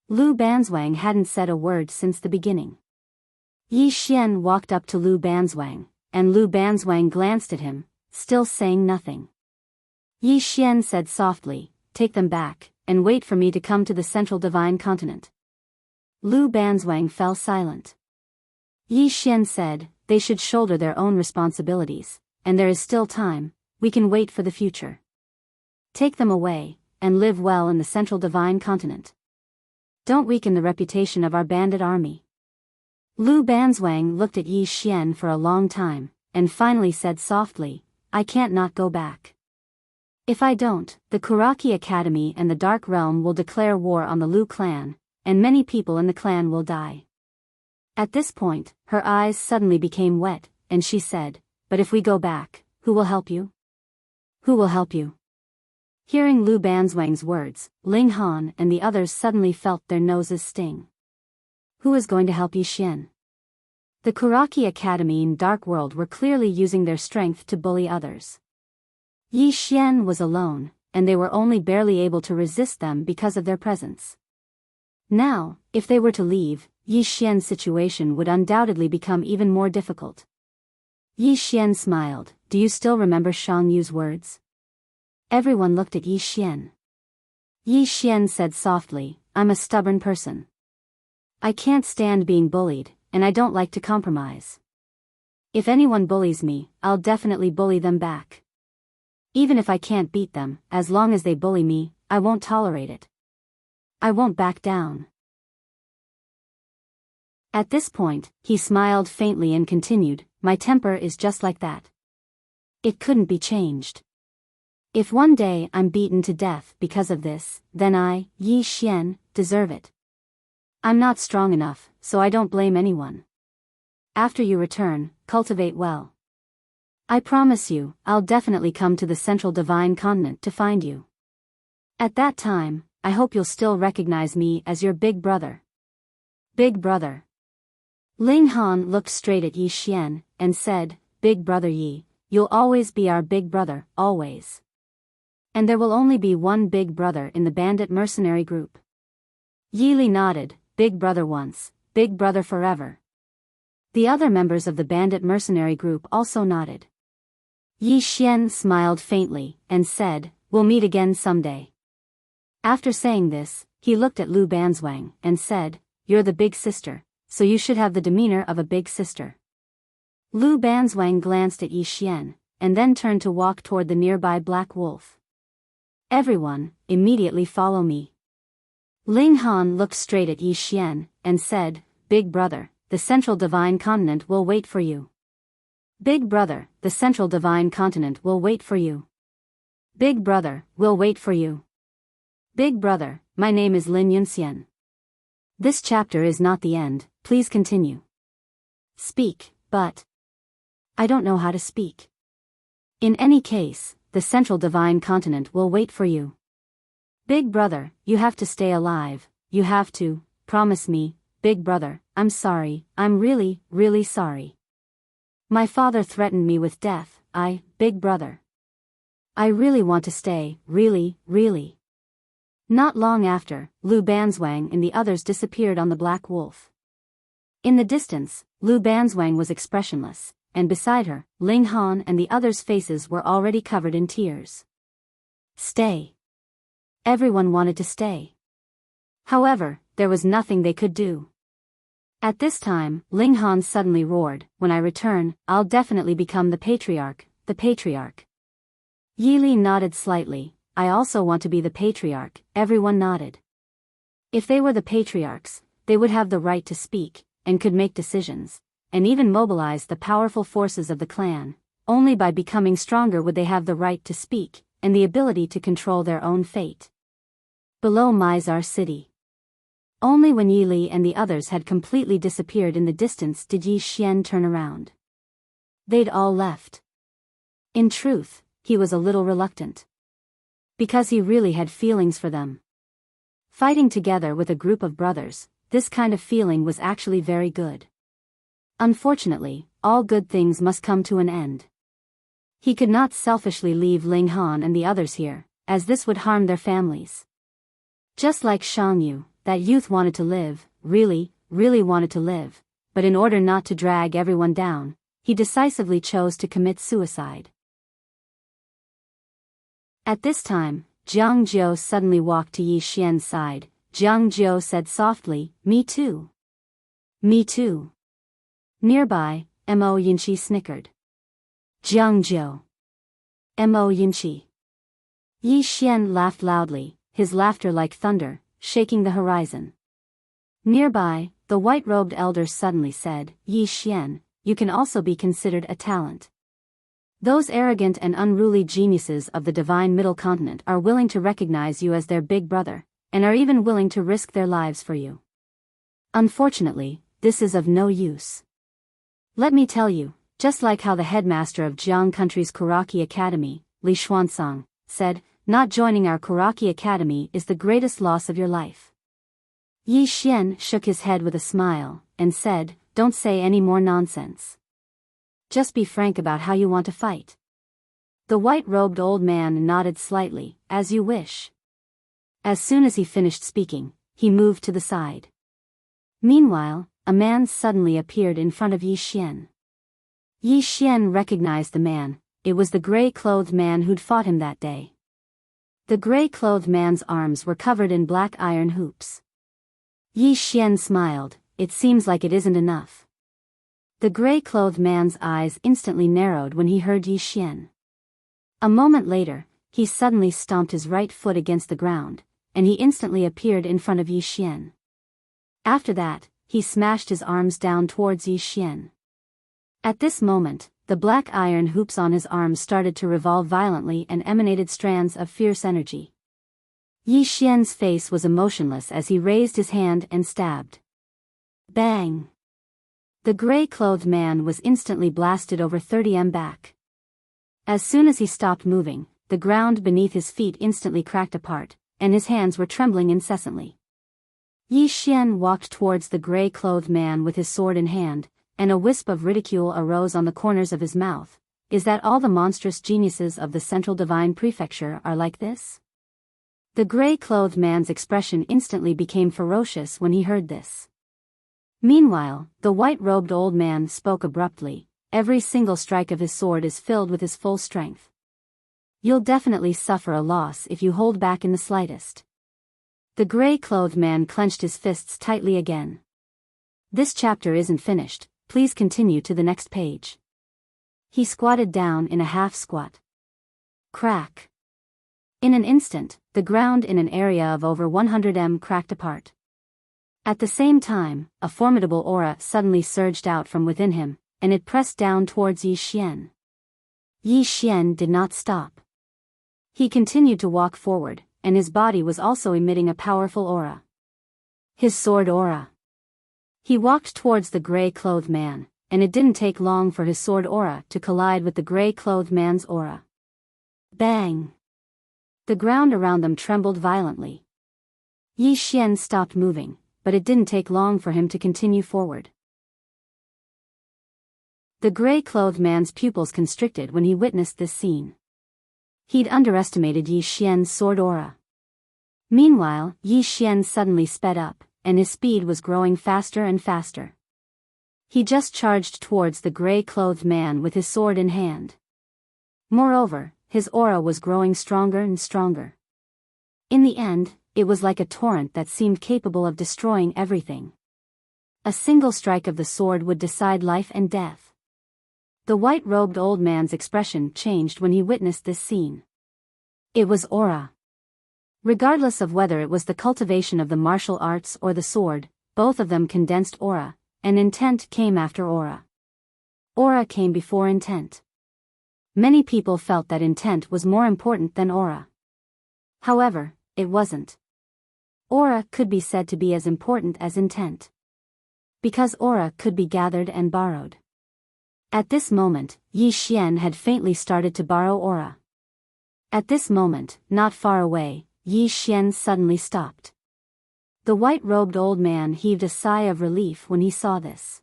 A: Lu Banzwang hadn't said a word since the beginning. Yi Xian walked up to Lu Banzwang, and Lu Banzwang glanced at him, still saying nothing. Yi Xian said softly, "Take them back, and wait for me to come to the Central Divine Continent." Lu Banzwang fell silent. Yi Xian said, "They should shoulder their own responsibilities, and there is still time, we can wait for the future. Take them away, and live well in the Central Divine Continent. Don't weaken the reputation of our bandit army." Lu Banzwang looked at Yi Xian for a long time, and finally said softly, "I can't not go back. If I don't, the Kuraki Academy and the Dark Realm will declare war on the Lu clan, and many people in the clan will die." At this point, her eyes suddenly became wet, and she said, "But if we go back, who will help you? Who will help you?" Hearing Lu Banzwang's words, Ling Han and the others suddenly felt their noses sting. Who is going to help Yi Xian? The Kuraki Academy in Dark World were clearly using their strength to bully others. Yi Xian was alone, and they were only barely able to resist them because of their presence. Now, if they were to leave, Yi Xian's situation would undoubtedly become even more difficult. Yi Xian smiled. Do you still remember Shang Yu's words? Everyone looked at Yi Xian. Yi Xian said softly, I'm a stubborn person. I can't stand being bullied, and I don't like to compromise. If anyone bullies me, I'll definitely bully them back. Even if I can't beat them, as long as they bully me, I won't tolerate it. I won't back down. At this point, he smiled faintly and continued, my temper is just like that. It couldn't be changed. If one day I'm beaten to death because of this, then I, Yi Xian, deserve it. I'm not strong enough, so I don't blame anyone. After you return, cultivate well. I promise you, I'll definitely come to the Central Divine Continent to find you. At that time, I hope you'll still recognize me as your big brother. Big brother. Ling Han looked straight at Yi Xian, and said, Big brother Yi, you'll always be our big brother, always. And there will only be one big brother in the bandit mercenary group. Yi Li nodded, big brother once, big brother forever. The other members of the bandit mercenary group also nodded. Yi Xian smiled faintly, and said, we'll meet again someday. After saying this, he looked at Lu Banzwang, and said, you're the big sister, so you should have the demeanor of a big sister. Lu Banzwang glanced at Yi Xian, and then turned to walk toward the nearby black wolf. Everyone, immediately follow me. Ling Han looked straight at Yi Xian, and said, Big brother, the Central Divine Continent will wait for you. Big brother, the Central Divine Continent will wait for you. Big brother, we'll wait for you. Big brother, my name is Lin Yunxian. This chapter is not the end, please continue. Speak, but I don't know how to speak. In any case, the Central Divine Continent will wait for you. Big brother, you have to stay alive, you have to, promise me, big brother, I'm sorry, I'm really, really sorry. My father threatened me with death, big brother. I really want to stay, really, really. Not long after, Lu Banzwang and the others disappeared on the black wolf. In the distance, Lu Banzwang was expressionless, and beside her, Ling Han and the others' faces were already covered in tears. Stay. Everyone wanted to stay. However, there was nothing they could do. At this time, Ling Han suddenly roared, when I return, I'll definitely become the patriarch, the patriarch. Yi Li nodded slightly, I also want to be the patriarch, everyone nodded. If they were the patriarchs, they would have the right to speak, and could make decisions, and even mobilize the powerful forces of the clan. Only by becoming stronger would they have the right to speak, and the ability to control their own fate. Below Mizar City. Only when Yi Li and the others had completely disappeared in the distance did Yi Xian turn around. They'd all left. In truth, he was a little reluctant. Because he really had feelings for them. Fighting together with a group of brothers, this kind of feeling was actually very good. Unfortunately, all good things must come to an end. He could not selfishly leave Ling Han and the others here, as this would harm their families. Just like Shang Yu, that youth wanted to live, really, really wanted to live, but in order not to drag everyone down, he decisively chose to commit suicide. At this time, Jiang Jiu suddenly walked to Yi Xian's side. Jiang Jiu said softly, Me too. Me too. Nearby, Mo Yinchi snickered. Jiang Jiu. Mo Yinchi. Yi Xian laughed loudly, his laughter like thunder, shaking the horizon. Nearby, the white-robed elder suddenly said, Yi Xian, you can also be considered a talent. Those arrogant and unruly geniuses of the divine middle continent are willing to recognize you as their big brother, and are even willing to risk their lives for you. Unfortunately, this is of no use. Let me tell you, just like how the headmaster of Jiang Country's Kuraki Academy, Li Xuansong, said, not joining our Kuraki Academy is the greatest loss of your life. Yi Xian shook his head with a smile, and said, don't say any more nonsense. Just be frank about how you want to fight. The white-robed old man nodded slightly, as you wish. As soon as he finished speaking, he moved to the side. Meanwhile, a man suddenly appeared in front of Yi Xian. Yi Xian recognized the man. It was the gray-clothed man who'd fought him that day. The gray-clothed man's arms were covered in black iron hoops. Yi Xian smiled. It seems like it isn't enough. The gray-clothed man's eyes instantly narrowed when he heard Yi Xian. A moment later, he suddenly stomped his right foot against the ground, and he instantly appeared in front of Yi Xian. After that, he smashed his arms down towards Yi Xian. At this moment, the black iron hoops on his arms started to revolve violently and emanated strands of fierce energy. Yi Xian's face was emotionless as he raised his hand and stabbed. Bang! The gray-clothed man was instantly blasted over 30 m back. As soon as he stopped moving, the ground beneath his feet instantly cracked apart, and his hands were trembling incessantly. Yi Xian walked towards the gray-clothed man with his sword in hand, and a wisp of ridicule arose on the corners of his mouth. Is that all the monstrous geniuses of the Central Divine Prefecture are like this? The gray-clothed man's expression instantly became ferocious when he heard this. Meanwhile, the white-robed old man spoke abruptly. Every single strike of his sword is filled with his full strength. You'll definitely suffer a loss if you hold back in the slightest. The gray-clothed man clenched his fists tightly again. This chapter isn't finished, please continue to the next page. He squatted down in a half squat. Crack. In an instant, the ground in an area of over 100 m cracked apart. At the same time, a formidable aura suddenly surged out from within him, and it pressed down towards Yi Xian. Yi Xian did not stop. He continued to walk forward, and his body was also emitting a powerful aura. His sword aura. He walked towards the gray-clothed man, and it didn't take long for his sword aura to collide with the gray-clothed man's aura. Bang! The ground around them trembled violently. Yi Xian stopped moving, but it didn't take long for him to continue forward. The gray-clothed man's pupils constricted when he witnessed this scene. He'd underestimated Yi Xian's sword aura. Meanwhile, Yi Xian suddenly sped up, and his speed was growing faster and faster. He just charged towards the gray-clothed man with his sword in hand. Moreover, his aura was growing stronger and stronger. In the end, it was like a torrent that seemed capable of destroying everything. A single strike of the sword would decide life and death. The white-robed old man's expression changed when he witnessed this scene. It was aura. Regardless of whether it was the cultivation of the martial arts or the sword, both of them condensed aura, and intent came after aura. Aura came before intent. Many people felt that intent was more important than aura. However, it wasn't. Aura could be said to be as important as intent. Because aura could be gathered and borrowed. At this moment, Yi Xian had faintly started to borrow aura. At this moment, not far away, Yi Xian suddenly stopped. The white-robed old man heaved a sigh of relief when he saw this.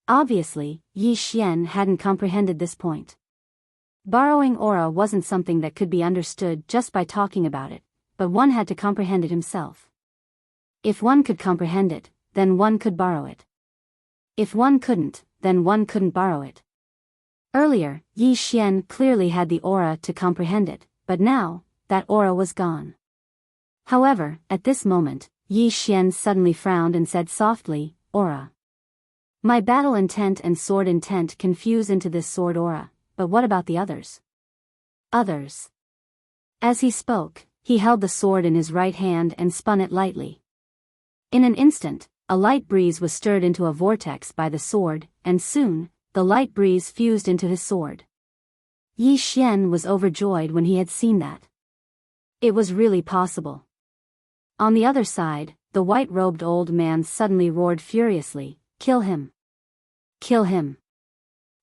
A: Obviously, Yi Xian hadn't comprehended this point. Borrowing aura wasn't something that could be understood just by talking about it, but one had to comprehend it himself. If one could comprehend it, then one could borrow it. If one couldn't, then one couldn't borrow it. Earlier, Yi Xian clearly had the aura to comprehend it, but now, that aura was gone. However, at this moment, Yi Xian suddenly frowned and said softly, "Aura. My battle intent and sword intent can fuse into this sword aura, but what about the others?" Others. As he spoke, he held the sword in his right hand and spun it lightly. In an instant, a light breeze was stirred into a vortex by the sword, and soon, the light breeze fused into his sword. Yi Xian was overjoyed when he had seen that. It was really possible. On the other side, the white-robed old man suddenly roared furiously, "Kill him! Kill him!"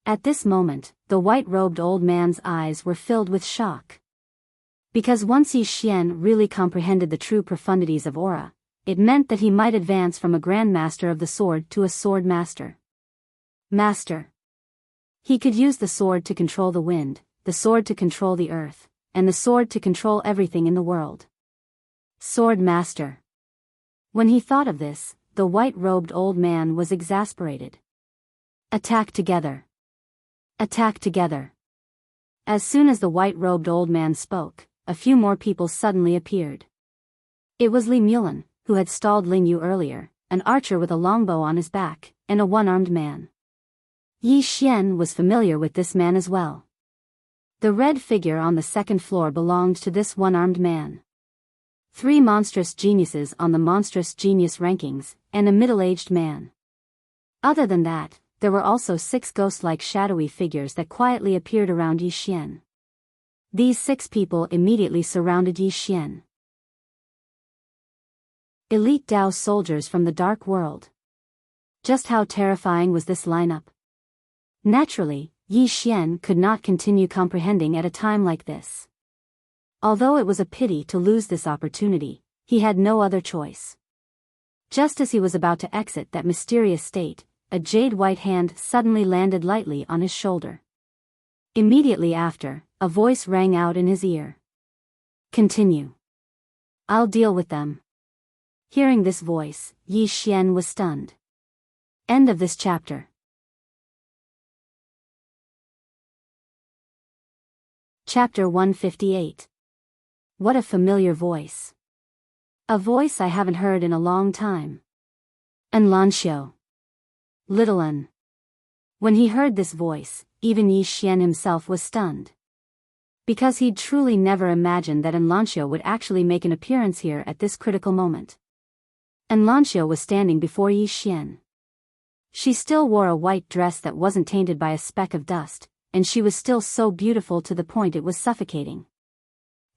A: At this moment, the white-robed old man's eyes were filled with shock. Because once Yi Xian really comprehended the true profundities of aura, it meant that he might advance from a grandmaster of the sword to a sword master. Master. He could use the sword to control the wind, the sword to control the earth, and the sword to control everything in the world. Sword master. When he thought of this, the white-robed old man was exasperated. Attack together. Attack together. As soon as the white-robed old man spoke, a few more people suddenly appeared. It was Li Mulan, who had stalled Ling Yu earlier, an archer with a longbow on his back, and a one-armed man. Yi Xian was familiar with this man as well. The red figure on the second floor belonged to this one-armed man. 3 monstrous geniuses on the monstrous genius rankings, and a middle-aged man. Other than that, there were also 6 ghost-like shadowy figures that quietly appeared around Yi Xian. These 6 people immediately surrounded Yi Xian. Elite Dao soldiers from the Dark World. Just how terrifying was this lineup? Naturally, Yi Xian could not continue comprehending at a time like this. Although it was a pity to lose this opportunity, he had no other choice. Just as he was about to exit that mysterious state, a jade-white hand suddenly landed lightly on his shoulder. Immediately after, a voice rang out in his ear. Continue. I'll deal with them. Hearing this voice, Yi Xian was stunned. End of this chapter. Chapter 158. What a familiar voice. A voice I haven't heard in a long time. Enlancio. Little Un. When he heard this voice, even Yi Xian himself was stunned. Because he'd truly never imagined that Enlancio would actually make an appearance here at this critical moment. Enlancio was standing before Yi Xian. She still wore a white dress that wasn't tainted by a speck of dust, and she was still so beautiful to the point it was suffocating.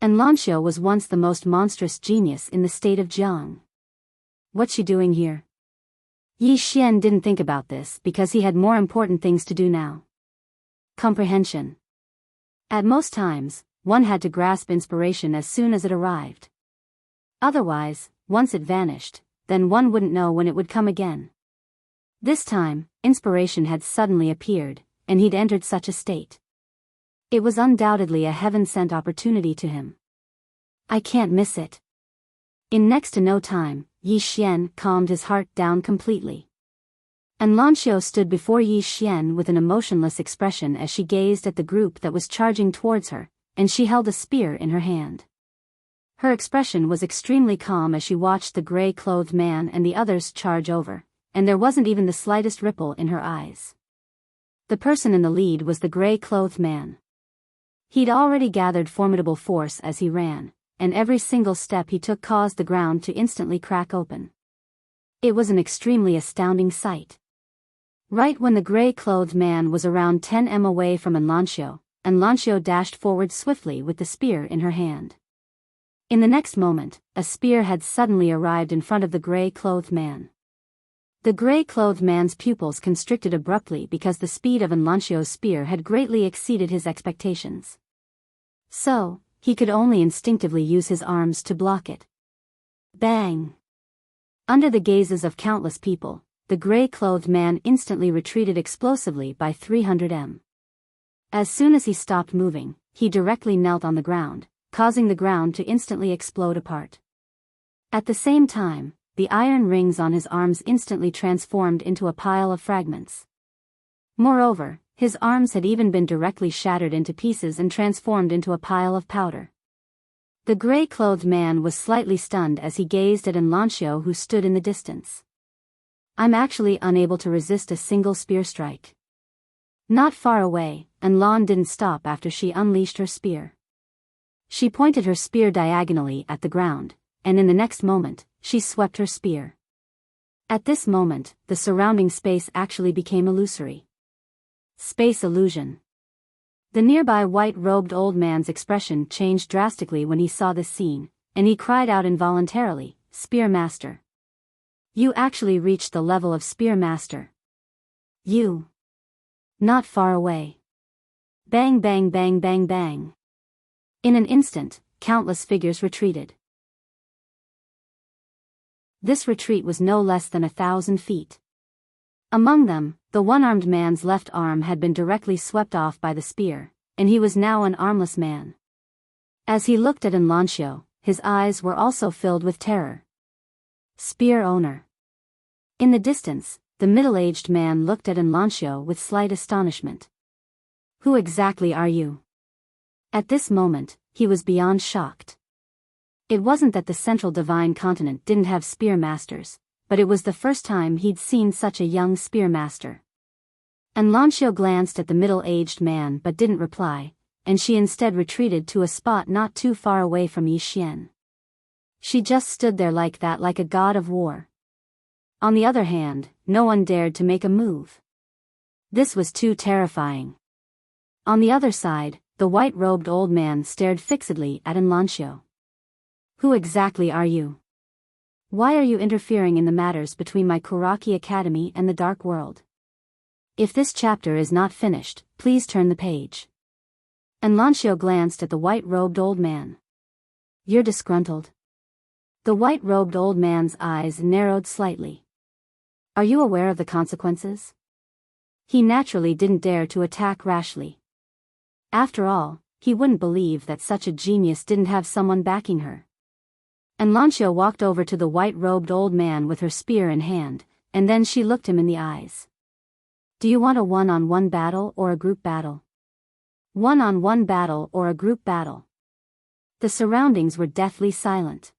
A: Enlancio was once the most monstrous genius in the state of Jiang. What's she doing here? Yi Xian didn't think about this because he had more important things to do now. Comprehension. At most times, one had to grasp inspiration as soon as it arrived. Otherwise, once it vanished, then one wouldn't know when it would come again. This time, inspiration had suddenly appeared, and he'd entered such a state. It was undoubtedly a heaven-sent opportunity to him. I can't miss it. In next to no time, Yi Xian calmed his heart down completely. Enlancio stood before Yi Xian with an emotionless expression as she gazed at the group that was charging towards her, and she held a spear in her hand. Her expression was extremely calm as she watched the gray-clothed man and the others charge over, and there wasn't even the slightest ripple in her eyes. The person in the lead was the gray-clothed man. He'd already gathered formidable force as he ran, and every single step he took caused the ground to instantly crack open. It was an extremely astounding sight. Right when the gray-clothed man was around 10 m away from Enlancio dashed forward swiftly with the spear in her hand. In the next moment, a spear had suddenly arrived in front of the gray-clothed man. The gray-clothed man's pupils constricted abruptly because the speed of Enlancio's spear had greatly exceeded his expectations. So, he could only instinctively use his arms to block it. Bang! Under the gazes of countless people, the gray-clothed man instantly retreated explosively by 300 m. As soon as he stopped moving, he directly knelt on the ground, causing the ground to instantly explode apart. At the same time, the iron rings on his arms instantly transformed into a pile of fragments. Moreover, his arms had even been directly shattered into pieces and transformed into a pile of powder. The gray-clothed man was slightly stunned as he gazed at Enlancio, who stood in the distance. I'm actually unable to resist a single spear strike. Not far away, Enlan didn't stop after she unleashed her spear. She pointed her spear diagonally at the ground, and in the next moment, she swept her spear. At this moment, the surrounding space actually became illusory. Space illusion. The nearby white-robed old man's expression changed drastically when he saw this scene, and he cried out involuntarily, "Spear Master! You actually reached the level of Spear Master. You." Not far away. Bang bang bang bang bang. In an instant, countless figures retreated. This retreat was no less than 1,000 feet. Among them, the one-armed man's left arm had been directly swept off by the spear, and he was now an armless man. As he looked at Enlancio, his eyes were also filled with terror. Spear owner. In the distance, the middle-aged man looked at Enlancio with slight astonishment. Who exactly are you? At this moment, he was beyond shocked. It wasn't that the Central Divine Continent didn't have spear masters, but it was the first time he'd seen such a young spear master. Enlancio glanced at the middle-aged man but didn't reply, and she instead retreated to a spot not too far away from Yixian. She just stood there like that, like a god of war. On the other hand, no one dared to make a move. This was too terrifying. On the other side, the white-robed old man stared fixedly at Enlancio. Who exactly are you? Why are you interfering in the matters between my Kuraki Academy and the Dark World? If this chapter is not finished, please turn the page. Enlancio glanced at the white-robed old man. You're disgruntled. The white-robed old man's eyes narrowed slightly. Are you aware of the consequences? He naturally didn't dare to attack rashly. After all, he wouldn't believe that such a genius didn't have someone backing her. Enlancio walked over to the white-robed old man with her spear in hand, and then she looked him in the eyes. Do you want a one-on-one battle or a group battle? One-on-one battle or a group battle? The surroundings were deathly silent.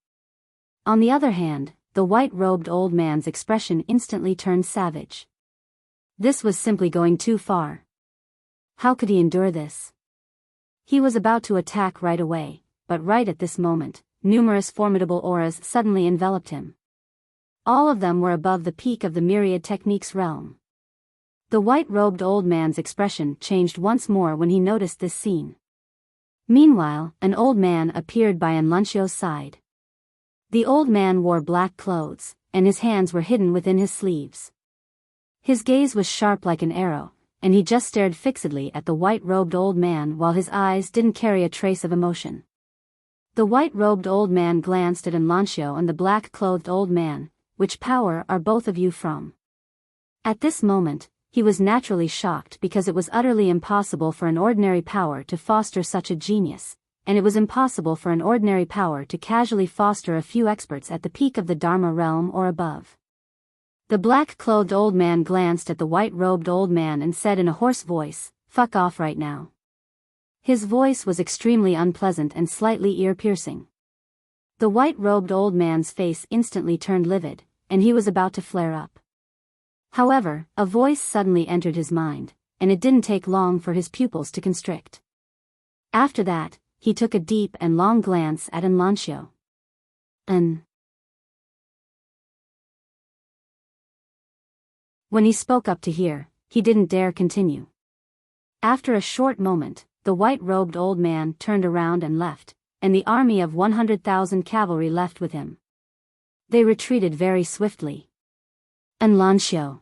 A: On the other hand, the white-robed old man's expression instantly turned savage. This was simply going too far. How could he endure this? He was about to attack right away, but right at this moment, numerous formidable auras suddenly enveloped him. All of them were above the peak of the myriad techniques realm. The white-robed old man's expression changed once more when he noticed this scene. Meanwhile, an old man appeared by Enlancio's side. The old man wore black clothes, and his hands were hidden within his sleeves. His gaze was sharp like an arrow, and he just stared fixedly at the white-robed old man while his eyes didn't carry a trace of emotion. The white-robed old man glanced at Enlancio and the black-clothed old man. Which power are both of you from? At this moment, he was naturally shocked because it was utterly impossible for an ordinary power to foster such a genius, and it was impossible for an ordinary power to casually foster a few experts at the peak of the Dharma realm or above. The black-clothed old man glanced at the white-robed old man and said in a hoarse voice, "Fuck off right now." His voice was extremely unpleasant and slightly ear-piercing. The white-robed old man's face instantly turned livid, and he was about to flare up. However, a voice suddenly entered his mind, and it didn't take long for his pupils to constrict. After that, he took a deep and long glance at Enlancio. When he spoke up to hear, he didn't dare continue. After a short moment, the white-robed old man turned around and left, and the army of 100,000 cavalry left with him. They retreated very swiftly. Enlancio.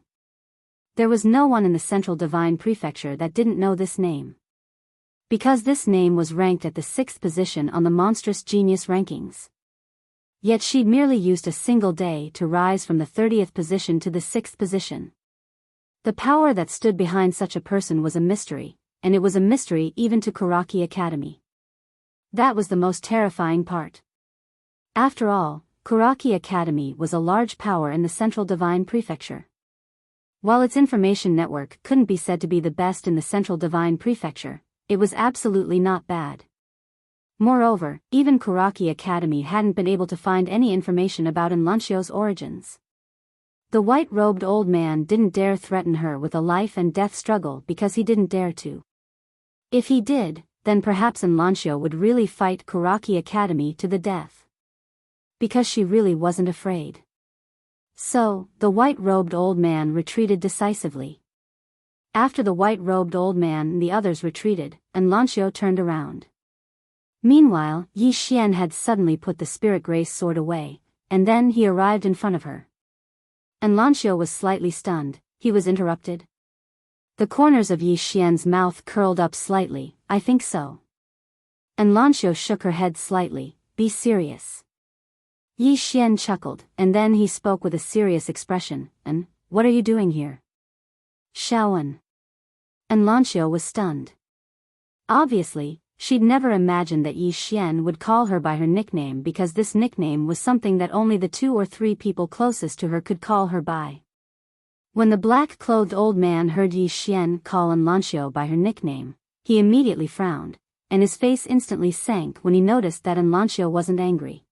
A: There was no one in the Central Divine Prefecture that didn't know this name. Because this name was ranked at the 6th position on the monstrous genius rankings. Yet she'd merely used a single day to rise from the 30th position to the 6th position. The power that stood behind such a person was a mystery, and it was a mystery even to Kuraki Academy. That was the most terrifying part. After all, Kuraki Academy was a large power in the Central Divine Prefecture. While its information network couldn't be said to be the best in the Central Divine Prefecture, it was absolutely not bad. Moreover, even Kuraki Academy hadn't been able to find any information about Enlancio's origins. The white-robed old man didn't dare threaten her with a life-and-death struggle because he didn't dare to. If he did, then perhaps Enlancio would really fight Kuraki Academy to the death. Because she really wasn't afraid. So, the white-robed old man retreated decisively. After the white-robed old man and the others retreated, Enlancio turned around. Meanwhile, Yixian had suddenly put the spirit grace sword away, and then he arrived in front of her. Enlancio was slightly stunned. He was interrupted. The corners of Yixian's mouth curled up slightly. I think so. Enlancio shook her head slightly. Be serious. Yi Xian chuckled, and then he spoke with a serious expression. And, what are you doing here? Shaoan. And Lanxiu was stunned. Obviously, she'd never imagined that Yi Xian would call her by her nickname, because this nickname was something that only the 2 or 3 people closest to her could call her by. When the black-clothed old man heard Yi Xian call Lanxiu by her nickname, he immediately frowned, and his face instantly sank when he noticed that Lanxiu wasn't angry.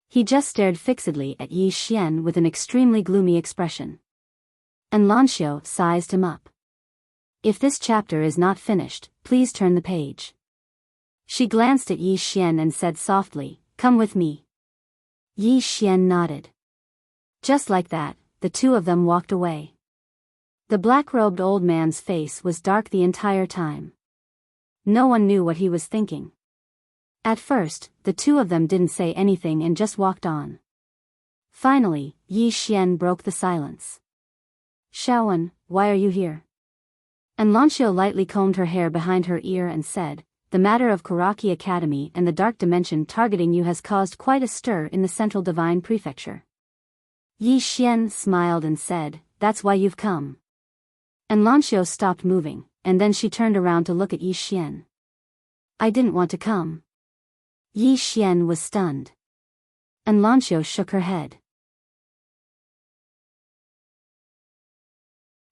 A: He just stared fixedly at Yi Xian with an extremely gloomy expression. And Lanxiu sized him up. If this chapter is not finished, please turn the page. She glanced at Yi Xian and said softly, "Come with me." Yi Xian nodded. Just like that, the 2 of them walked away. The black-robed old man's face was dark the entire time. No one knew what he was thinking. At first, the 2 of them didn't say anything and just walked on. Finally, Yi Xian broke the silence. "Shaoan, why are you here?" And Lanxiu lightly combed her hair behind her ear and said, "The matter of Karaki Academy and the Dark Dimension targeting you has caused quite a stir in the Central Divine Prefecture." Yi Xian smiled and said, "That's why you've come." And Lanxiu stopped moving, and then she turned around to look at Yi Xian. "I didn't want to come." Yi Xian was stunned. And Lanxiu shook her head.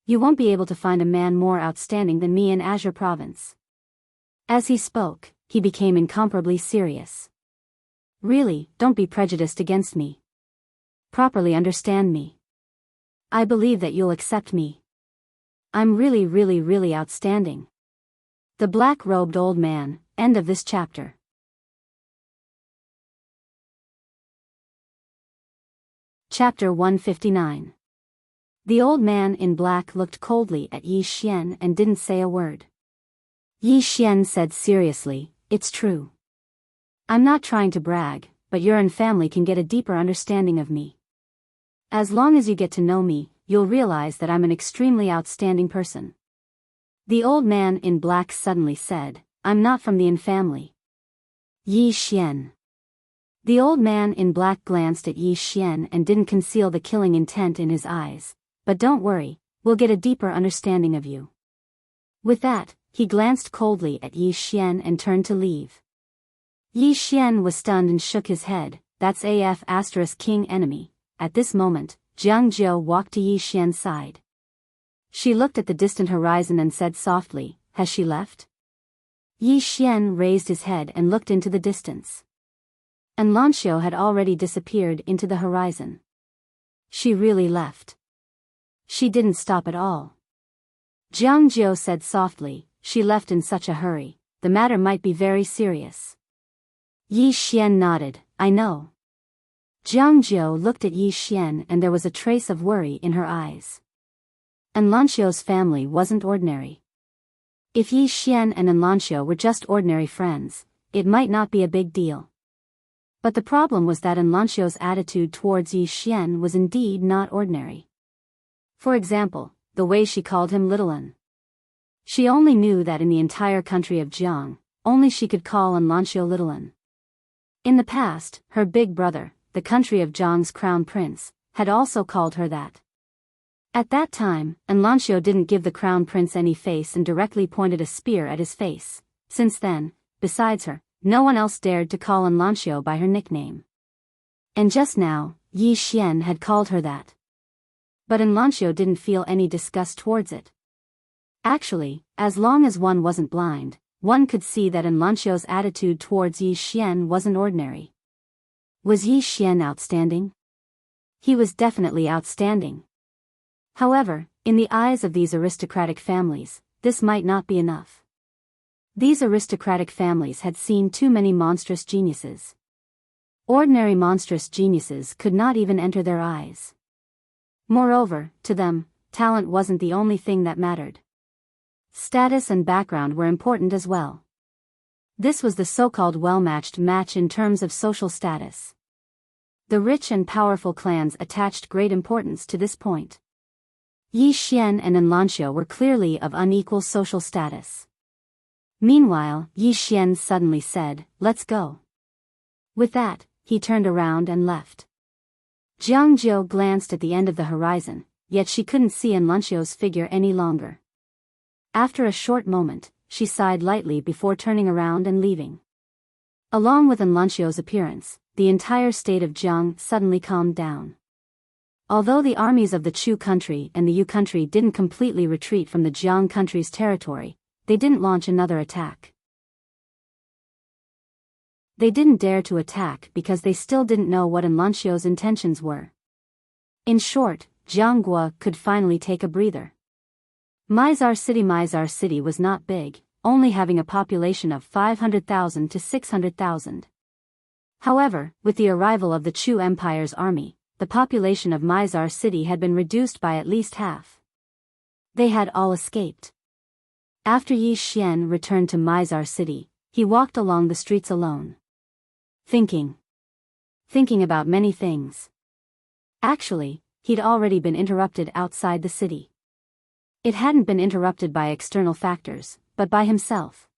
A: "You won't be able to find a man more outstanding than me in Azure Province." As he spoke, he became incomparably serious. "Really, don't be prejudiced against me. Properly understand me. I believe that you'll accept me. I'm really outstanding." The black-robed old man. End of this chapter. Chapter 159. The old man in black looked coldly at Yi Xian and didn't say a word. Yi Xian said seriously, "It's true. I'm not trying to brag, but your and family can get a deeper understanding of me. As long as you get to know me, you'll realize that I'm an extremely outstanding person." The old man in black suddenly said, "I'm not from the Yin family." Yi Xian. The old man in black glanced at Yi Xian and didn't conceal the killing intent in his eyes. "But don't worry, we'll get a deeper understanding of you." With that, he glanced coldly at Yi Xian and turned to leave. Yi Xian was stunned and shook his head. "That's AF** king enemy." At this moment, Jiang Jiu walked to Yi Xian's side. She looked at the distant horizon and said softly, "Has she left?" Yi Xian raised his head and looked into the distance. And Lanxiu had already disappeared into the horizon. She really left. She didn't stop at all. Jiang Jiu said softly, "She left in such a hurry. The matter might be very serious." Yi Xian nodded, "I know." Jiang Jiu looked at Yi Xian and there was a trace of worry in her eyes. And Lanxiu's family wasn't ordinary. If Yi Xian and Lanxiu were just ordinary friends, it might not be a big deal. But the problem was that Lanxiu's attitude towards Yi Xian was indeed not ordinary. For example, the way she called him Little Un. She only knew that in the entire country of Jiang, only she could call Lanxiu Little Un. In the past, her big brother, the country of Jiang's crown prince, had also called her that. At that time, Lanxiu didn't give the crown prince any face and directly pointed a spear at his face. Since then, besides her, no one else dared to call Lanxiu by her nickname. And just now, Yi Xian had called her that. But Lanxiu didn't feel any disgust towards it. Actually, as long as one wasn't blind, one could see that Lanxiu's attitude towards Yi Xian wasn't ordinary. Was Yi Xian outstanding? He was definitely outstanding. However, in the eyes of these aristocratic families, this might not be enough. These aristocratic families had seen too many monstrous geniuses. Ordinary monstrous geniuses could not even enter their eyes. Moreover, to them, talent wasn't the only thing that mattered. Status and background were important as well. This was the so-called well-matched match in terms of social status. The rich and powerful clans attached great importance to this point. Yi Xian and Lanxiu were clearly of unequal social status. Meanwhile, Yi Xian suddenly said, "Let's go." With that, he turned around and left. Jiang Jiu glanced at the end of the horizon, yet she couldn't see Enric's figure any longer. After a short moment, she sighed lightly before turning around and leaving. Along with Enric's appearance, the entire state of Jiang suddenly calmed down. Although the armies of the Chu country and the Yu country didn't completely retreat from the Jiang country's territory, they didn't launch another attack. They didn't dare to attack because they still didn't know what Enric's intentions were. In short, Jianghua could finally take a breather. Mizar City was not big, only having a population of 500,000 to 600,000. However, with the arrival of the Chu Empire's army, the population of Mizar City had been reduced by at least half. They had all escaped. After Yi Xian returned to Mizar City, he walked along the streets alone. Thinking about many things. Actually, he'd already been interrupted outside the city. It hadn't been interrupted by external factors, but by himself.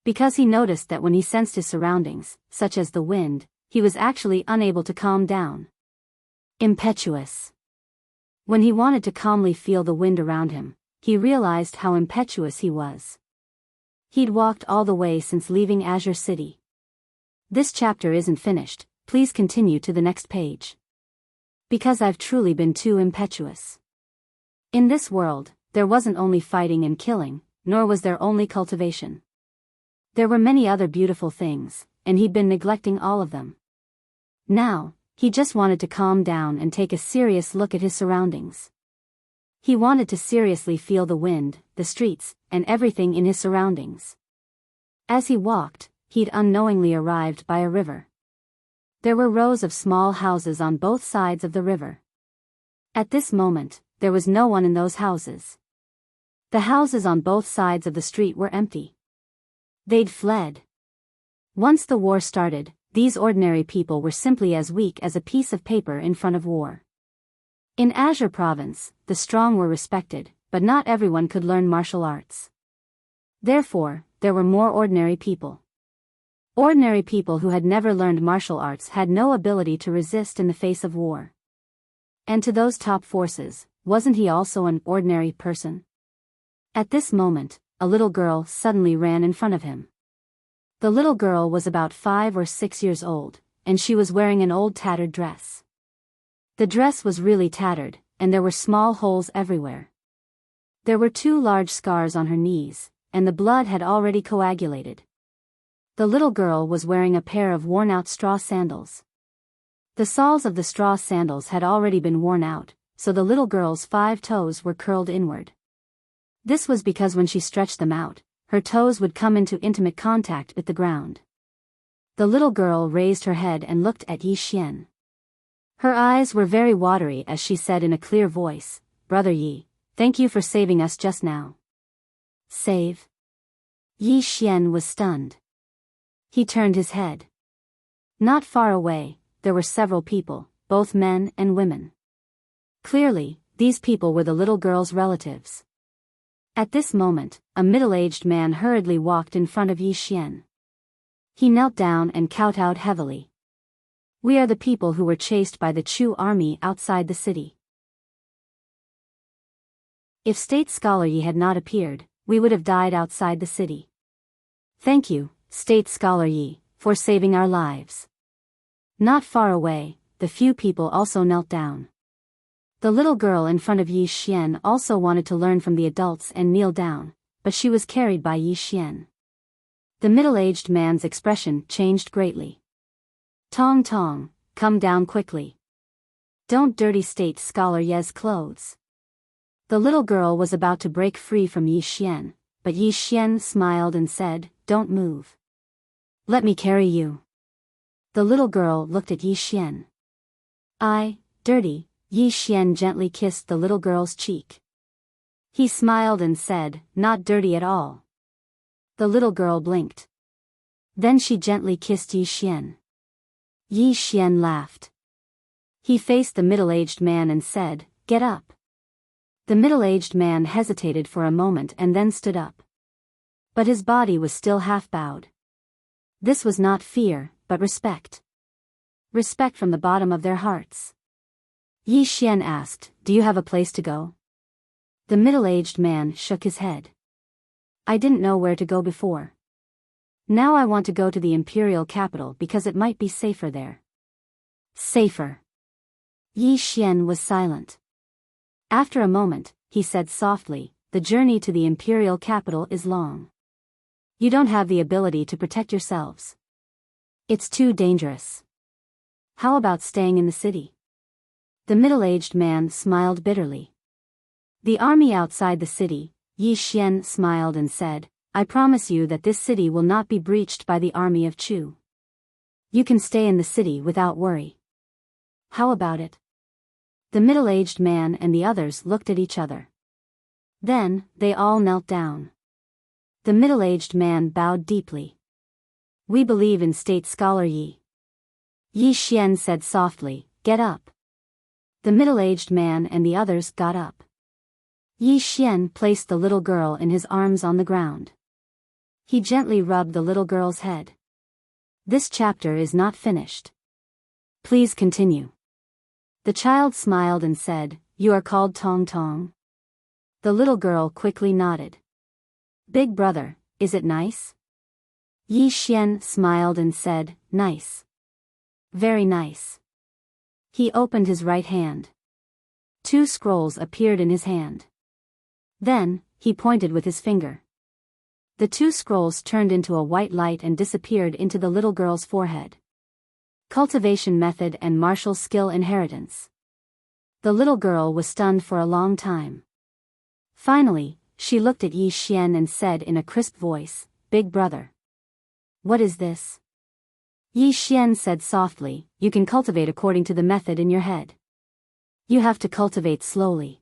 A: Because he noticed that when he sensed his surroundings, such as the wind, he was actually unable to calm down. Impetuous. When he wanted to calmly feel the wind around him, he realized how impetuous he was. He'd walked all the way since leaving Azure City. This chapter isn't finished, please continue to the next page. Because I've truly been too impetuous. In this world, there wasn't only fighting and killing, nor was there only cultivation. There were many other beautiful things, and he'd been neglecting all of them. Now, he just wanted to calm down and take a serious look at his surroundings. He wanted to seriously feel the wind, the streets, and everything in his surroundings. As he walked, he'd unknowingly arrived by a river. There were rows of small houses on both sides of the river. At this moment, there was no one in those houses. The houses on both sides of the street were empty. They'd fled. Once the war started, these ordinary people were simply as weak as a piece of paper in front of war. In Azure Province, the strong were respected, but not everyone could learn martial arts. Therefore, there were more ordinary people. Ordinary people who had never learned martial arts had no ability to resist in the face of war. And to those top forces, wasn't he also an ordinary person? At this moment, a little girl suddenly ran in front of him. The little girl was about 5 or 6 years old, and she was wearing an old tattered dress. The dress was really tattered, and there were small holes everywhere. There were 2 large scars on her knees, and the blood had already coagulated. The little girl was wearing a pair of worn-out straw sandals. The soles of the straw sandals had already been worn out, so the little girl's 5 toes were curled inward. This was because when she stretched them out, her toes would come into intimate contact with the ground. The little girl raised her head and looked at Yi Xian. Her eyes were very watery as she said in a clear voice, "Brother Yi, thank you for saving us just now." Save? Yi Xian was stunned. He turned his head. Not far away, there were several people, both men and women. Clearly, these people were the little girl's relatives. At this moment, a middle-aged man hurriedly walked in front of Yi Xian. He knelt down and kowtowed heavily. "We are the people who were chased by the Chu army outside the city. If State Scholar Yi had not appeared, we would have died outside the city. Thank you, State Scholar Yi, for saving our lives." Not far away, the few people also knelt down. The little girl in front of Yi Xian also wanted to learn from the adults and kneel down, but she was carried by Yi Xian. The middle-aged man's expression changed greatly. "Tong Tong, come down quickly. Don't dirty State Scholar Yi's clothes." The little girl was about to break free from Yi Xian, but Yi Xian smiled and said, "Don't move. Let me carry you." The little girl looked at Yi Xian. Dirty." Yi Xian gently kissed the little girl's cheek. He smiled and said, "Not dirty at all." The little girl blinked. Then she gently kissed Yi Xian. Yi Xian laughed. He faced the middle-aged man and said, "Get up." The middle-aged man hesitated for a moment and then stood up. But his body was still half bowed. This was not fear, but respect. respect from the bottom of their hearts. Yi Xian asked, "Do you have a place to go?" The middle-aged man shook his head. "I didn't know where to go before. Now I want to go to the imperial capital because it might be safer there." "Safer?" Yi Xian was silent. After a moment, he said softly, "The journey to the imperial capital is long. You don't have the ability to protect yourselves. It's too dangerous. How about staying in the city?" The middle-aged man smiled bitterly. "The army outside the city," Yi Xian smiled and said, "I promise you that this city will not be breached by the army of Chu. You can stay in the city without worry. How about it?" The middle-aged man and the others looked at each other. Then, they all knelt down. The middle-aged man bowed deeply. "We believe in State Scholar Yi." Yi Xian said softly, "Get up." The middle-aged man and the others got up. Yi Xian placed the little girl in his arms on the ground. He gently rubbed the little girl's head. "This chapter is not finished. Please continue." The child smiled and said, "You are called Tong Tong?" The little girl quickly nodded. "Big brother, is it nice?" Yi Xian smiled and said, "Nice. Very nice." He opened his right hand. 2 scrolls appeared in his hand. Then, he pointed with his finger. The 2 scrolls turned into a white light and disappeared into the little girl's forehead. Cultivation method and martial skill inheritance. The little girl was stunned for a long time. Finally, she looked at Yi Xian and said in a crisp voice, "Big brother. What is this?" Yi Xian said softly, "You can cultivate according to the method in your head. You have to cultivate slowly.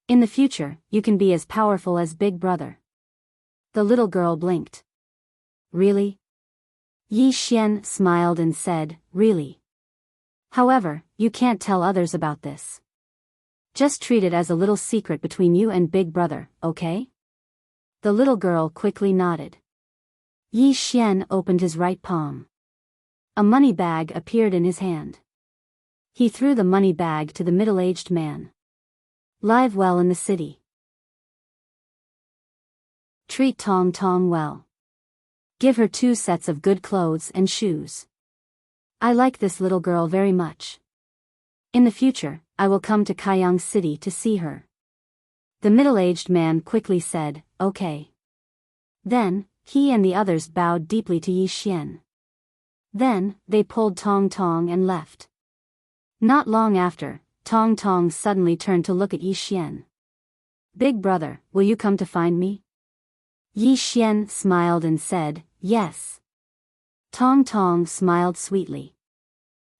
A: In the future, you can be as powerful as Big brother." The little girl blinked. "Really?" Yi Xian smiled and said, "Really. However, you can't tell others about this. Just treat it as a little secret between you and Big brother, okay?" The little girl quickly nodded. Yi Xian opened his right palm. A money bag appeared in his hand. He threw the money bag to the middle-aged man. "Live well in the city. Treat Tong Tong well. Give her 2 sets of good clothes and shoes. I like this little girl very much. In the future, I will come to Kaiyang City to see her." The middle-aged man quickly said, "Okay." Then, he and the others bowed deeply to Yi Xian. Then, they pulled Tong Tong and left. Not long after, Tong Tong suddenly turned to look at Yi Xian. "Big brother, will you come to find me?" Yi Xian smiled and said, "Yes." Tong Tong smiled sweetly.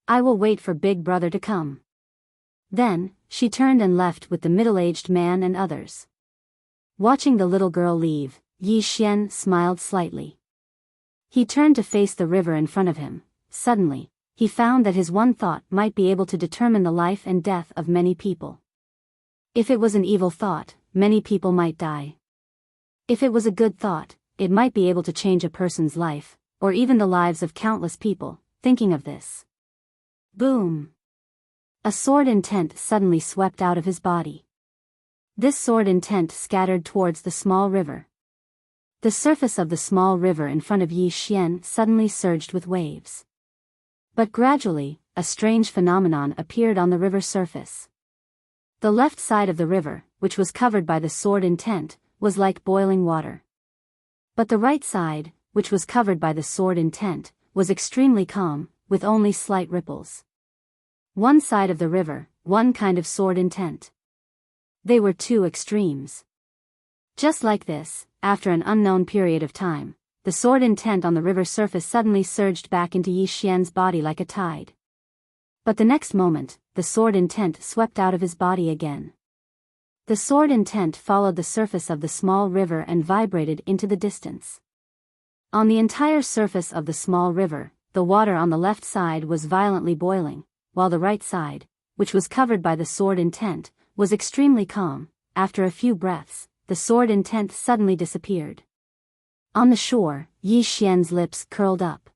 A: "I will wait for Big brother to come." Then, she turned and left with the middle-aged man and others. Watching the little girl leave, Yi Xian smiled slightly. He turned to face the river in front of him. Suddenly, he found that his one thought might be able to determine the life and death of many people. If it was an evil thought, many people might die. If it was a good thought, it might be able to change a person's life, or even the lives of countless people. Thinking of this. Boom! A sword intent suddenly swept out of his body. This sword intent scattered towards the small river. The surface of the small river in front of Yi Xian suddenly surged with waves. But gradually, a strange phenomenon appeared on the river surface. The left side of the river, which was covered by the sword intent, was like boiling water. But the right side, which was covered by the sword intent, was extremely calm, with only slight ripples. One side of the river, one kind of sword intent. They were 2 extremes. Just like this, after an unknown period of time, the sword intent on the river surface suddenly surged back into Yi Xian's body like a tide. But the next moment, the sword intent swept out of his body again. The sword intent followed the surface of the small river and vibrated into the distance. On the entire surface of the small river, the water on the left side was violently boiling, while the right side, which was covered by the sword intent, was extremely calm. After a few breaths, the sword intent suddenly disappeared. On the shore, Yi Xian's lips curled up.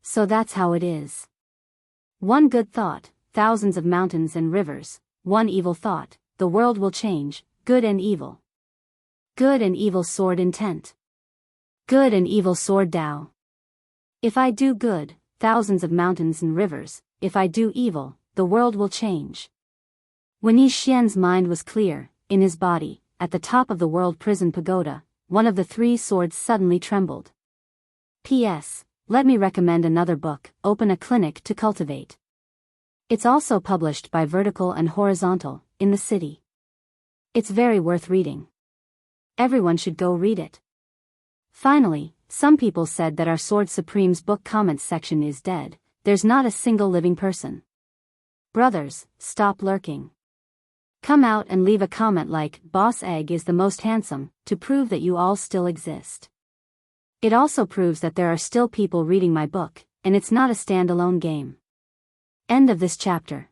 A: So that's how it is. One good thought, thousands of mountains and rivers. One evil thought, the world will change. Good and evil. Good and evil sword intent. Good and evil sword Tao. If I do good, thousands of mountains and rivers. If I do evil, the world will change. When Yi Xian's mind was clear, in his body, at the top of the world prison pagoda, one of the three swords suddenly trembled. P.S. Let me recommend another book, Open a Clinic to Cultivate. It's also published by Vertical and Horizontal, in the city. It's very worth reading. Everyone should go read it. Finally, some people said that our Sword Supreme's book comments section is dead. There's not a single living person. Brothers, stop lurking. Come out and leave a comment like, Boss Egg is the most handsome, to prove that you all still exist. It also proves that there are still people reading my book, and it's not a standalone game. End of this chapter.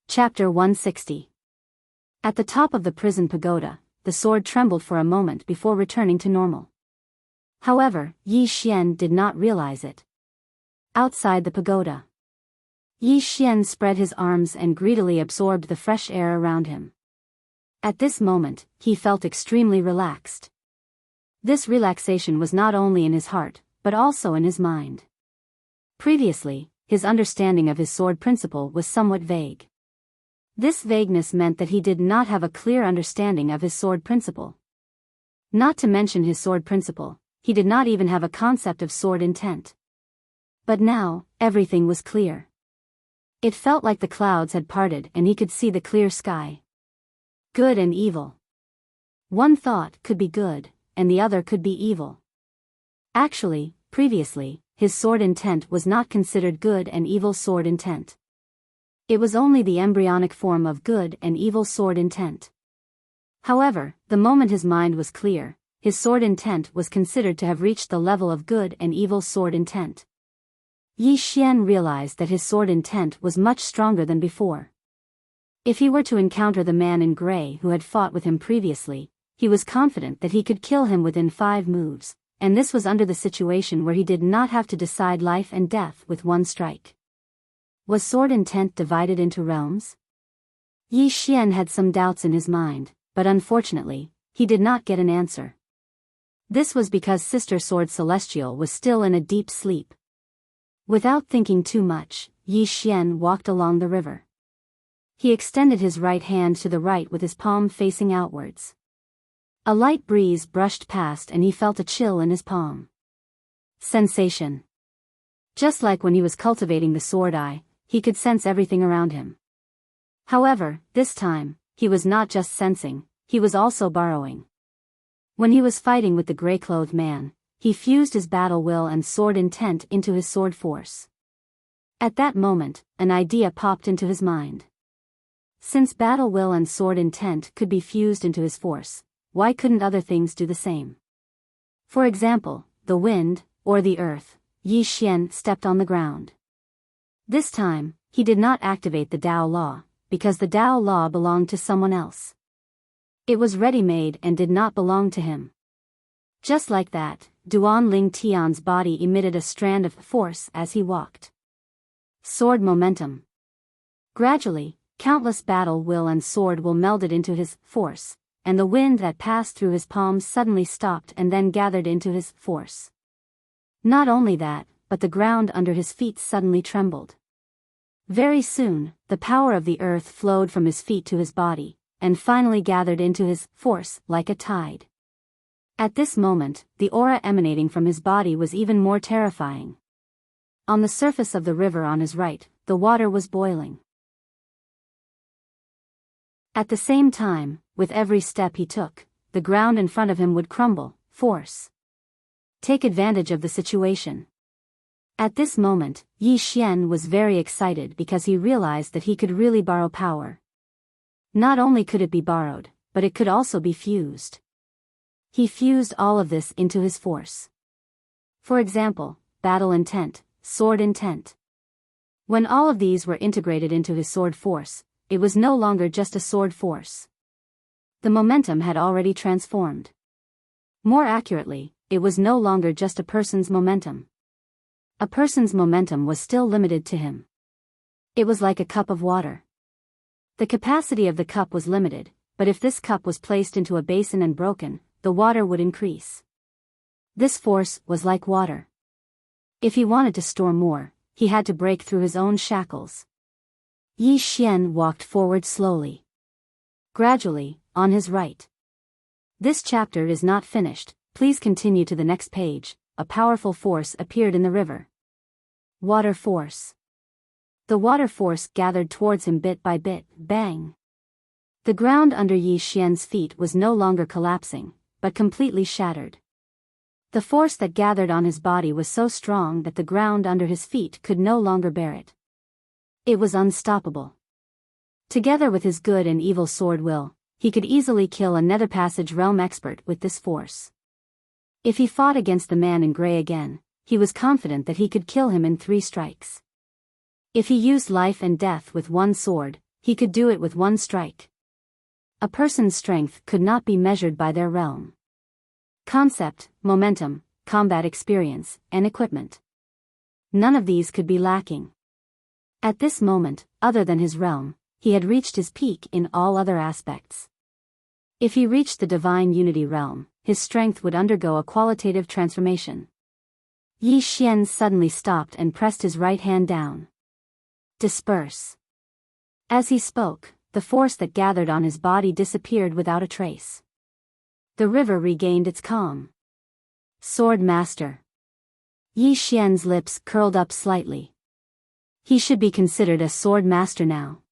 A: Chapter 160. At the top of the prison pagoda, the sword trembled for a moment before returning to normal. However, Yi Xian did not realize it. Outside the pagoda, Yi Xian spread his arms and greedily absorbed the fresh air around him. At this moment, he felt extremely relaxed. This relaxation was not only in his heart, but also in his mind. Previously, his understanding of his sword principle was somewhat vague. This vagueness meant that he did not have a clear understanding of his sword principle. Not to mention his sword principle, he did not even have a concept of sword intent. But now, everything was clear. It felt like the clouds had parted and he could see the clear sky. Good and evil. One thought could be good, and the other could be evil. Actually, previously, his sword intent was not considered good and evil sword intent. It was only the embryonic form of good and evil sword intent. However, the moment his mind was clear, his sword intent was considered to have reached the level of good and evil sword intent. Yi Xian realized that his sword intent was much stronger than before. If he were to encounter the man in gray who had fought with him previously, he was confident that he could kill him within 5 moves, and this was under the situation where he did not have to decide life and death with one strike. Was sword intent divided into realms? Yi Xian had some doubts in his mind, but unfortunately, he did not get an answer. This was because Sister Sword Celestial was still in a deep sleep. Without thinking too much, Yi Xian walked along the river. He extended his right hand to the right with his palm facing outwards. A light breeze brushed past and he felt a chill in his palm. Sensation. Just like when he was cultivating the sword eye, he could sense everything around him. However, this time, he was not just sensing, he was also borrowing. When he was fighting with the gray-clothed man, he fused his battle will and sword intent into his sword force. At that moment, an idea popped into his mind. Since battle will and sword intent could be fused into his force, why couldn't other things do the same? For example, the wind, or the earth. Yi Xian stepped on the ground. This time, he did not activate the Tao Law, because the Tao Law belonged to someone else. It was ready-made and did not belong to him. Just like that, Duan Ling Tian's body emitted a strand of force as he walked. Sword momentum. Gradually, countless battle will and sword will melded into his force, and the wind that passed through his palms suddenly stopped and then gathered into his force. Not only that, but the ground under his feet suddenly trembled. Very soon, the power of the earth flowed from his feet to his body, and finally gathered into his force like a tide. At this moment, the aura emanating from his body was even more terrifying. On the surface of the river on his right, the water was boiling. At the same time, with every step he took, the ground in front of him would crumble. Force. Take advantage of the situation. At this moment, Yi Xian was very excited because he realized that he could really borrow power. Not only could it be borrowed, but it could also be fused. He fused all of this into his force. For example, battle intent, sword intent. When all of these were integrated into his sword force, it was no longer just a sword force. The momentum had already transformed. More accurately, it was no longer just a person's momentum. A person's momentum was still limited to him. It was like a cup of water. The capacity of the cup was limited, but if this cup was placed into a basin and broken, the water would increase. This force was like water. If he wanted to store more, he had to break through his own shackles. Yi Xian walked forward slowly. Gradually, on his right. This chapter is not finished, please continue to the next page. A powerful force appeared in the river. Water force. The water force gathered towards him bit by bit, bang. The ground under Yi Xian's feet was no longer collapsing, but completely shattered. The force that gathered on his body was so strong that the ground under his feet could no longer bear it. It was unstoppable. Together with his good and evil sword will, he could easily kill a Nether Passage realm expert with this force. If he fought against the man in grey again, he was confident that he could kill him in 3 strikes. If he used life and death with one sword, he could do it with 1 strike. A person's strength could not be measured by their realm. Concept, momentum, combat experience, and equipment. None of these could be lacking. At this moment, other than his realm, he had reached his peak in all other aspects. If he reached the Divine Unity realm, his strength would undergo a qualitative transformation. Yi Xian suddenly stopped and pressed his right hand down. Disperse. As he spoke, the force that gathered on his body disappeared without a trace. The river regained its calm. Sword Master. Yi Xian's lips curled up slightly. He should be considered a sword master now.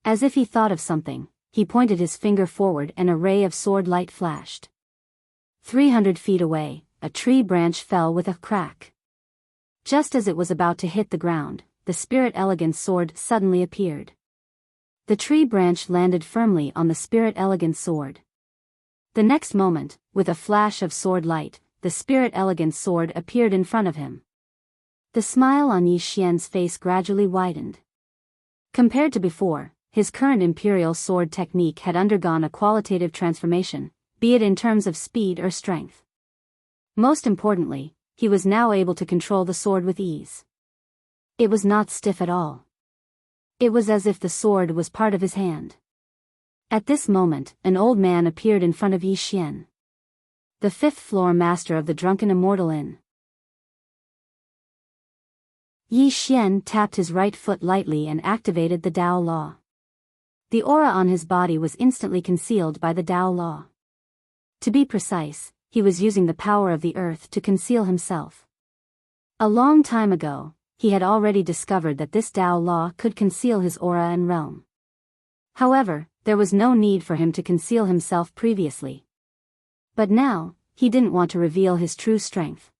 A: As if he thought of something, he pointed his finger forward and a ray of sword light flashed. 300 feet away, a tree branch fell with a crack. Just as it was about to hit the ground, the Spirit Elegance sword suddenly appeared. The tree branch landed firmly on the Spirit Elegance sword. The next moment, with a flash of sword light, the Spirit Elegance sword appeared in front of him. The smile on Yi Xian's face gradually widened. Compared to before, his current Imperial sword technique had undergone a qualitative transformation, be it in terms of speed or strength. Most importantly, he was now able to control the sword with ease. It was not stiff at all. It was as if the sword was part of his hand. At this moment, an old man appeared in front of Yi Xian. The 5th floor master of the Drunken Immortal Inn. Yi Xian tapped his right foot lightly and activated the Dao Law. The aura on his body was instantly concealed by the Dao Law. To be precise, he was using the power of the earth to conceal himself. A long time ago, he had already discovered that this Dao Law could conceal his aura and realm. However, there was no need for him to conceal himself previously. But now, he didn't want to reveal his true strength.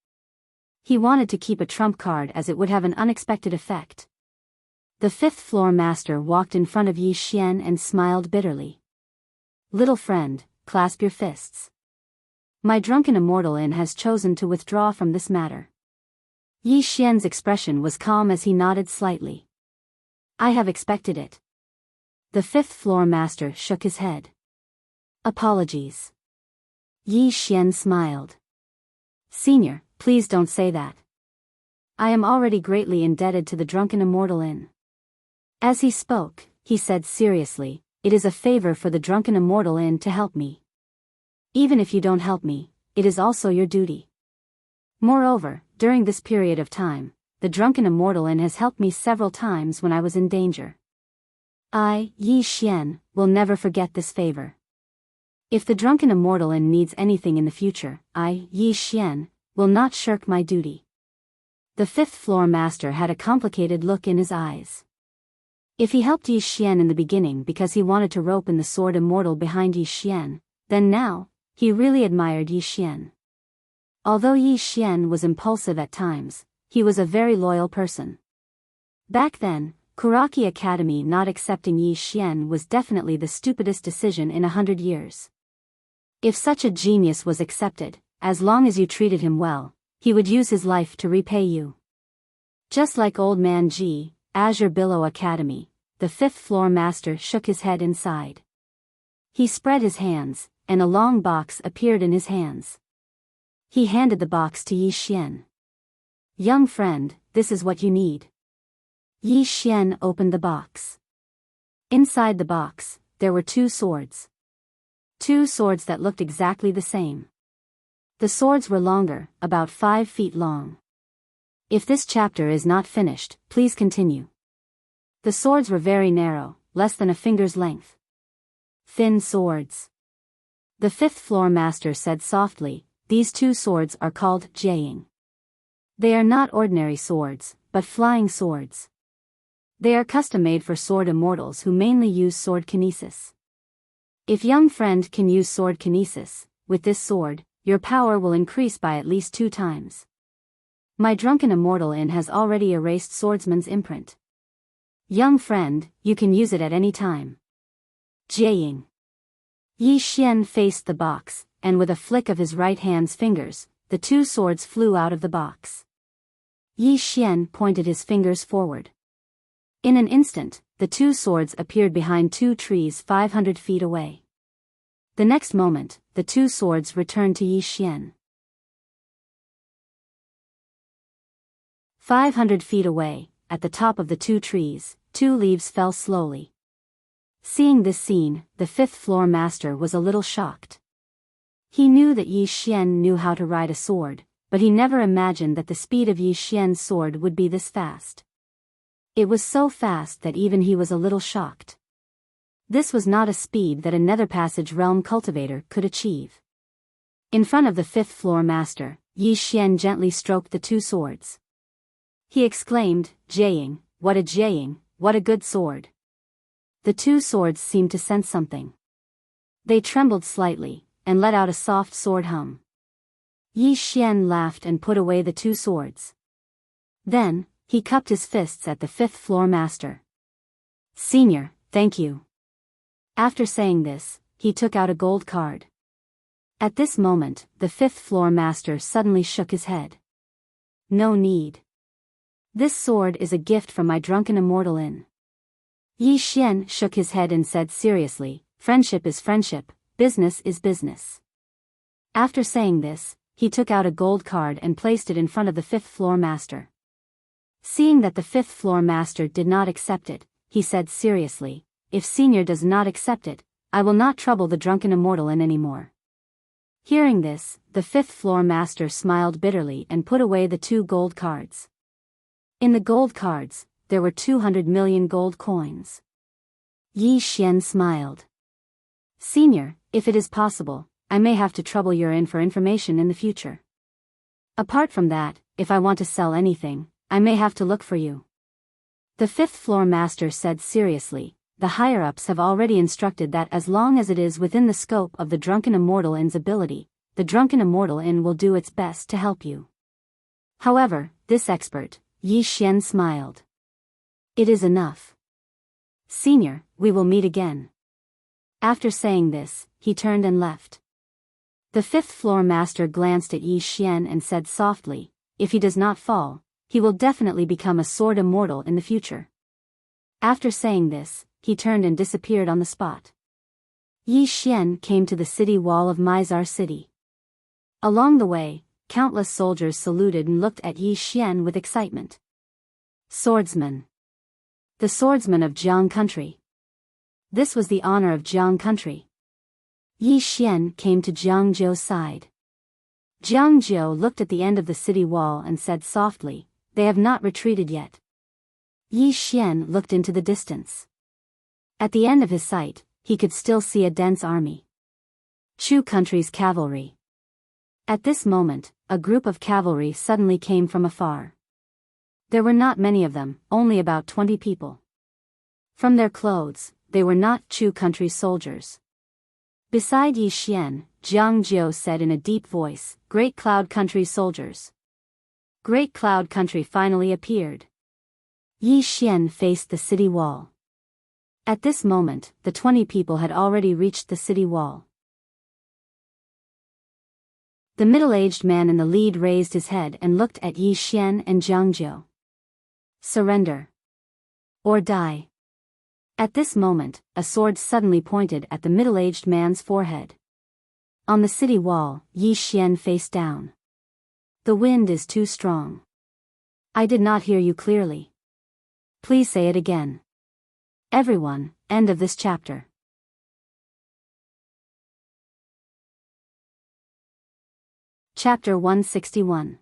A: He wanted to keep a trump card as it would have an unexpected effect. The 5th floor master walked in front of Yi Xian and smiled bitterly. Little friend, clasp your fists. My Drunken Immortal Inn has chosen to withdraw from this matter. Yi Xian's expression was calm as he nodded slightly. I have expected it. The 5th floor master shook his head. Apologies. Yi Xian smiled. Senior, please don't say that. I am already greatly indebted to the Drunken Immortal Inn. As he spoke, he said seriously, it is a favor for the Drunken Immortal Inn to help me. Even if you don't help me, it is also your duty. Moreover, during this period of time, the Drunken Immortal Inn has helped me several times when I was in danger. I, Yi Xian, will never forget this favor. If the Drunken Immortal Inn needs anything in the future, I, Yi Xian, will not shirk my duty. The 5th floor master had a complicated look in his eyes. If he helped Yi Xian in the beginning because he wanted to rope in the sword immortal behind Yi Xian, then now, he really admired Yi Xian. Although Yi Xian was impulsive at times, he was a very loyal person. Back then, Kuraki Academy not accepting Yi Xian was definitely the stupidest decision in 100 years. If such a genius was accepted, as long as you treated him well, he would use his life to repay you. Just like Old Man G, Azure Billow Academy, the 5th floor master shook his head inside. He spread his hands, and a long box appeared in his hands. He handed the box to Yi Xian. Young friend, this is what you need. Yi Xian opened the box. Inside the box, there were 2 swords. 2 swords that looked exactly the same. The swords were longer, about 5 feet long. If this chapter is not finished, please continue. The swords were very narrow, less than a finger's length. Thin swords. The 5th floor master said softly, these 2 swords are called Jiaying. They are not ordinary swords, but flying swords. They are custom-made for sword immortals who mainly use sword kinesis. If young friend can use sword kinesis, with this sword, your power will increase by at least 2 times. My drunken immortal in has already erased Swordsman's imprint. Young friend, you can use it at any time. Jiaying. Yi Xian faced the box, and with a flick of his right hand's fingers, the 2 swords flew out of the box. Yi Xian pointed his fingers forward. In an instant, the 2 swords appeared behind 2 trees 500 feet away. The next moment, the 2 swords returned to Yi Xian. 500 feet away, at the top of the 2 trees, 2 leaves fell slowly. Seeing this scene, the 5th floor master was a little shocked. He knew that Yi Xian knew how to ride a sword, but he never imagined that the speed of Yi Xian's sword would be this fast. It was so fast that even he was a little shocked. This was not a speed that a Nether Passage realm cultivator could achieve. In front of the 5th floor master, Yi Xian gently stroked the 2 swords. He exclaimed, Jiaying, what a good sword. The 2 swords seemed to sense something. They trembled slightly, and let out a soft sword hum. Yi Xian laughed and put away the 2 swords. Then, he cupped his fists at the 5th floor master. Senior, thank you. After saying this, he took out a gold card. At this moment, the 5th floor master suddenly shook his head. No need. This sword is a gift from my drunken immortal in. Yi Xian shook his head and said seriously, friendship is friendship, business is business. After saying this, he took out a gold card and placed it in front of the 5th floor master. Seeing that the 5th floor master did not accept it, he said seriously, if senior does not accept it, I will not trouble the drunken immortal in anymore. Hearing this, the 5th floor master smiled bitterly and put away the 2 gold cards. In the gold cards, there were 200 million gold coins. Yi Xian smiled. Senior, if it is possible, I may have to trouble your in for information in the future. Apart from that, if I want to sell anything, I may have to look for you. The 5th floor master said seriously, the higher-ups have already instructed that as long as it is within the scope of the Drunken Immortal Inn's ability, the Drunken Immortal Inn will do its best to help you. However, this expert, Yi Xian smiled. It is enough. Senior, we will meet again. After saying this, he turned and left. The 5th floor master glanced at Yi Xian and said softly, if he does not fall, he will definitely become a sword immortal in the future. After saying this, he turned and disappeared on the spot. Yi Xian came to the city wall of Mizar City. Along the way, countless soldiers saluted and looked at Yi Xian with excitement. Swordsman. The swordsman of Jiang country. This was the honor of Jiang country. Yi Xian came to Jiang Zhou's side. Jiang Zhou looked at the end of the city wall and said softly, they have not retreated yet. Yi Xian looked into the distance. At the end of his sight, he could still see a dense army. Chu country's cavalry. At this moment, a group of cavalry suddenly came from afar. There were not many of them, only about 20 people. From their clothes, they were not Chu country's soldiers. Beside Yi Xian, Jiang Zhou said in a deep voice, Great Cloud Country's soldiers. Great Cloud Country finally appeared. Yi Xian faced the city wall. At this moment, the 20 people had already reached the city wall. The middle-aged man in the lead raised his head and looked at Yi Xian and Jiang Zhou. Surrender. Or die. At this moment, a sword suddenly pointed at the middle-aged man's forehead. On the city wall, Yi Xian faced down. The wind is too strong. I did not hear you clearly. Please say it again. Everyone, end of this chapter. Chapter 161.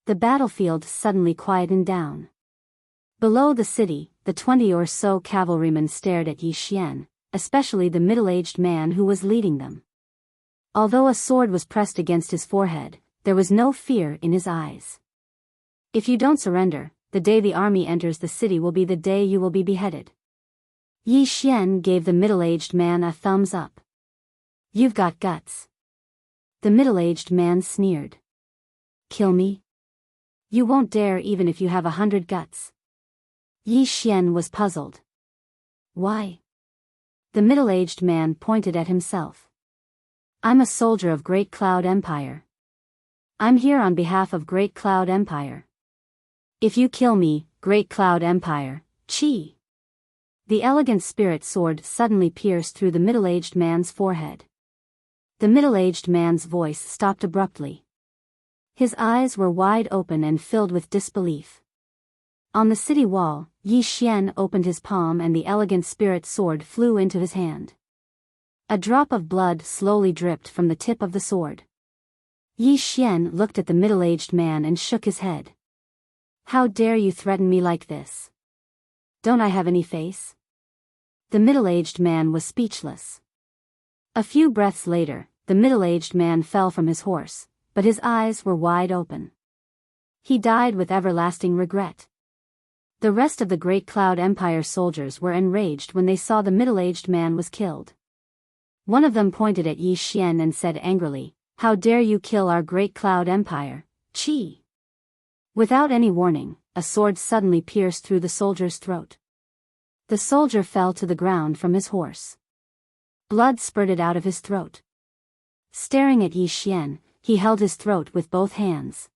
A: The battlefield suddenly quietened down. Below the city, the 20 or so cavalrymen stared at Yi Xian, especially the middle-aged man who was leading them. Although a sword was pressed against his forehead, there was no fear in his eyes. If you don't surrender, the day the army enters the city will be the day you will be beheaded. Yi Xian gave the middle-aged man a thumbs up. You've got guts. The middle-aged man sneered. Kill me? You won't dare even if you have 100 guts. Yi Xian was puzzled. Why? The middle-aged man pointed at himself. I'm a soldier of Great Cloud Empire. I'm here on behalf of Great Cloud Empire. If you kill me, Great Cloud Empire, chi! The elegant spirit sword suddenly pierced through the middle-aged man's forehead. The middle-aged man's voice stopped abruptly. His eyes were wide open and filled with disbelief. On the city wall, Yi Xian opened his palm and the elegant spirit sword flew into his hand. A drop of blood slowly dripped from the tip of the sword. Yi Xian looked at the middle-aged man and shook his head. How dare you threaten me like this? Don't I have any face? The middle-aged man was speechless. A few breaths later, the middle-aged man fell from his horse, but his eyes were wide open. He died with everlasting regret. The rest of the Great Cloud Empire soldiers were enraged when they saw the middle-aged man was killed. One of them pointed at Yi Xian and said angrily, How dare you kill our Great Cloud Empire, chi! Without any warning, a sword suddenly pierced through the soldier's throat. The soldier fell to the ground from his horse. Blood spurted out of his throat. Staring at Yi Xian, he held his throat with both hands.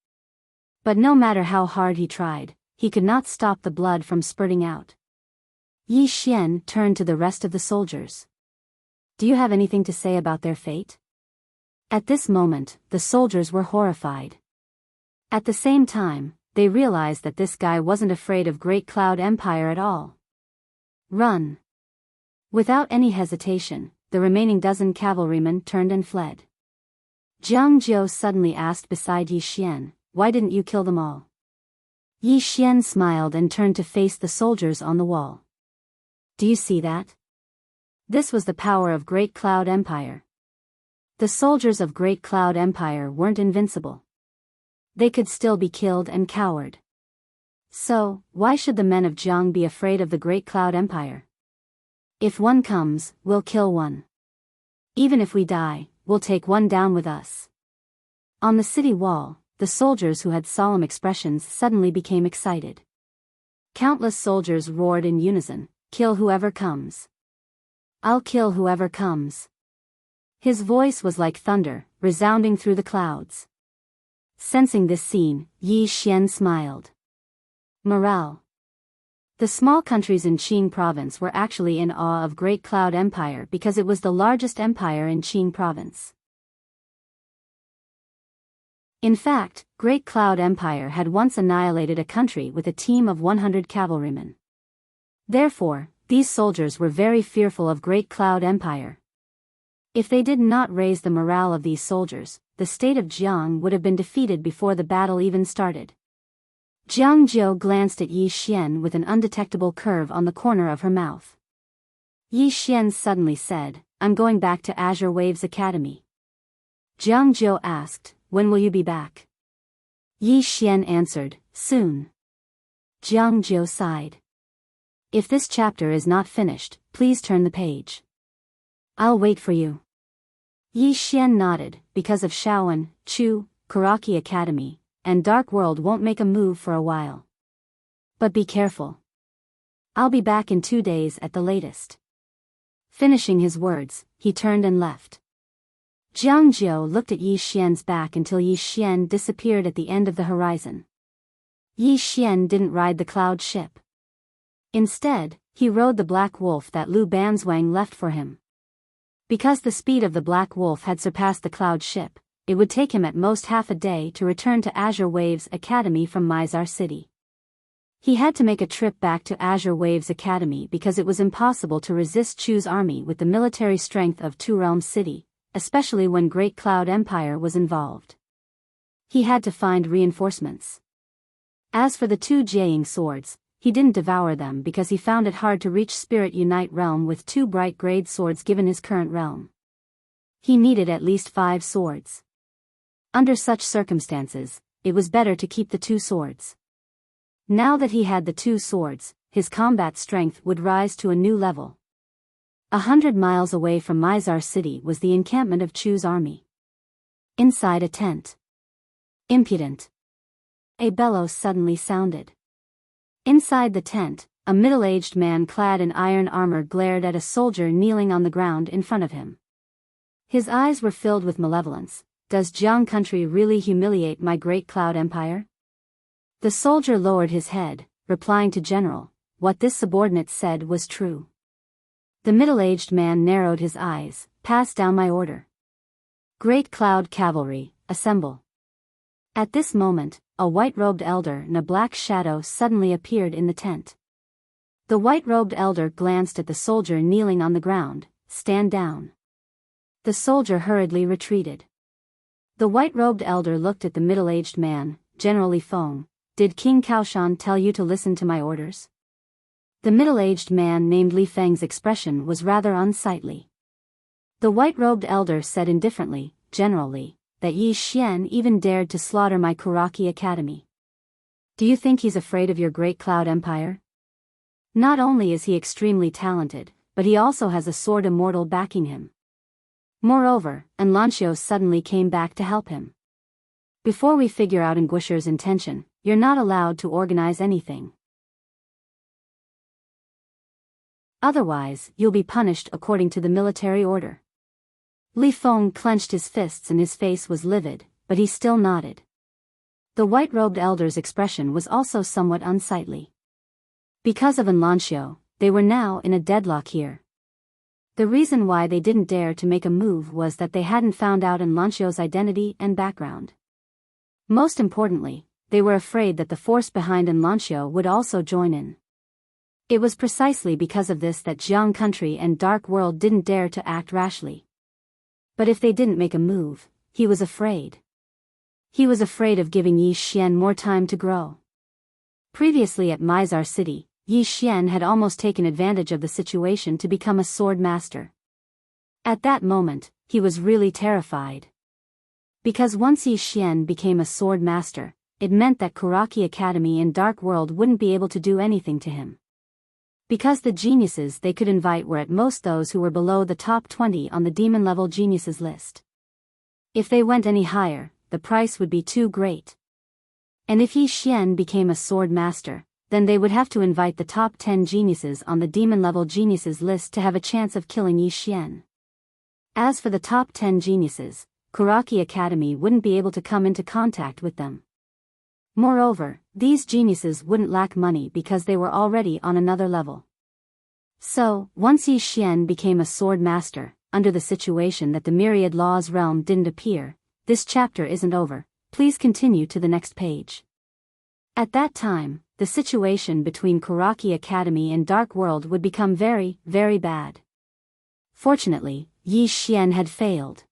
A: But no matter how hard he tried, he could not stop the blood from spurting out. Yi Xian turned to the rest of the soldiers. Do you have anything to say about their fate? At this moment, the soldiers were horrified. At the same time, they realized that this guy wasn't afraid of Great Cloud Empire at all. Run! Without any hesitation, the remaining dozen cavalrymen turned and fled. Jiang Jiu suddenly asked beside Yi Xian, Why didn't you kill them all? Yi Xian smiled and turned to face the soldiers on the wall. Do you see that? This was the power of Great Cloud Empire. The soldiers of Great Cloud Empire weren't invincible. They could still be killed and cowered. So, why should the men of Jiang be afraid of the Great Cloud Empire? If one comes, we'll kill one. Even if we die, we'll take one down with us. On the city wall, the soldiers who had solemn expressions suddenly became excited. Countless soldiers roared in unison, Kill whoever comes. I'll kill whoever comes. His voice was like thunder, resounding through the clouds. Sensing this scene, Yi Xian smiled. Morale. The small countries in Qing province were actually in awe of Great Cloud Empire because it was the largest empire in Qing province. In fact, Great Cloud Empire had once annihilated a country with a team of 100 cavalrymen. Therefore, these soldiers were very fearful of Great Cloud Empire. If they did not raise the morale of these soldiers, the state of Jiang would have been defeated before the battle even started. Jiang Jiu glanced at Yi Xian with an undetectable curve on the corner of her mouth. Yi Xian suddenly said, I'm going back to Azure Waves Academy. Jiang Jiu asked, When will you be back? Yi Xian answered, Soon. Jiang Jiu sighed. If this chapter is not finished, please turn the page. I'll wait for you. Yi Xian nodded, because of Shaoan, Chu, Karaki Academy, and Dark World won't make a move for a while. But be careful. I'll be back in 2 days at the latest. Finishing his words, he turned and left. Jiang Jiu looked at Yi Xian's back until Yi Xian disappeared at the end of the horizon. Yi Xian didn't ride the cloud ship. Instead, he rode the black wolf that Lu Banzwang left for him. Because the speed of the black wolf had surpassed the cloud ship, it would take him at most half a day to return to Azure Waves Academy from Mizar City. He had to make a trip back to Azure Waves Academy because it was impossible to resist Chu's army with the military strength of Two Realms City, especially when Great Cloud Empire was involved. He had to find reinforcements. As for the two Jiaying swords, he didn't devour them because he found it hard to reach Spirit Unite Realm with two bright grade swords given his current realm. He needed at least 5 swords. Under such circumstances, it was better to keep the 2 swords. Now that he had the 2 swords, his combat strength would rise to a new level. 100 miles away from Mizar City was the encampment of Chu's army. Inside a tent. Impudent. A bellow suddenly sounded. Inside the tent, a middle-aged man clad in iron armor glared at a soldier kneeling on the ground in front of him. His eyes were filled with malevolence. Does Jiang country really humiliate my Great Cloud Empire? The soldier lowered his head, replying to General, what this subordinate said was true. The middle-aged man narrowed his eyes, pass down my order. Great Cloud Cavalry, assemble. At this moment, a white-robed elder in a black shadow suddenly appeared in the tent. The white-robed elder glanced at the soldier kneeling on the ground, stand down. The soldier hurriedly retreated. The white-robed elder looked at the middle-aged man, General Li Feng. Did King Kaoshan tell you to listen to my orders? The middle-aged man named Li Feng's expression was rather unsightly. The white-robed elder said indifferently, General Li, that Yi Xian even dared to slaughter my Kuraki Academy. Do you think he's afraid of your Great Cloud Empire? Not only is he extremely talented, but he also has a sword immortal backing him. Moreover, Enlancio suddenly came back to help him. Before we figure out Nguisher's intention, you're not allowed to organize anything. Otherwise, you'll be punished according to the military order. Li Feng clenched his fists and his face was livid, but he still nodded. The white-robed elder's expression was also somewhat unsightly. Because of Enlancio, they were now in a deadlock here. The reason why they didn't dare to make a move was that they hadn't found out Enlancio's identity and background. Most importantly, they were afraid that the force behind Enlancio would also join in. It was precisely because of this that Jiang Country and Dark World didn't dare to act rashly. But if they didn't make a move, he was afraid. He was afraid of giving Yi Xian more time to grow. Previously at Mizar City, Yi Xian had almost taken advantage of the situation to become a sword master. At that moment, he was really terrified. Because once Yi Xian became a sword master, it meant that Kuraki Academy and Dark World wouldn't be able to do anything to him. Because the geniuses they could invite were at most those who were below the top 20 on the demon-level geniuses list. If they went any higher, the price would be too great. And if Yi Xian became a sword master, then they would have to invite the top 10 geniuses on the demon-level geniuses list to have a chance of killing Yi Xian. As for the top 10 geniuses, Kuraki Academy wouldn't be able to come into contact with them. Moreover, these geniuses wouldn't lack money because they were already on another level. So, once Yi Xian became a sword master, under the situation that the Myriad Law's realm didn't appear, this chapter isn't over, please continue to the next page. At that time, the situation between Kuraki Academy and Dark World would become very, very bad. Fortunately, Yi Xian had failed.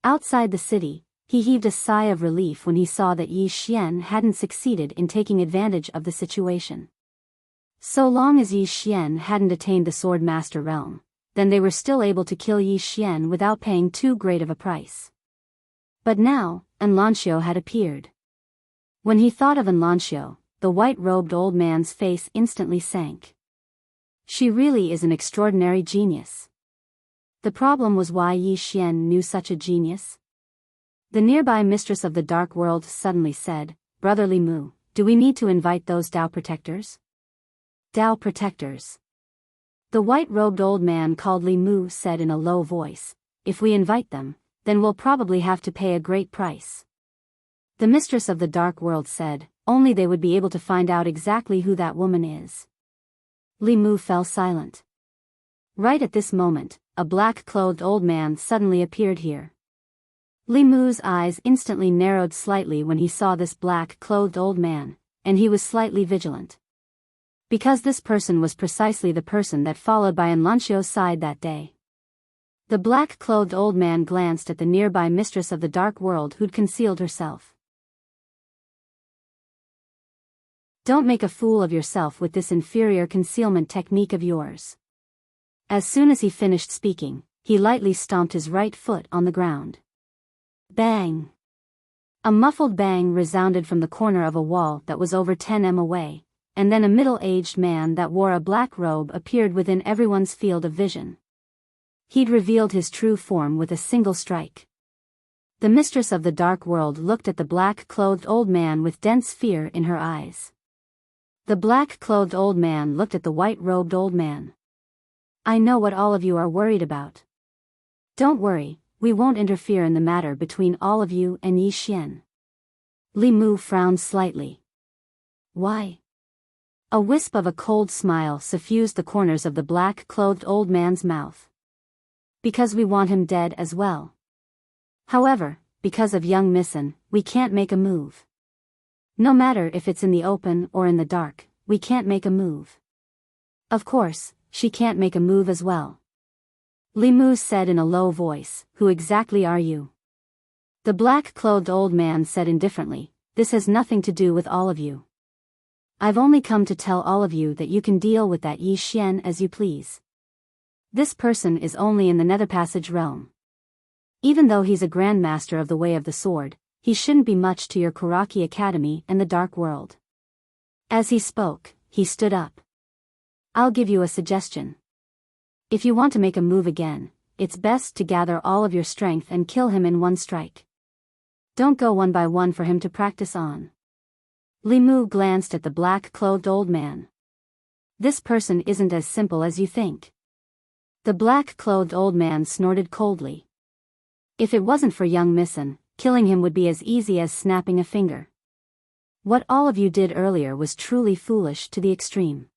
A: Outside the city, he heaved a sigh of relief when he saw that Yi Xian hadn't succeeded in taking advantage of the situation. So long as Yi Xian hadn't attained the Sword Master realm, then they were still able to kill Yi Xian without paying too great of a price. But now, Enlancio had appeared. When he thought of Enlancio, the white-robed old man's face instantly sank. She really is an extraordinary genius. The problem was why Yi Xian knew such a genius. The nearby mistress of the Dark World suddenly said, Brother Li Mu, do we need to invite those Dao Protectors? Dao Protectors. The white-robed old man called Li Mu said in a low voice, if we invite them, then we'll probably have to pay a great price. The mistress of the Dark World said, only they would be able to find out exactly who that woman is. Li Mu fell silent. Right at this moment, a black-clothed old man suddenly appeared here. Li Mu's eyes instantly narrowed slightly when he saw this black-clothed old man, and he was slightly vigilant. Because this person was precisely the person that followed by Enlanchio's side that day. The black-clothed old man glanced at the nearby mistress of the dark world who'd concealed herself. Don't make a fool of yourself with this inferior concealment technique of yours. As soon as he finished speaking, he lightly stomped his right foot on the ground. Bang! A muffled bang resounded from the corner of a wall that was over 10 m away, and then a middle-aged man that wore a black robe appeared within everyone's field of vision. He'd revealed his true form with a single strike. The mistress of the dark world looked at the black-clothed old man with dense fear in her eyes. The black-clothed old man looked at the white-robed old man. I know what all of you are worried about. Don't worry, we won't interfere in the matter between all of you and Yi Xian. Li Mu frowned slightly. Why? A wisp of a cold smile suffused the corners of the black-clothed old man's mouth. Because we want him dead as well. However, because of young Misson, we can't make a move. No matter if it's in the open or in the dark, we can't make a move. Of course, she can't make a move as well. Li Mu said in a low voice, Who exactly are you? The black-clothed old man said indifferently, This has nothing to do with all of you. I've only come to tell all of you that you can deal with that Yi Xian as you please. This person is only in the Nether Passage realm. Even though he's a grandmaster of the Way of the Sword, he shouldn't be much to your Kuraki Academy and the Dark World. As he spoke, he stood up. I'll give you a suggestion. If you want to make a move again, it's best to gather all of your strength and kill him in one strike. Don't go one by one for him to practice on. Li Mu glanced at the black-clothed old man. This person isn't as simple as you think. The black-clothed old man snorted coldly. If it wasn't for young Misson, killing him would be as easy as snapping a finger. What all of you did earlier was truly foolish to the extreme.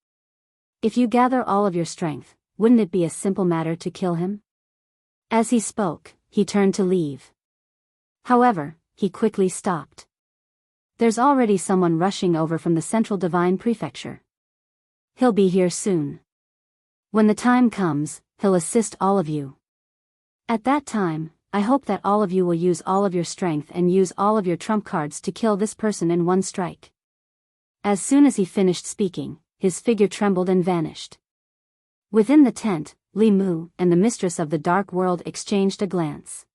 A: If you gather all of your strength, wouldn't it be a simple matter to kill him? As he spoke, he turned to leave. However, he quickly stopped. There's already someone rushing over from the Central Divine Prefecture. He'll be here soon. When the time comes, he'll assist all of you. At that time, I hope that all of you will use all of your strength and use all of your trump cards to kill this person in one strike. As soon as he finished speaking, his figure trembled and vanished. Within the tent, Li Mu and the mistress of the dark world exchanged a glance.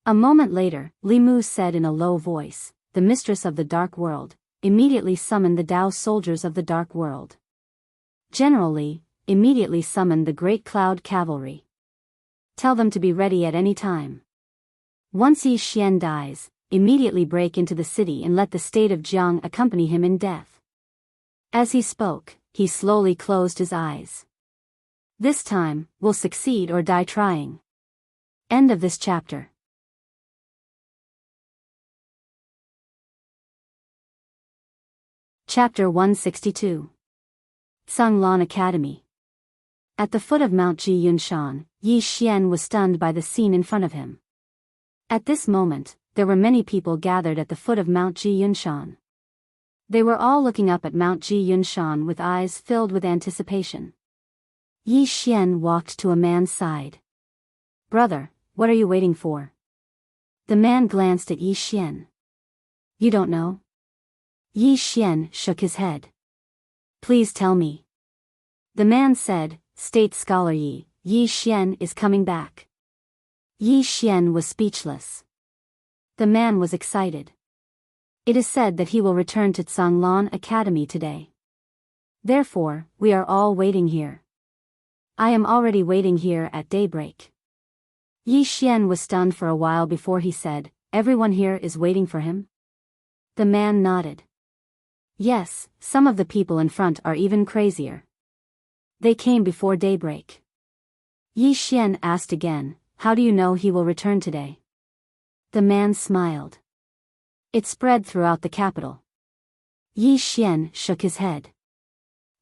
A: A moment later, Li Mu said in a low voice, The mistress of the dark world immediately summoned the Dao soldiers of the dark world. General Li immediately summoned the Great Cloud Cavalry. Tell them to be ready at any time. Once Yi Xian dies, immediately break into the city and let the state of Jiang accompany him in death. As he spoke, he slowly closed his eyes. This time, we'll succeed or die trying. End of this chapter. Chapter 162. Sanglan Academy. At the foot of Mount Ji Yunshan, Yi Xian was stunned by the scene in front of him. At this moment, there were many people gathered at the foot of Mount Ji Yunshan. They were all looking up at Mount Ji Yunshan with eyes filled with anticipation. Yi Xian walked to a man's side. Brother, what are you waiting for? The man glanced at Yi Xian. You don't know? Yi Xian shook his head. Please tell me. The man said, State Scholar Yi Xian is coming back. Yi Xian was speechless. The man was excited. It is said that he will return to Sanglan Academy today. Therefore, we are all waiting here. I am already waiting here at daybreak. Yi Xian was stunned for a while before he said, Everyone here is waiting for him? The man nodded. Yes, some of the people in front are even crazier. They came before daybreak. Yi Xian asked again, How do you know he will return today? The man smiled. It spread throughout the capital. Yi Xian shook his head.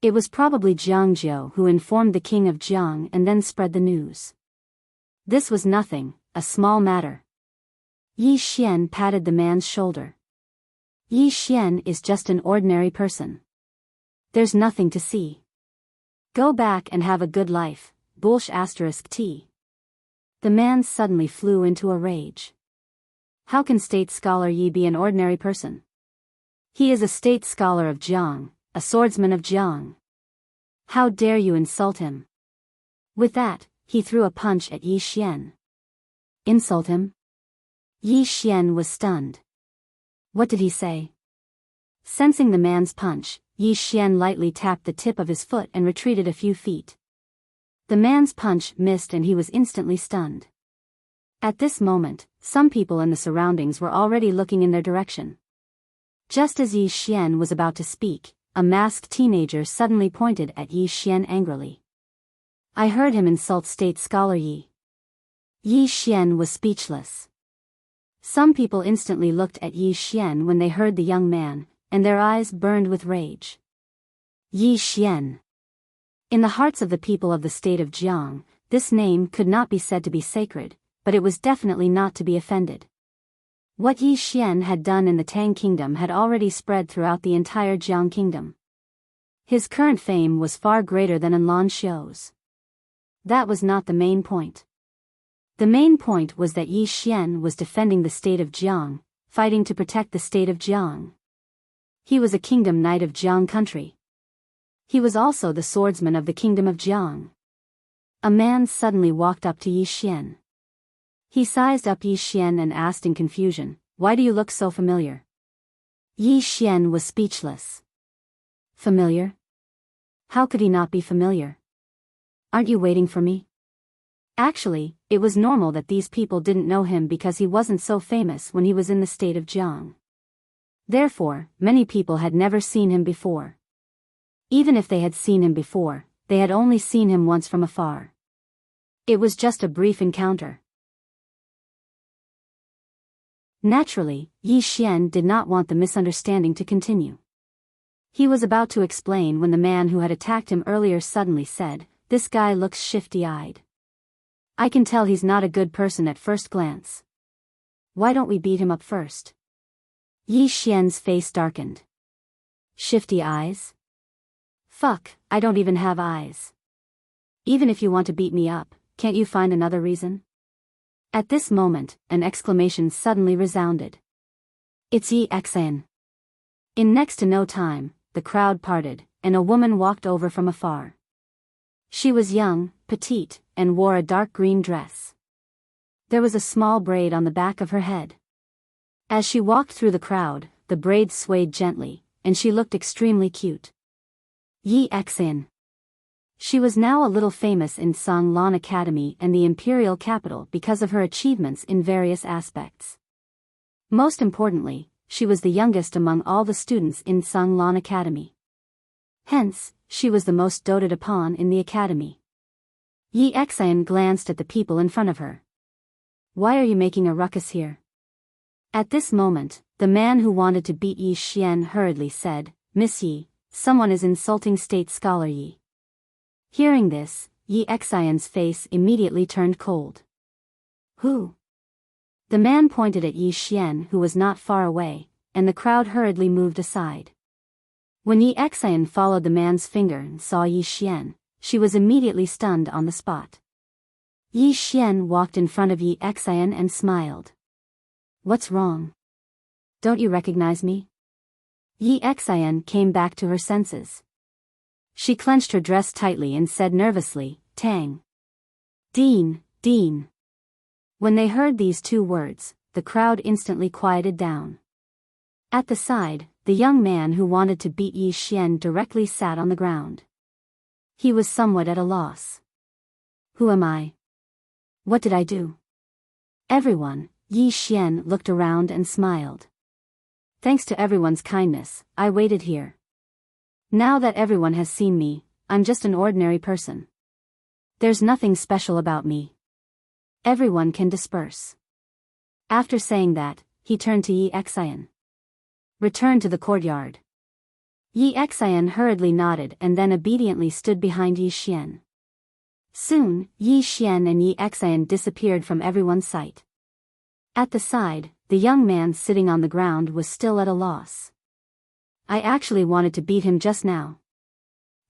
A: It was probably Jiang Jiao who informed the king of Jiang and then spread the news. This was nothing, a small matter. Yi Xian patted the man's shoulder. Yi Xian is just an ordinary person. There's nothing to see. Go back and have a good life, bullsh *t. The man suddenly flew into a rage. How can State Scholar Yi be an ordinary person? He is a State Scholar of Jiang, a swordsman of Jiang. How dare you insult him? With that, he threw a punch at Yi Xian. Insult him? Yi Xian was stunned. What did he say? Sensing the man's punch, Yi Xian lightly tapped the tip of his foot and retreated a few feet. The man's punch missed and he was instantly stunned. At this moment, some people in the surroundings were already looking in their direction. Just as Yi Xian was about to speak, a masked teenager suddenly pointed at Yi Xian angrily. I heard him insult State Scholar Yi. Yi Xian was speechless. Some people instantly looked at Yi Xian when they heard the young man, and their eyes burned with rage. Yi Xian. In the hearts of the people of the state of Jiang, this name could not be said to be sacred, but it was definitely not to be offended. What Yi Xian had done in the Tang Kingdom had already spread throughout the entire Jiang Kingdom. His current fame was far greater than in Lan Xiu's. That was not the main point. The main point was that Yi Xian was defending the state of Jiang, fighting to protect the state of Jiang. He was a kingdom knight of Jiang country. He was also the swordsman of the kingdom of Jiang. A man suddenly walked up to Yi Xian. He sized up Yi Xian and asked in confusion, "Why do you look so familiar?" Yi Xian was speechless. Familiar? How could he not be familiar? Aren't you waiting for me? Actually, it was normal that these people didn't know him because he wasn't so famous when he was in the state of Jiang. Therefore, many people had never seen him before. Even if they had seen him before, they had only seen him once from afar. It was just a brief encounter. Naturally, Yi Xian did not want the misunderstanding to continue. He was about to explain when the man who had attacked him earlier suddenly said, "This guy looks shifty-eyed. I can tell he's not a good person at first glance. Why don't we beat him up first?" Yi Xian's face darkened. Shifty eyes? Fuck, I don't even have eyes. Even if you want to beat me up, can't you find another reason? At this moment, an exclamation suddenly resounded. It's Yi Xian. In next to no time, the crowd parted, and a woman walked over from afar. She was young, petite, and wore a dark green dress. There was a small braid on the back of her head. As she walked through the crowd, the braid swayed gently, and she looked extremely cute. Yi Xian. She was now a little famous in Songlan Academy and the imperial capital because of her achievements in various aspects. Most importantly, she was the youngest among all the students in Songlan Academy. Hence, she was the most doted upon in the academy. Yi Xian glanced at the people in front of her. Why are you making a ruckus here? At this moment, the man who wanted to beat Yi Xian hurriedly said, Miss Yi, someone is insulting State Scholar Yi. Hearing this, Yi Xian's face immediately turned cold. Who? The man pointed at Yi Xian who was not far away, and the crowd hurriedly moved aside. When Yi Xian followed the man's finger and saw Yi Xian, she was immediately stunned on the spot. Yi Xian walked in front of Yi Xian and smiled. What's wrong? Don't you recognize me? Yi Xian came back to her senses. She clenched her dress tightly and said nervously, Tang. Dean, Dean. When they heard these two words, the crowd instantly quieted down. At the side, the young man who wanted to beat Yi Xian directly sat on the ground. He was somewhat at a loss. Who am I? What did I do? Everyone, Yi Xian looked around and smiled. Thanks to everyone's kindness, I waited here. Now that everyone has seen me, I'm just an ordinary person. There's nothing special about me. Everyone can disperse. After saying that, he turned to Yi Xian. Return to the courtyard. Yi Xian hurriedly nodded and then obediently stood behind Yi Xian. Soon, Yi Xian and Yi Xian disappeared from everyone's sight. At the side, the young man sitting on the ground was still at a loss. I actually wanted to beat him just now.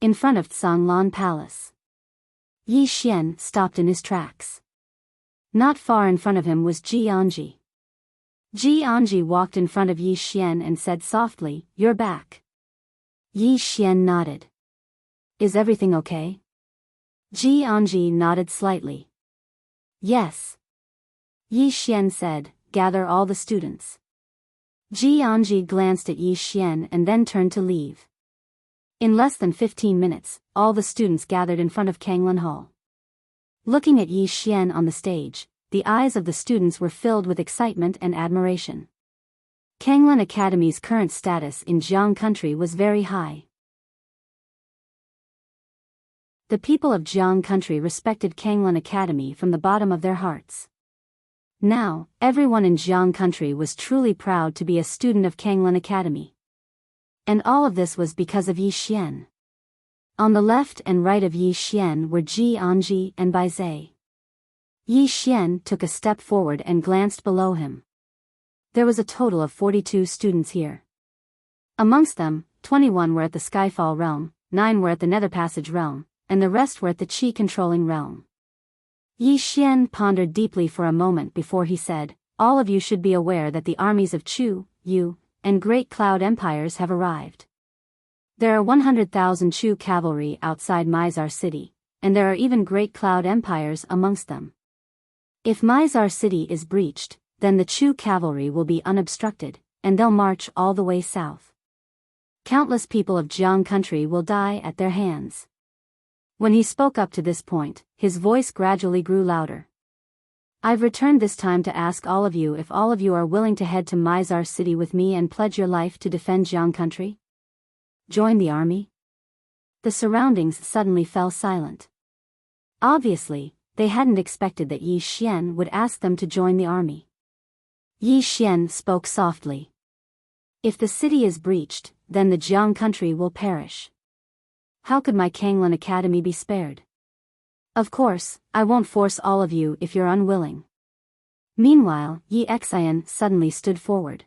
A: In front of Tsanglan Palace. Yi Xian stopped in his tracks. Not far in front of him was Ji Anji. Ji Anji walked in front of Yi Xian and said softly, "You're back." Yi Xian nodded. "Is everything okay?" Ji Anji nodded slightly. "Yes." Yi Xian said, "Gather all the students." Ji Anji glanced at Yi Xian and then turned to leave. In less than 15 minutes, all the students gathered in front of Kanglan Hall. Looking at Yi Xian on the stage, the eyes of the students were filled with excitement and admiration. Kanglan Academy's current status in Jiang country was very high. The people of Jiang country respected Kanglan Academy from the bottom of their hearts. Now, everyone in Jiang country was truly proud to be a student of Kanglan Academy. And all of this was because of Yi Xian. On the left and right of Yi Xian were Ji Anji and Bai Zai. Yi Xian took a step forward and glanced below him. There was a total of 42 students here. Amongst them, 21 were at the Skyfall realm, 9 were at the Nether Passage realm, and the rest were at the Qi-controlling realm. Yi Xian pondered deeply for a moment before he said, "All of you should be aware that the armies of Chu, Yu, and Great Cloud empires have arrived. There are 100,000 Chu cavalry outside Mizar city, and there are even Great Cloud empires amongst them. If Mizar city is breached, then the Chu cavalry will be unobstructed, and they'll march all the way south. Countless people of Jiang country will die at their hands." When he spoke up to this point, his voice gradually grew louder. "I've returned this time to ask all of you if all of you are willing to head to Mizar city with me and pledge your life to defend Jiang country? Join the army?" The surroundings suddenly fell silent. Obviously, they hadn't expected that Yi Xian would ask them to join the army. Yi Xian spoke softly. "If the city is breached, then the Jiang country will perish. How could my Kanglan Academy be spared? Of course, I won't force all of you if you're unwilling." Meanwhile, Yi Xian suddenly stood forward.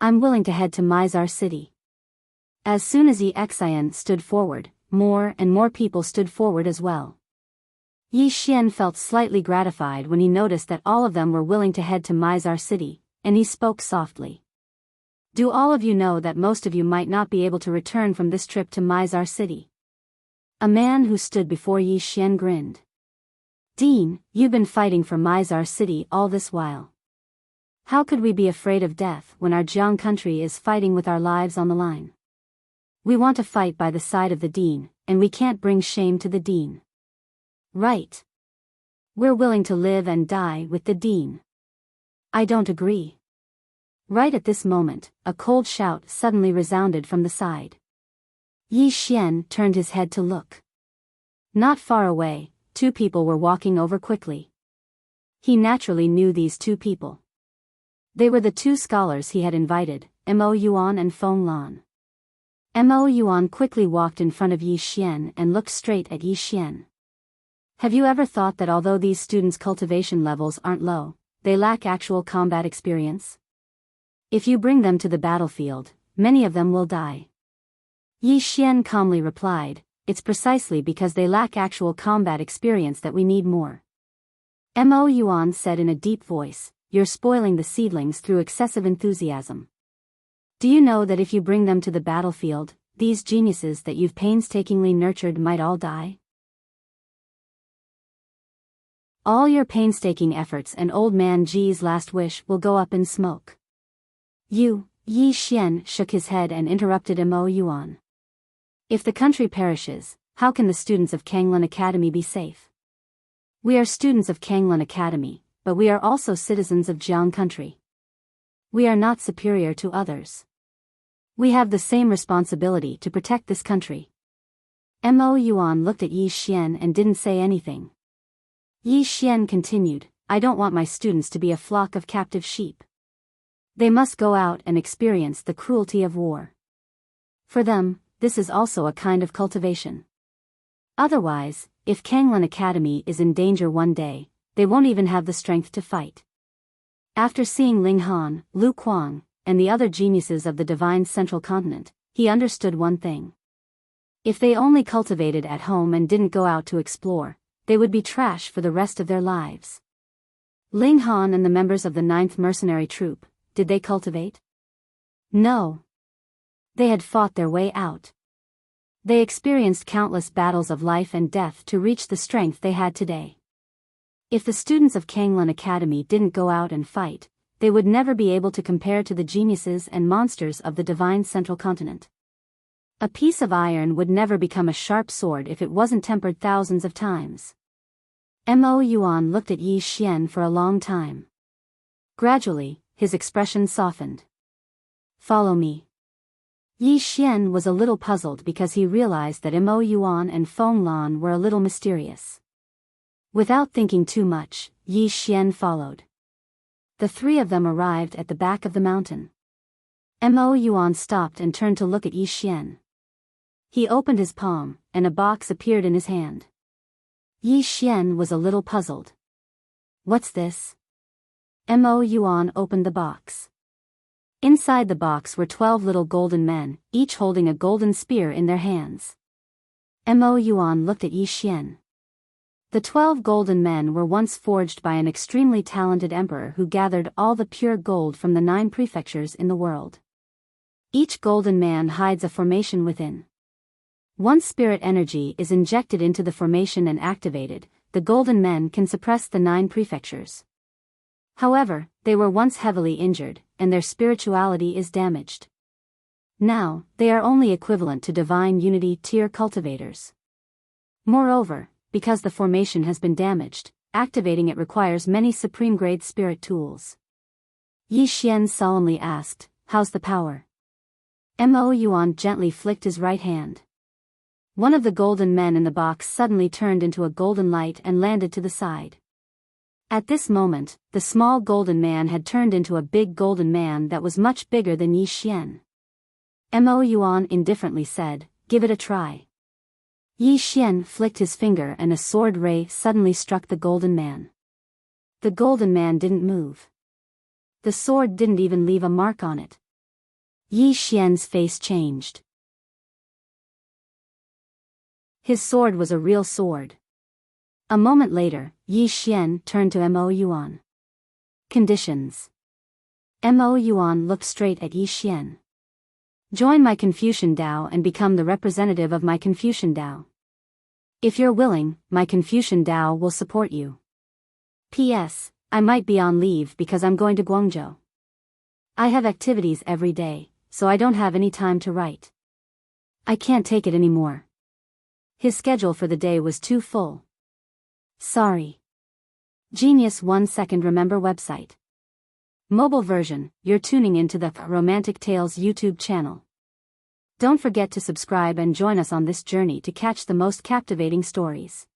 A: "I'm willing to head to Mizar city." As soon as Yi Xian stood forward, more and more people stood forward as well. Yi Xian felt slightly gratified when he noticed that all of them were willing to head to Mizar city, and he spoke softly. "Do all of you know that most of you might not be able to return from this trip to Mizar city?" A man who stood before Yi Xian grinned. "Dean, you've been fighting for Mizar city all this while. How could we be afraid of death when our Jiang country is fighting with our lives on the line? We want to fight by the side of the Dean, and we can't bring shame to the Dean. Right? We're willing to live and die with the Dean." "I don't agree." Right at this moment, a cold shout suddenly resounded from the side. Yi Xian turned his head to look. Not far away, 2 people were walking over quickly. He naturally knew these 2 people. They were the 2 scholars he had invited, Mo Yuan and Feng Lan. Mo Yuan quickly walked in front of Yi Xian and looked straight at Yi Xian. "Have you ever thought that although these students' cultivation levels aren't low, they lack actual combat experience? If you bring them to the battlefield, many of them will die." Yi Xian calmly replied, "It's precisely because they lack actual combat experience that we need more." Mo Yuan said in a deep voice, "You're spoiling the seedlings through excessive enthusiasm. Do you know that if you bring them to the battlefield, these geniuses that you've painstakingly nurtured might all die? All your painstaking efforts and old man Ji's last wish will go up in smoke." Yi Xian shook his head and interrupted Mo Yuan. "If the country perishes, how can the students of Kanglan Academy be safe? We are students of Kanglan Academy, but we are also citizens of Jiang country. We are not superior to others. We have the same responsibility to protect this country." Mo Yuan looked at Yi Xian and didn't say anything. Yi Xian continued, "I don't want my students to be a flock of captive sheep. They must go out and experience the cruelty of war. For them, this is also a kind of cultivation. Otherwise, if Kanglan Academy is in danger one day, they won't even have the strength to fight." After seeing Ling Han, Lu Kuang, and the other geniuses of the divine central continent, he understood one thing. If they only cultivated at home and didn't go out to explore, they would be trash for the rest of their lives. Ling Han and the members of the 9th Mercenary Troop, did they cultivate? No. They had fought their way out. They experienced countless battles of life and death to reach the strength they had today. If the students of Kanglan Academy didn't go out and fight, they would never be able to compare to the geniuses and monsters of the divine central continent. A piece of iron would never become a sharp sword if it wasn't tempered thousands of times. Mo Yuan looked at Yi Xian for a long time. Gradually, his expression softened. Follow me. Yi Xian was a little puzzled because he realized that Mo Yuan and Feng Lan were a little mysterious. Without thinking too much, Yi Xian followed. The three of them arrived at the back of the mountain. Mo Yuan stopped and turned to look at Yi Xian. He opened his palm, and a box appeared in his hand. Yi Xian was a little puzzled. What's this? Mo Yuan opened the box. Inside the box were 12 little golden men, each holding a golden spear in their hands. Mo Yuan looked at Yi Xian. The 12 golden men were once forged by an extremely talented emperor who gathered all the pure gold from the 9 prefectures in the world. Each golden man hides a formation within. Once spirit energy is injected into the formation and activated, the golden men can suppress the 9 prefectures. However, they were once heavily injured, and their spirituality is damaged. Now, they are only equivalent to divine unity tier cultivators. Moreover, because the formation has been damaged, activating it requires many supreme-grade spirit tools. Yi Xian solemnly asked, "How's the power?" Mo Yuan gently flicked his right hand. One of the golden men in the box suddenly turned into a golden light and landed to the side. At this moment, the small golden man had turned into a big golden man that was much bigger than Yi Xian. Mo Yuan indifferently said, "Give it a try." Yi Xian flicked his finger and a sword ray suddenly struck the golden man. The golden man didn't move. The sword didn't even leave a mark on it. Yi Xian's face changed. His sword was a real sword. A moment later, Yi Xian turned to Mo Yuan. Conditions. Mo Yuan looked straight at Yi Xian. Join my Confucian Dao and become the representative of my Confucian Dao. If you're willing, my Confucian Dao will support you. P.S. I might be on leave because I'm going to Guangzhou. I have activities every day, so I don't have any time to write. I can't take it anymore. His schedule for the day was too full. Sorry. Genius 1 Second Remember website. Mobile version, you're tuning into the Romantic Tales YouTube channel. Don't forget to subscribe and join us on this journey to catch the most captivating stories.